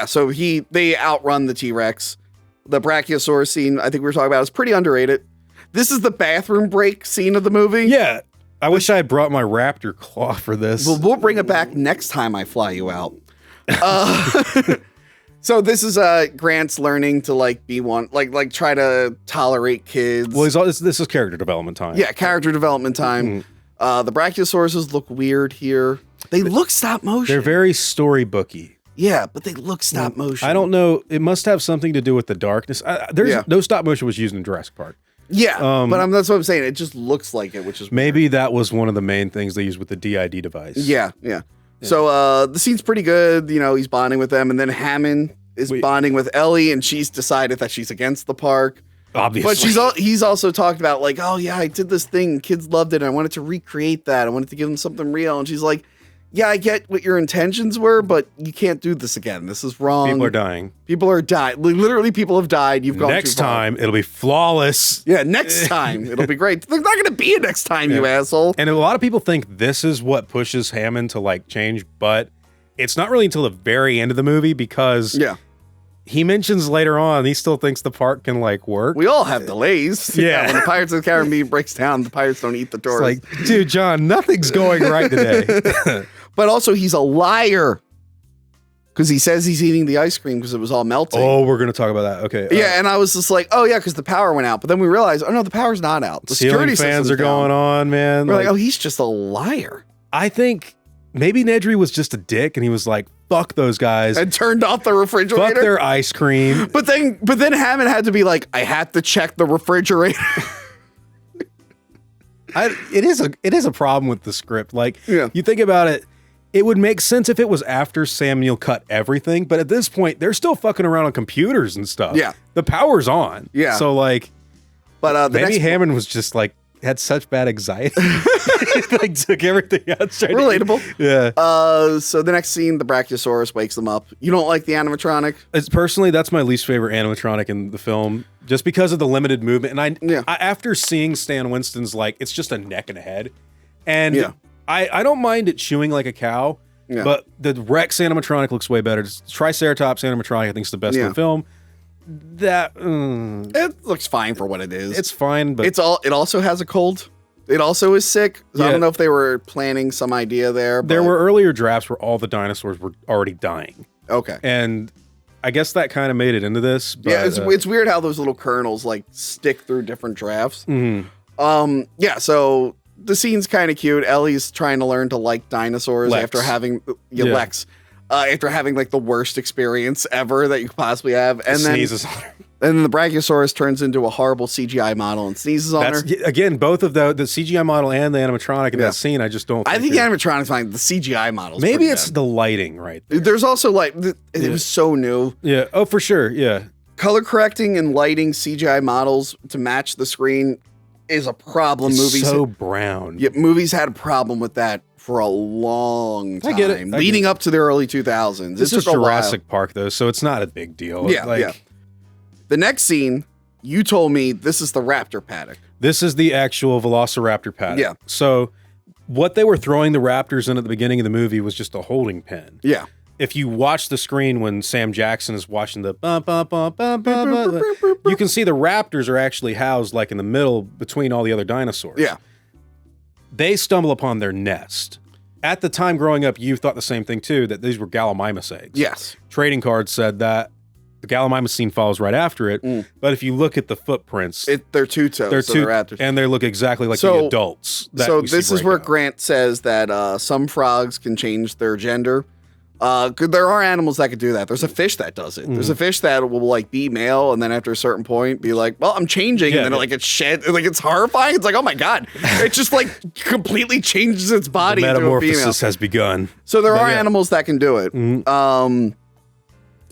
So they outrun the T-Rex. The Brachiosaurus scene, I think we were talking about, is pretty underrated. This is the bathroom break scene of the movie. Yeah. I wish I had brought my raptor claw for this. Well, we'll bring it back next time I fly you out. So this is Grant's learning to like be one, like try to tolerate kids. Well, this is character development time. Yeah, character development time. The Brachiosauruses look weird here. They look stop motion. They're very storybooky. Yeah, but they look stop motion. I don't know. It must have something to do with the darkness. No stop motion was used in Jurassic Park. Yeah, but that's what I'm saying. It just looks like it, which is maybe that was one of the main things they used with the DID device. Yeah. So the scene's pretty good. You know, he's bonding with them, and then Hammond is bonding with Ellie, and she's decided that she's against the park. Obviously. But he's also talked about like, oh yeah, I did this thing, kids loved it, and I wanted to recreate that. I wanted to give them something real. And she's like, yeah, I get what your intentions were, but you can't do this again. This is wrong. People are dying. People are dying. Literally, people have died. You've gone next too far. time, it'll be flawless. Yeah, next time it'll be great. There's not going to be a next time, you asshole. And a lot of people think this is what pushes Hammond to like change, but it's not really until the very end of the movie because he mentions later on he still thinks the park can like work. We all have delays. Yeah. When the Pirates of the Caribbean breaks down, the pirates don't eat the tourists. It's like, dude, John, nothing's going right today. But also, he's a liar because he says he's eating the ice cream because it was all melting. Oh, we're going to talk about that. Okay. Yeah, and I was just like, oh, yeah, because the power went out. But then we realized, oh, no, the power's not out. The ceiling fans are going on, man. We're like, oh, he's just a liar. I think maybe Nedry was just a dick and he was like, fuck those guys. And turned off the refrigerator. Fuck their ice cream. But then Hammond had to be like, I had to check the refrigerator. It is a problem with the script. Like, you think about it, it would make sense if it was after Sam Neill cut everything, but at this point, they're still fucking around on computers and stuff. Yeah. The power's on. Yeah. So, like, but maybe Hammond was just, like, had such bad anxiety. Like, took everything out. Relatable. Yeah. So the next scene, the Brachiosaurus wakes them up. You don't like the animatronic? Personally, that's my least favorite animatronic in the film, just because of the limited movement. And I after seeing Stan Winston's, like, it's just a neck and a head. And I don't mind it chewing like a cow, but the Rex animatronic looks way better. Triceratops animatronic, I think, is the best in the film. That it looks fine for what it is. It's fine, but it also has a cold. It also is sick. So I don't know if they were planning some idea there. But there were earlier drafts where all the dinosaurs were already dying. Okay, and I guess that kind of made it into this. But, yeah, it's weird how those little kernels like stick through different drafts. Yeah, so the scene's kind of cute. Ellie's trying to learn to like dinosaurs after having Lex. After having like the worst experience ever that you could possibly have, and then sneezes on her. And then the Brachiosaurus turns into a horrible CGI model and sneezes on her. Again, both of the CGI model and the animatronic in that scene, I just don't. I think the animatronic's fine. The CGI model. Maybe it's the lighting, right? There's also like it was so new. Yeah. Oh, for sure. Yeah. Color correcting and lighting CGI models to match the screen is a problem. Movies so brown. Yeah, movies had a problem with that for a long time. I get it. Leading up to the early 2000s. This is Jurassic Park, though, so it's not a big deal. Yeah. The next scene, you told me this is the raptor paddock. This is the actual Velociraptor paddock. Yeah. So what they were throwing the raptors in at the beginning of the movie was just a holding pen. Yeah. If you watch the screen when Sam Jackson is watching the you can see the raptors are actually housed like in the middle between all the other dinosaurs. Yeah. They stumble upon their nest. At the time growing up, you thought the same thing too, that these were Gallimimus eggs. Yes. Trading cards said that the Gallimimus scene follows right after it. But if you look at the footprints, they're two-toes. They're raptors. And they look exactly like the adults. So this is where Grant says that some frogs can change their gender. There are animals that could do that. There's a fish that does it. There's a fish that will like be male and then after a certain point be like, well, I'm changing. And then like it shed, like it's horrifying. It's like, oh my God. It just like completely changes its body. The into a female. metamorphosis has begun. So there are animals that can do it.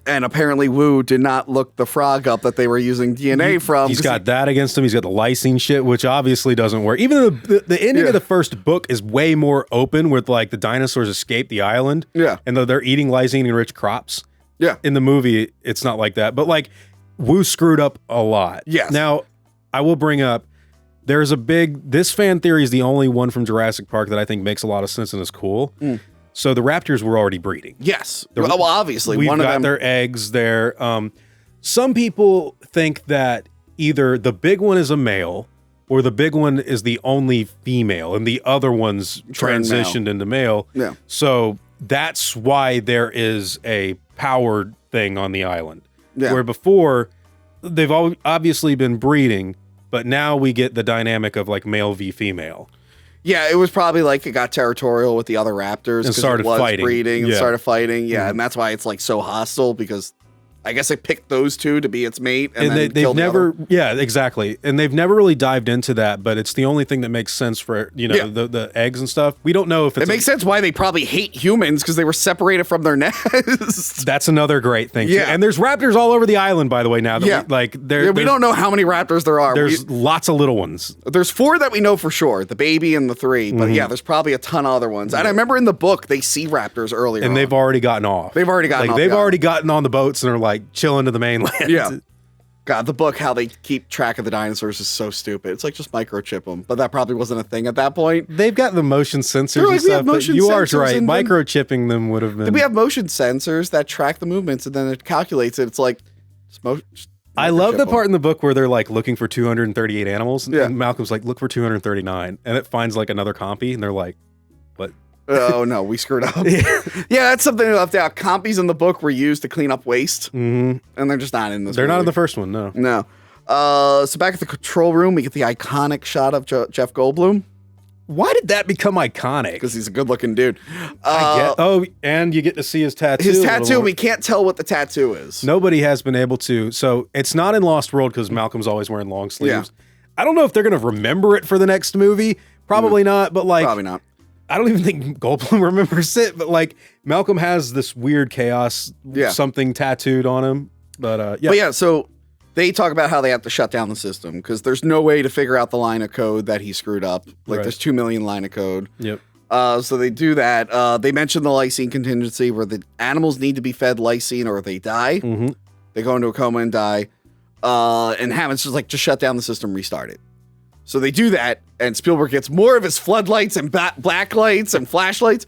And apparently Wu did not look the frog up that they were using DNA from. He's got that against him. He's got the lysine shit, which obviously doesn't work. Even the ending of the first book is way more open with like the dinosaurs escape the island. Yeah. And they're eating lysine-rich crops. Yeah. In the movie, it's not like that. But like Wu screwed up a lot. Yes. Now, I will bring up, there's this fan theory is the only one from Jurassic Park that I think makes a lot of sense and is cool. So the raptors were already breeding. Yes. Well, obviously. We've one got of them. their eggs there. some people think that either the big one is a male or the big one is the only female and the other one's transitioned into male. Yeah. So that's why there is a powered thing on the island. Yeah. Where before, they've obviously been breeding, but now we get the dynamic of like male v female. Yeah, it was probably like it got territorial with the other raptors and started it was fighting. breeding and started fighting. Yeah, and that's why it's like so hostile because I guess it picked those two to be its mate, and then they've never, exactly, and they've never really dived into that. But it's the only thing that makes sense for the eggs and stuff. We don't know if it makes sense why they probably hate humans because they were separated from their nest. That's another great thing. Yeah, too. And there's raptors all over the island, by the way. Now, that we don't know how many raptors there are. There's lots of little ones. There's 4 that we know for sure, the baby and the 3. But yeah, there's probably a ton of other ones. And I remember in the book they see raptors earlier, and they've already gotten off. They've already gotten on the boats and are like chilling to the mainland. Yeah. God, the book, how they keep track of the dinosaurs is so stupid. It's like just microchip them, but that probably wasn't a thing at that point. They've got the motion sensors and stuff, but you are right. Microchipping them would have been... Did we have motion sensors that track the movements and then it calculates it? It's like... I love the part in the book where they're like looking for 238 animals, and Malcolm's like, look for 239, and it finds like another compy, and they're like, what? Oh no, we screwed up. Yeah, that's something we left out. Compies in the book were used to clean up waste, and they're just not in this. They're not in the first one, no. No. So back at the control room, we get the iconic shot of Jeff Goldblum. Why did that become iconic? Because he's a good-looking dude. And you get to see his tattoo. His tattoo, we can't tell what the tattoo is. Nobody has been able to. So it's not in Lost World because Malcolm's always wearing long sleeves. Yeah. I don't know if they're going to remember it for the next movie. Probably not, but like... Probably not. I don't even think Goldblum remembers it, but like Malcolm has this weird chaos something tattooed on him. But so they talk about how they have to shut down the system because there's no way to figure out the line of code that he screwed up. Like there's 2 million line of code. Yep. So they do that. They mention the lysine contingency where the animals need to be fed lysine or they die. Mm-hmm. They go into a coma and die. And Hammond's just like, just shut down the system, restart it. So they do that, and Spielberg gets more of his floodlights and black lights and flashlights.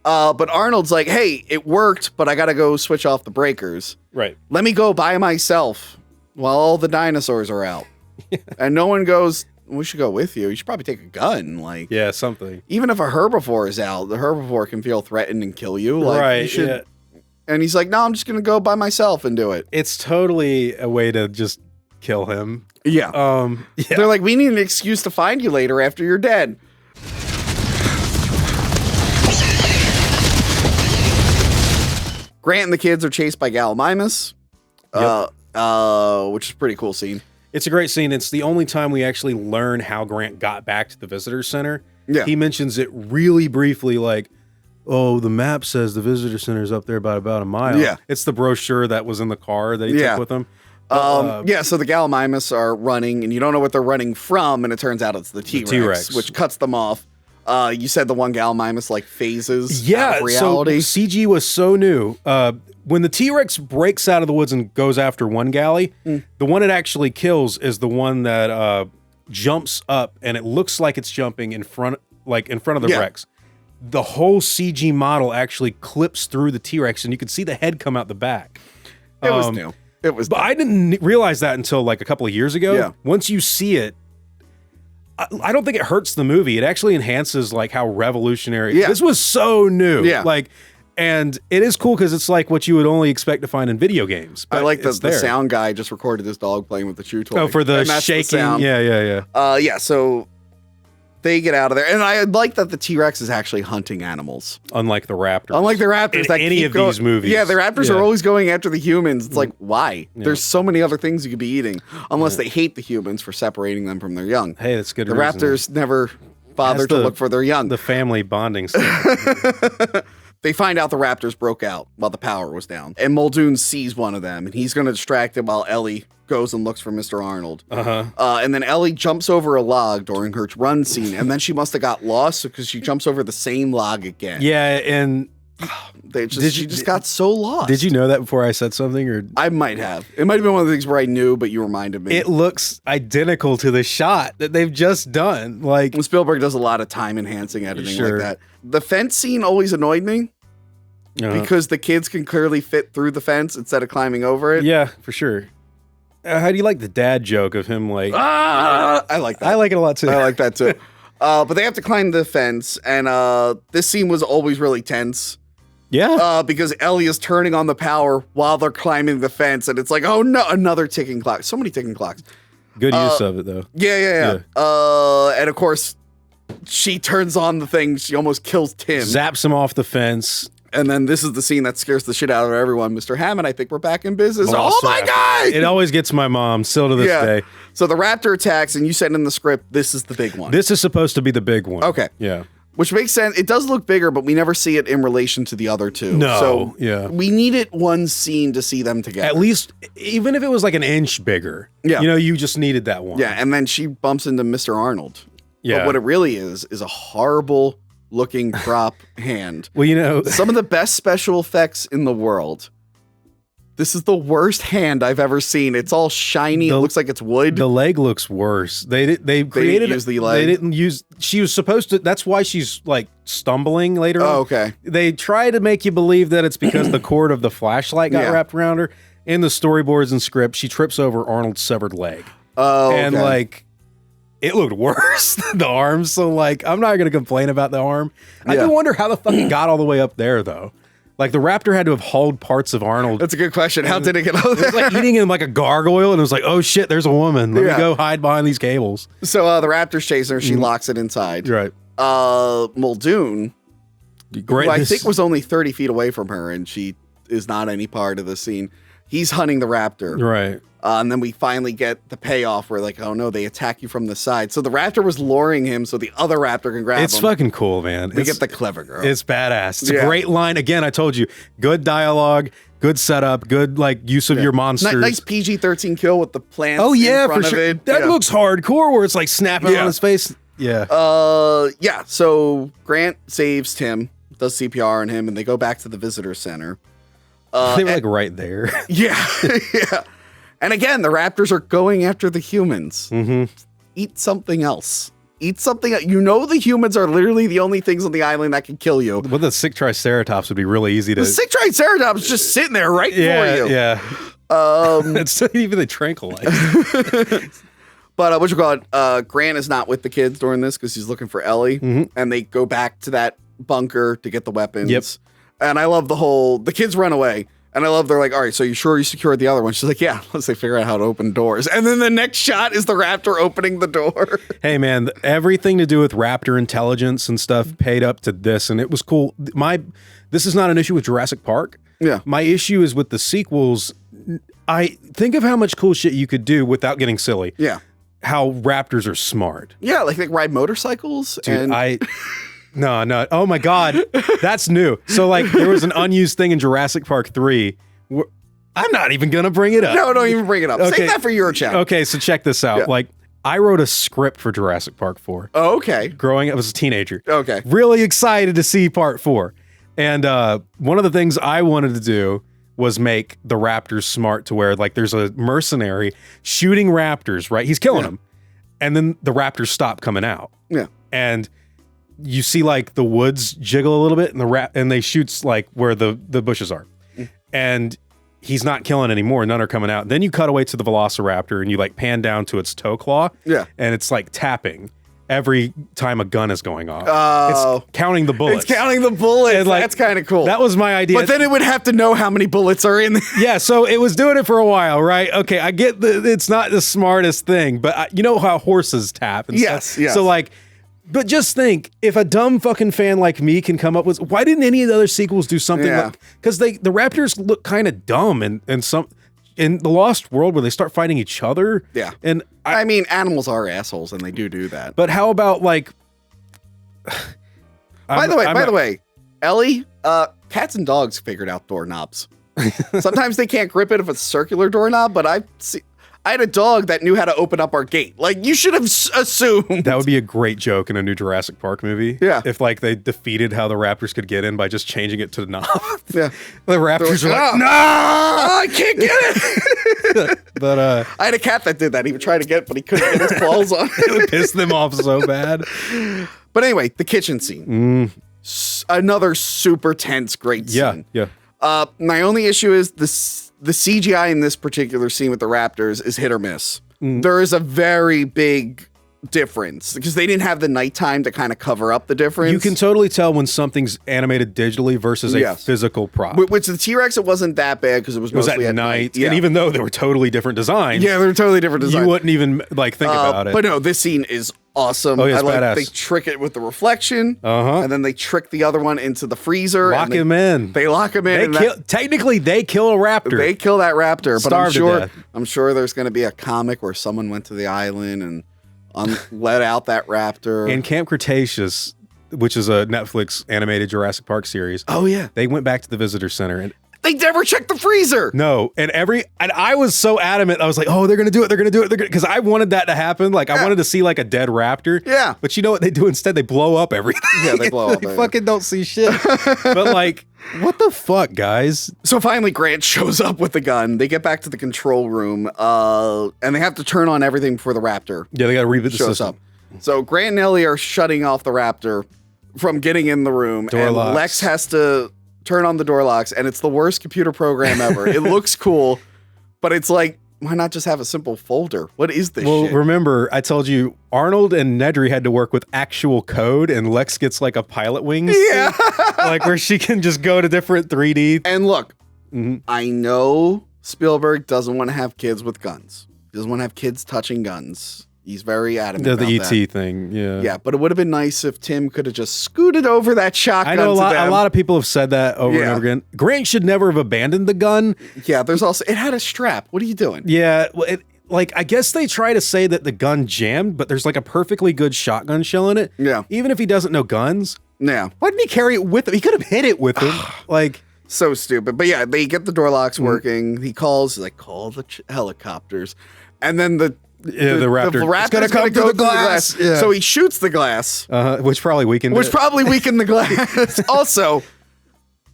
But Arnold's like, hey, it worked, but I got to go switch off the breakers. Right. Let me go by myself while all the dinosaurs are out. And no one goes, we should go with you. You should probably take a gun. Like, yeah, something. Even if a herbivore is out, the herbivore can feel threatened and kill you. Like, right. You should, and he's like, no, I'm just going to go by myself and do it. It's totally a way to just kill him. Yeah. They're like, we need an excuse to find you later after you're dead. Grant and the kids are chased by Gallimimus, which is a pretty cool scene. It's a great scene. It's the only time we actually learn how Grant got back to the visitor center. Yeah. He mentions it really briefly, like, oh, the map says the visitor center is up there by about a mile. Yeah. It's the brochure that was in the car that he took with him. So the Gallimimus are running, and you don't know what they're running from, and it turns out it's the T-Rex, which cuts them off. You said the one Gallimimus like phases out of reality. So CG was so new. When the T-Rex breaks out of the woods and goes after one galley, the one it actually kills is the one that jumps up, and it looks like it's jumping in front of the Rex. The whole CG model actually clips through the T-Rex, and you can see the head come out the back. It was new. But I didn't realize that until like a couple of years ago. Yeah. Once you see it, I don't think it hurts the movie. It actually enhances like how revolutionary. Yeah. This was so new. Yeah. Like, and it is cool because it's like what you would only expect to find in video games. I like the sound guy just recorded this dog playing with the chew toy. Oh, for the shaking. Yeah. So they get out of there. And I like that the T-Rex is actually hunting animals. Unlike the raptors. In that any of these movies. Yeah, the raptors are always going after the humans. It's like, why? Yeah. There's so many other things you could be eating. Unless they hate the humans for separating them from their young. Hey, that's good. The raptors never bother to look for their young. The family bonding stuff. They find out the raptors broke out while the power was down. And Muldoon sees one of them, and he's going to distract him while Ellie goes and looks for Mr. Arnold. And then Ellie jumps over a log during her run scene, and then she must have got lost because she jumps over the same log again. Yeah, and she just got so lost. Did you know that before I said something? Or I might have. It might have been one of the things where I knew, but you reminded me. It looks identical to the shot that they've just done. Like Spielberg does a lot of time enhancing editing like that. The fence scene always annoyed me because the kids can clearly fit through the fence instead of climbing over it. Yeah, for sure. How do you like the dad joke of him like... I like that. I like it a lot too. I like that too. But they have to climb the fence, and this scene was always really tense. Yeah. Because Ellie is turning on the power while they're climbing the fence, and it's like, oh no, another ticking clock. So many ticking clocks. Good use of it, though. Yeah. And of course, she turns on the thing. She almost kills Tim. Zaps him off the fence. And then this is the scene that scares the shit out of everyone. Mr. Hammond, I think we're back in business. Oh my God! It always gets my mom, still to this day. So the raptor attacks, and you said in the script, this is the big one. This is supposed to be the big one. Okay. Yeah. Which makes sense. It does look bigger, but we never see it in relation to the other two. No. So yeah. We needed one scene to see them together. At least, even if it was like an inch bigger. Yeah. You know, you just needed that one. Yeah, and then she bumps into Mr. Arnold. Yeah. But what it really is a horrible looking prop hand. Well, you know, some of the best special effects in the world. This is the worst hand I've ever seen. It's all shiny. It looks like it's wood. The leg looks worse. They created use the leg. They didn't use. She was supposed to. That's why she's like stumbling later on. Oh, okay. They try to make you believe that it's because the cord of the flashlight got wrapped around her. In the storyboards and script, she trips over Arnold's severed leg. Oh, okay. And like, it looked worse than the arm. So like, I'm not gonna complain about the arm. I do wonder how the fuck it got all the way up there though. Like the raptor had to have hauled parts of Arnold. That's a good question. How did it get out there? It was like eating him like a gargoyle, and it was like, oh shit, there's a woman. Let me go hide behind these cables. So the raptor's chasing her. She locks it inside. Right. Muldoon, great. who I think was only 30 feet away from her, and she is not any part of the scene. He's hunting the raptor. Right. And then we finally get the payoff where like, oh no, they attack you from the side. So the raptor was luring him so the other raptor can grab him. It's fucking cool, man. We get the clever girl. It's badass. It's a great line. Again, I told you, good dialogue, good setup, good like use of your monsters. Nice PG-13 kill with the plants. Oh yeah, in front for sure. of it. That looks hardcore where it's like snapping on his face. Yeah. Yeah. So Grant saves Tim, does CPR on him, and they go back to the visitor center. They were like right there. Yeah. Yeah. And again, the raptors are going after the humans. Mm-hmm. Eat something else. Eat something. You know the humans are literally the only things on the island that can kill you. Well, the sick triceratops would be really easy to... The sick triceratops just sitting there right for you. Yeah. It's not even the tranquilized. But what you call it? Grant is not with the kids during this because he's looking for Ellie. And they go back to that bunker to get the weapons. Yep. And I love the kids run away. And I love, they're like, all right, so you sure you secured the other one? She's like, yeah, let's say figure out how to open doors. And then the next shot is the raptor opening the door. Hey, man, everything to do with raptor intelligence and stuff paid up to this. And it was cool. This is not an issue with Jurassic Park. Yeah. My issue is with the sequels. I think of how much cool shit you could do without getting silly. Yeah. How raptors are smart. Yeah, like they ride motorcycles. Dude, No. Oh my God. That's new. So like there was an unused thing in Jurassic Park 3. I'm not even going to bring it up. No, don't even bring it up. Okay. Save that for your chat. Okay, so check this out. Yeah. Like I wrote a script for Jurassic Park 4. Oh, okay. Growing up as a teenager. Okay. Really excited to see part 4. And one of the things I wanted to do was make the raptors smart to where like there's a mercenary shooting raptors, right? He's killing them. And then the raptors stop coming out. Yeah. And you see like the woods jiggle a little bit and they shoots like where the bushes are. And he's not killing anymore. None are coming out. Then you cut away to the velociraptor and you like pan down to its toe claw. Yeah. And it's like tapping every time a gun is going off. Oh. It's counting the bullets. It's counting the bullets. And, like, that's kind of cool. That was my idea. But then it would have to know how many bullets are in there. Yeah, so it was doing it for a while, right? Okay, I get it's not the smartest thing, but you know how horses tap and stuff? Yes. So like, but just think, if a dumb fucking fan like me can come up with, why didn't any of the other sequels do something like, because the raptors look kind of dumb and some in the Lost World where they start fighting each other. Yeah. And I mean, animals are assholes and they do that. But how about like, by the way, Ellie, cats and dogs figured out doorknobs. Sometimes they can't grip it if it's a circular doorknob, but I had a dog that knew how to open up our gate. Like, you should have assumed. That would be a great joke in a new Jurassic Park movie. Yeah. If, like, they defeated how the raptors could get in by just changing it to the knob. Yeah. The raptors were like, no, I can't get it. But, I had a cat that did that. He would try to get it, but he couldn't get his claws on it. It would piss them off so bad. But anyway, the kitchen scene. Another super tense, great scene. Yeah. My only issue is the CGI in this particular scene with the raptors is hit or miss. There is a very big difference because they didn't have the nighttime to kind of cover up the difference. You can totally tell when something's animated digitally versus a physical prop. Which the T-Rex, it wasn't that bad because it was mostly at night. Yeah. And even though they were totally different designs. Yeah, they're totally different designs. You wouldn't even like think about it. But no, this scene is awesome. Oh, yeah, it's I like badass. they trick it with the reflection, and then they trick the other one into the freezer. Lock him in. They lock him in. Technically, they kill a raptor. They kill that raptor, Starved but I'm sure there's going to be a comic where someone went to the island and let out that raptor. In Camp Cretaceous, which is a Netflix animated Jurassic Park series. Oh yeah, they went back to the visitor center and they never checked the freezer. No, and I was so adamant. I was like, oh, they're gonna do it. They're gonna do it. Because I wanted that to happen. Like I wanted to see like a dead raptor. Yeah. But you know what they do instead? They blow up everything. Yeah, they blow up. They fucking don't see shit. But like, what the fuck, guys? So finally, Grant shows up with the gun. They get back to the control room, and they have to turn on everything before the raptor. Yeah, they got to reboot the system. Up. So Grant and Ellie are shutting off the raptor from getting in the room, and locks. Lex has to turn on the door locks, and it's the worst computer program ever. It looks cool, but it's like, why not just have a simple folder? What is this shit? Remember, I told you Arnold and Nedry had to work with actual code, and Lex gets like a pilot wings. Yeah. Like where she can just go to different 3D. And look, I know Spielberg doesn't want to have kids with guns. He doesn't want to have kids touching guns. He's very adamant about the that. ET thing, yeah. Yeah, but it would have been nice if Tim could have just scooted over that shotgun. I know a to them. lot of people have said that over and over again. Grant should never have abandoned the gun. Yeah, there's also, it had a strap. What are you doing? Yeah, well, I guess they try to say that the gun jammed, but there's like a perfectly good shotgun shell in it. Yeah. Even if he doesn't know guns. Yeah. Why didn't he carry it with him? He could have hit it with him. Like. So stupid. But yeah, they get the door locks working. He calls, he's like, call the helicopters. And then the raptor. The raptor's gonna go through the glass. Yeah. So he shoots the glass. Which probably weakened the glass. Also,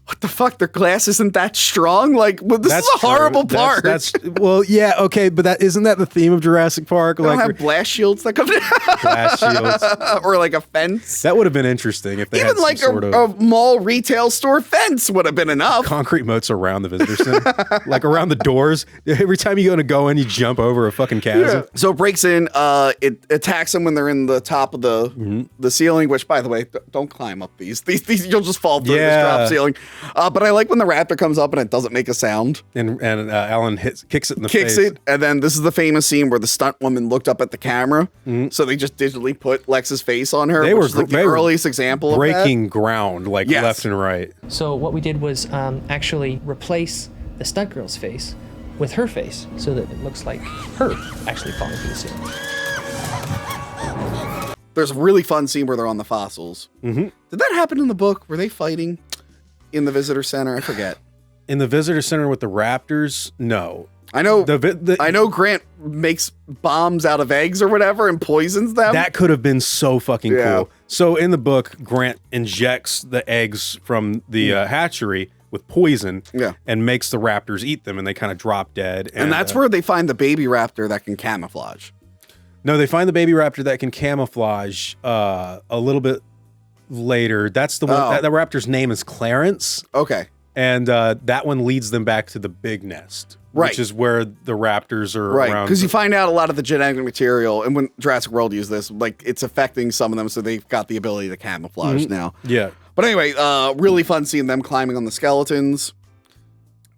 what the fuck? Their glass isn't that strong? Like, well, this is a horrible part. Well, yeah, okay, but isn't that the theme of Jurassic Park? They don't have blast shields that come down. Blast shields. Or like a fence. That would have been interesting if they even had like some a mall retail store fence would have been enough. Concrete moats around the visitor center. Like around the doors. Every time you go in, you jump over a fucking chasm. Yeah. So it breaks in, it attacks them when they're in the top of the ceiling, which by the way, don't climb up these you'll just fall through this drop ceiling. But I like when the raptor comes up and it doesn't make a sound. And Alan kicks it in the face. Kicks it, and then this is the famous scene where the stunt woman looked up at the camera. So they just digitally put Lex's face on her. Which is like the earliest example of breaking ground, like left and right. So what we did was actually replace the stunt girl's face with her face so that it looks like her actually falling through the ceiling. There's a really fun scene where they're on the fossils. Did that happen in the book? Were they fighting in the visitor center? I forget. In the visitor center with the raptors? No. I know. I know Grant makes bombs out of eggs or whatever and poisons them. That could have been so fucking cool. So in the book, Grant injects the eggs from the hatchery with poison and makes the raptors eat them, and they kind of drop dead. And that's where they find the baby raptor that can camouflage. No, they find the baby raptor that can camouflage a little bit later. That's the one. The raptor's name is Clarence. Okay. And that one leads them back to the big nest. Right. Which is where the raptors are around. Because you find out a lot of the genetic material, and when Jurassic World used this, like it's affecting some of them, so they've got the ability to camouflage now. Yeah. But anyway, really fun seeing them climbing on the skeletons,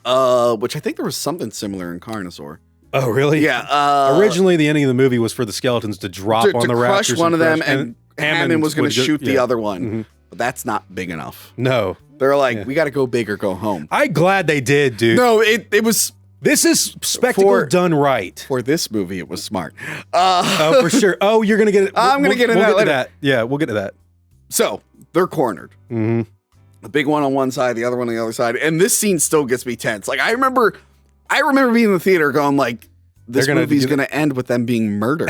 which I think there was something similar in Carnosaur. Oh, really? Yeah. Originally, the ending of the movie was for the skeletons to drop on the raptors. Crush one of them, and Hammond was going to shoot the other one. But that's not big enough. No. They're like, we got to go big or go home. I'm glad they did, dude. No, it was... This is spectacle done right. For this movie, it was smart. Oh, for sure. Oh, you're going to get it. I'm going to get into that later. Yeah, we'll get to that. So, they're cornered. The big one on one side, the other one on the other side. And this scene still gets me tense. Like, I remember being in the theater going like, this movie's going to end with them being murdered.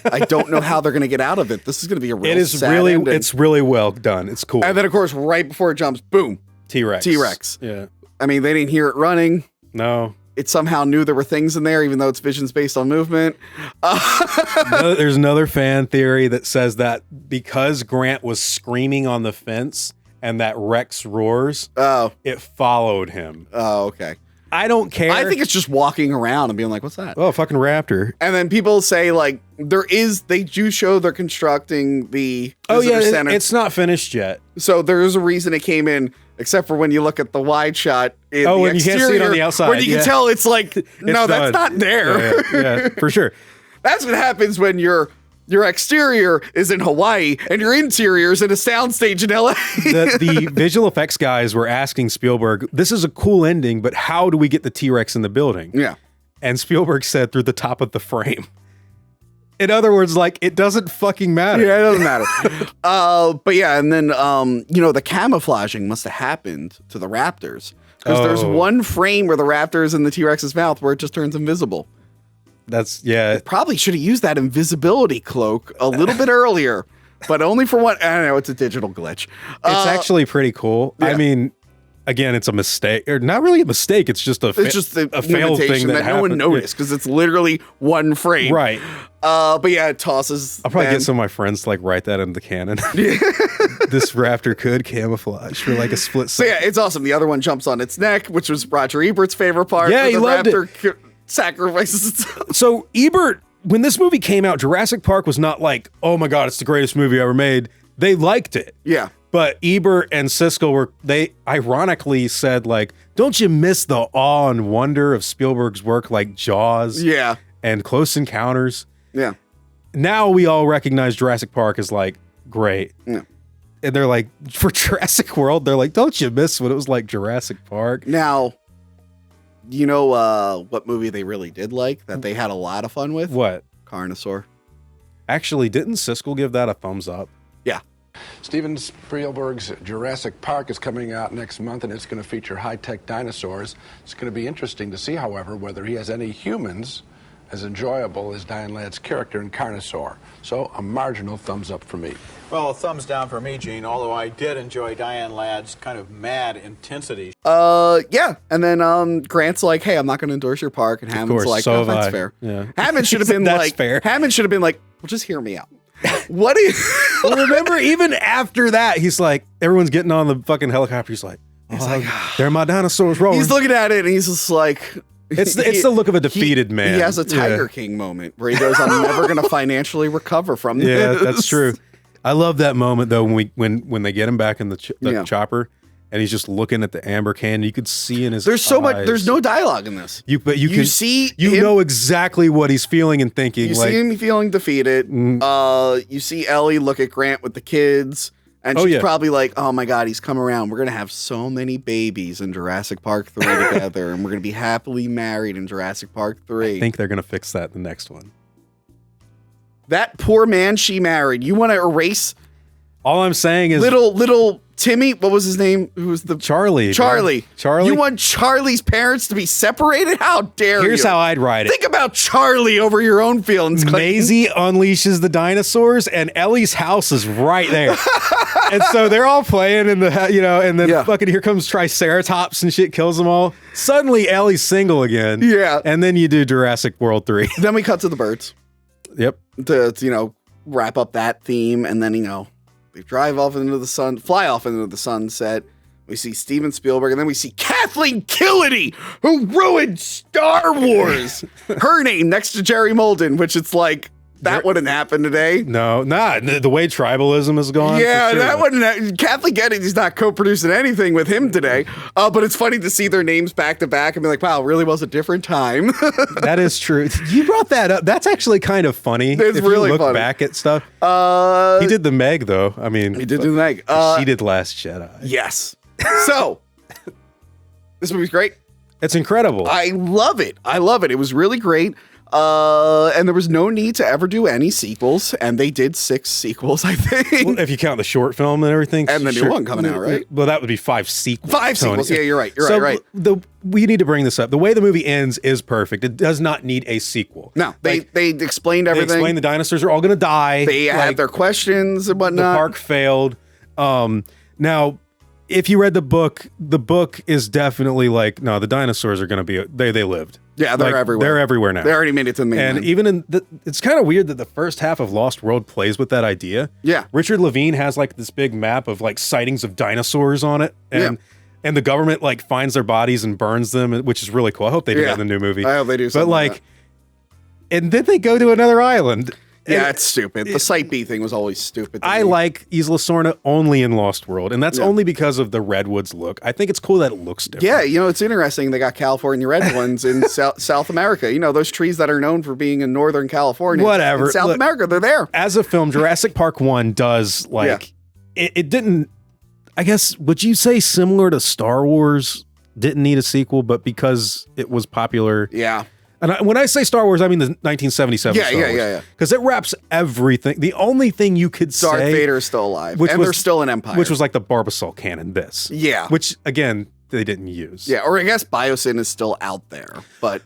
I don't know how they're going to get out of it. This is going to be a real sad ending. It's really well done. It's cool. And then, of course, right before it jumps, boom. T-Rex. Yeah. I mean, they didn't hear it running. No. It somehow knew there were things in there, even though its vision's based on movement. There's another fan theory that says that because Grant was screaming on the fence and that Rex roars, it followed him. Oh, okay. I don't care. I think it's just walking around and being like, what's that? Oh, fucking raptor. And then people say, like, they do show they're constructing the center. It's not finished yet. So there's a reason it came in, except for when you look at the wide shot in the when exterior, you can't see it on the outside. When you can tell it's like, no, that's not there. Yeah, for sure. That's what happens when your exterior is in Hawaii and your interior is in a soundstage in LA. The visual effects guys were asking Spielberg, this is a cool ending, but how do we get the T-Rex in the building? Yeah. And Spielberg said through the top of the frame. In other words, like, it doesn't fucking matter. Yeah, it doesn't matter. But yeah, and then, the camouflaging must have happened to the raptors. Because there's one frame where the raptor is in the T-Rex's mouth where it just turns invisible. They probably should have used that invisibility cloak a little bit earlier, but only for one. I don't know. It's a digital glitch. It's actually pretty cool. Yeah. I mean, again, it's a mistake, or not really a mistake. It's just a failed thing that no one noticed because it's literally one frame. Right. But yeah, it tosses. I'll probably get some of my friends to like write that into the canon. This raptor could camouflage for like a split second. So yeah, it's awesome. The other one jumps on its neck, which was Roger Ebert's favorite part. Yeah, he loved it. Sacrifices itself. So Ebert, when this movie came out, Jurassic Park was not like, oh my God, it's the greatest movie ever made. They liked it. Yeah. But Ebert and Siskel they ironically said like, don't you miss the awe and wonder of Spielberg's work like Jaws? Yeah. And Close Encounters? Yeah. Now we all recognize Jurassic Park as like, great. Yeah. And they're like, for Jurassic World, they're like, don't you miss what it was like Jurassic Park? Now, you know what movie they really did like that they had a lot of fun with? What? Carnosaur. Actually, didn't Siskel give that a thumbs up? Yeah. Steven Spielberg's Jurassic Park is coming out next month, and it's going to feature high-tech dinosaurs. It's going to be interesting to see, however, whether he has any humans as enjoyable as Diane Ladd's character in Carnosaur. So a marginal thumbs up for me. Well, a thumbs down for me, Gene, although I did enjoy Diane Ladd's kind of mad intensity. Yeah. And then Grant's like, hey, I'm not going to endorse your park. And Hammond's like, so that's fair. Yeah. Hammond should have been like, fair. Hammond should have been like, well, just hear me out. What is... Remember, even after that, he's like, everyone's getting on the fucking helicopter. He's like, they're my dinosaurs rolling. He's looking at it and he's just like... It's the look of a defeated man. He has a Tiger King moment where he goes, I'm never going to financially recover from this. Yeah, that's true. I love that moment though when they get him back in the chopper and he's just looking at the amber can. You could see in his There's so much. There's no dialogue in this. You see you know exactly what he's feeling and thinking. You see him feeling defeated. You see Ellie look at Grant with the kids. And she's probably like, oh my God, he's come around. We're going to have so many babies in Jurassic Park 3 together. And we're going to be happily married in Jurassic Park 3. I think they're going to fix that in the next one. That poor man she married. You want to erase? All I'm saying is... Little Timmy, what was his name? Who was the... Charlie. Charlie. You want Charlie's parents to be separated? How dare you? Here's how I'd write it. Think about Charlie over your own feelings. Maisie unleashes the dinosaurs and Ellie's house is right there. And so they're all playing in the, and then fucking here comes Triceratops and shit kills them all. Suddenly Ellie's single again. Yeah. And then you do Jurassic World 3. Then we cut to the birds. Yep. To wrap up that theme. And then, they fly off into the sunset. We see Steven Spielberg, and then we see Kathleen Kennedy, who ruined Star Wars. Her name next to Jerry Molden, which it's like, that wouldn't happen today. No, the way tribalism is gone. Yeah, sure. that wouldn't. Kathleen Kennedy's not co-producing anything with him today. But it's funny to see their names back to back and be like, wow, it really was a different time. That is true. You brought that up. That's actually kind of funny. It's if really you look funny. back at stuff. He did the Meg, though. I mean, he did the Meg. She did Last Jedi. Yes. So, this movie's great. It's incredible. I love it. It was really great. And there was no need to ever do any sequels, and they did 6 sequels, I think. Well, if you count the short film and everything. And the new one coming out, right? Well, that would be 5 sequels. 5 sequels, yeah, you're right. We need to bring this up. The way the movie ends is perfect. It does not need a sequel. No, they explained everything. They explained the dinosaurs are all going to die. They had their questions and whatnot. The park failed. Now, if you read the book is definitely like, no, the dinosaurs are going to be, they lived. Yeah, they're everywhere. They're everywhere now. They already made it to the mainland. And even it's kind of weird that the first half of Lost World plays with that idea. Yeah. Richard Levine has like this big map of like sightings of dinosaurs on it. And the government like finds their bodies and burns them, which is really cool. I hope they do that in the new movie. I hope they do something But like, and then they go to another island. Yeah, it's stupid. The Site B thing was always stupid. I like Isla Sorna only in Lost World, and that's only because of the redwoods look. I think it's cool that it looks different. Yeah, you know, it's interesting. They got California redwoods in South America. You know, those trees that are known for being in Northern California. Whatever. In South America, they're there. As a film, Jurassic Park 1 does, like, it didn't, I guess, would you say similar to Star Wars? Didn't need a sequel, but because it was popular. Yeah. And when I say Star Wars, I mean the 1977 Star Wars. Yeah. Because it wraps everything. The only thing you could say... Darth Vader is still alive, and they're still an empire. Which was like the Barbasol canon, this. Yeah. Which, again, they didn't use. Yeah, or I guess Biosyn is still out there, but...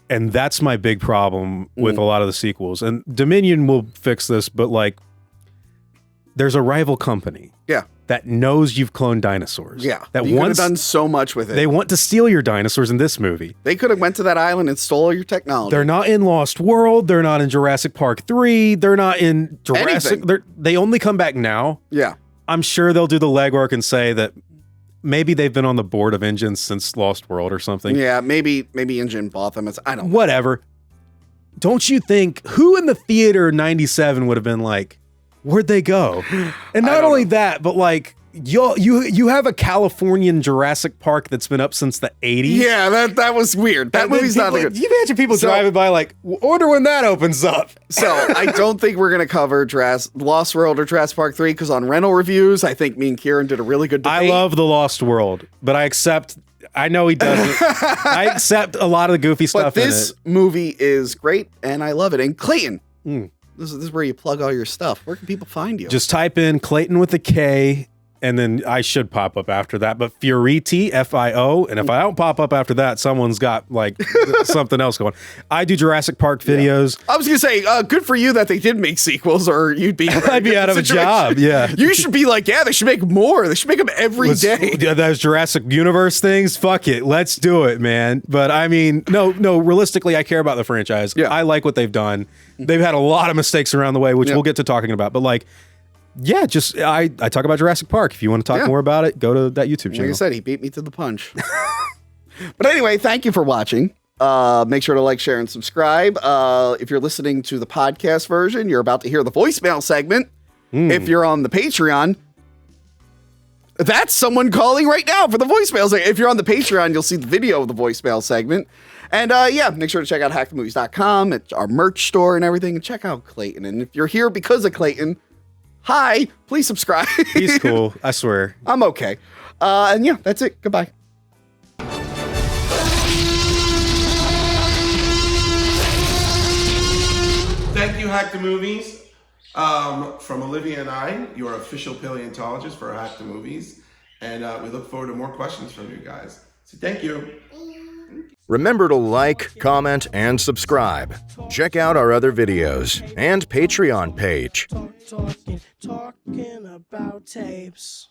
And that's my big problem with a lot of the sequels. And Dominion will fix this, but like, there's a rival company. Yeah. That knows you've cloned dinosaurs. Yeah. That you could have done so much with it. They want to steal your dinosaurs in this movie. They could have went to that island and stole your technology. They're not in Lost World. They're not in Jurassic Park 3. They're not in Jurassic. They only come back now. Yeah. I'm sure they'll do the legwork and say that maybe they've been on the board of Engine since Lost World or something. Yeah, maybe Engine bought them. I don't know. Whatever. Don't you think, who in the theater in 97 would have been like, where'd they go? And not only that, but like, you have a Californian Jurassic Park that's been up since the 80s. Yeah, that was weird. That movie's not good. You imagine people driving by like, wonder when that opens up. So I don't think we're going to cover Lost World or Jurassic Park 3 because on rental reviews, I think me and Kieran did a really good debate. I love the Lost World, but I know he doesn't. I accept a lot of the goofy stuff in it. But this movie is great, and I love it. And Klayton, this is where you plug all your stuff. Where can people find you? Just type in Klayton with a K, and then I should pop up after that. But Fioriti, F-I-O, and if I don't pop up after that, someone's got like something else going. I do Jurassic Park videos. I was gonna say, good for you that they did make sequels, or you'd be I'd be out of a job. Yeah, you should be like, they should make more. They should make them every day. Those Jurassic Universe things, fuck it, let's do it, man. But I mean, no. Realistically, I care about the franchise. Yeah. I like what they've done. They've had a lot of mistakes around the way, which we'll get to talking about. But like, yeah, just I talk about Jurassic Park. If you want to talk more about it, go to that YouTube channel. Like I said, he beat me to the punch. But anyway, thank you for watching. Make sure to like, share, and subscribe. If you're listening to the podcast version, you're about to hear the voicemail segment. If you're on the Patreon, that's someone calling right now for the voicemails. If you're on the Patreon, you'll see the video of the voicemail segment. And make sure to check out hackthemovies.com. It's our merch store and everything. And check out Klayton. And if you're here because of Klayton, hi, please subscribe. He's cool, I swear. I'm okay. And yeah, that's it. Goodbye. Thank you, Hack the Movies. From Olivia and I, your official paleontologist for Hack the Movies. And we look forward to more questions from you guys. So thank you. Remember to like, comment, and subscribe. Check out our other videos and Patreon page. Talking about tapes.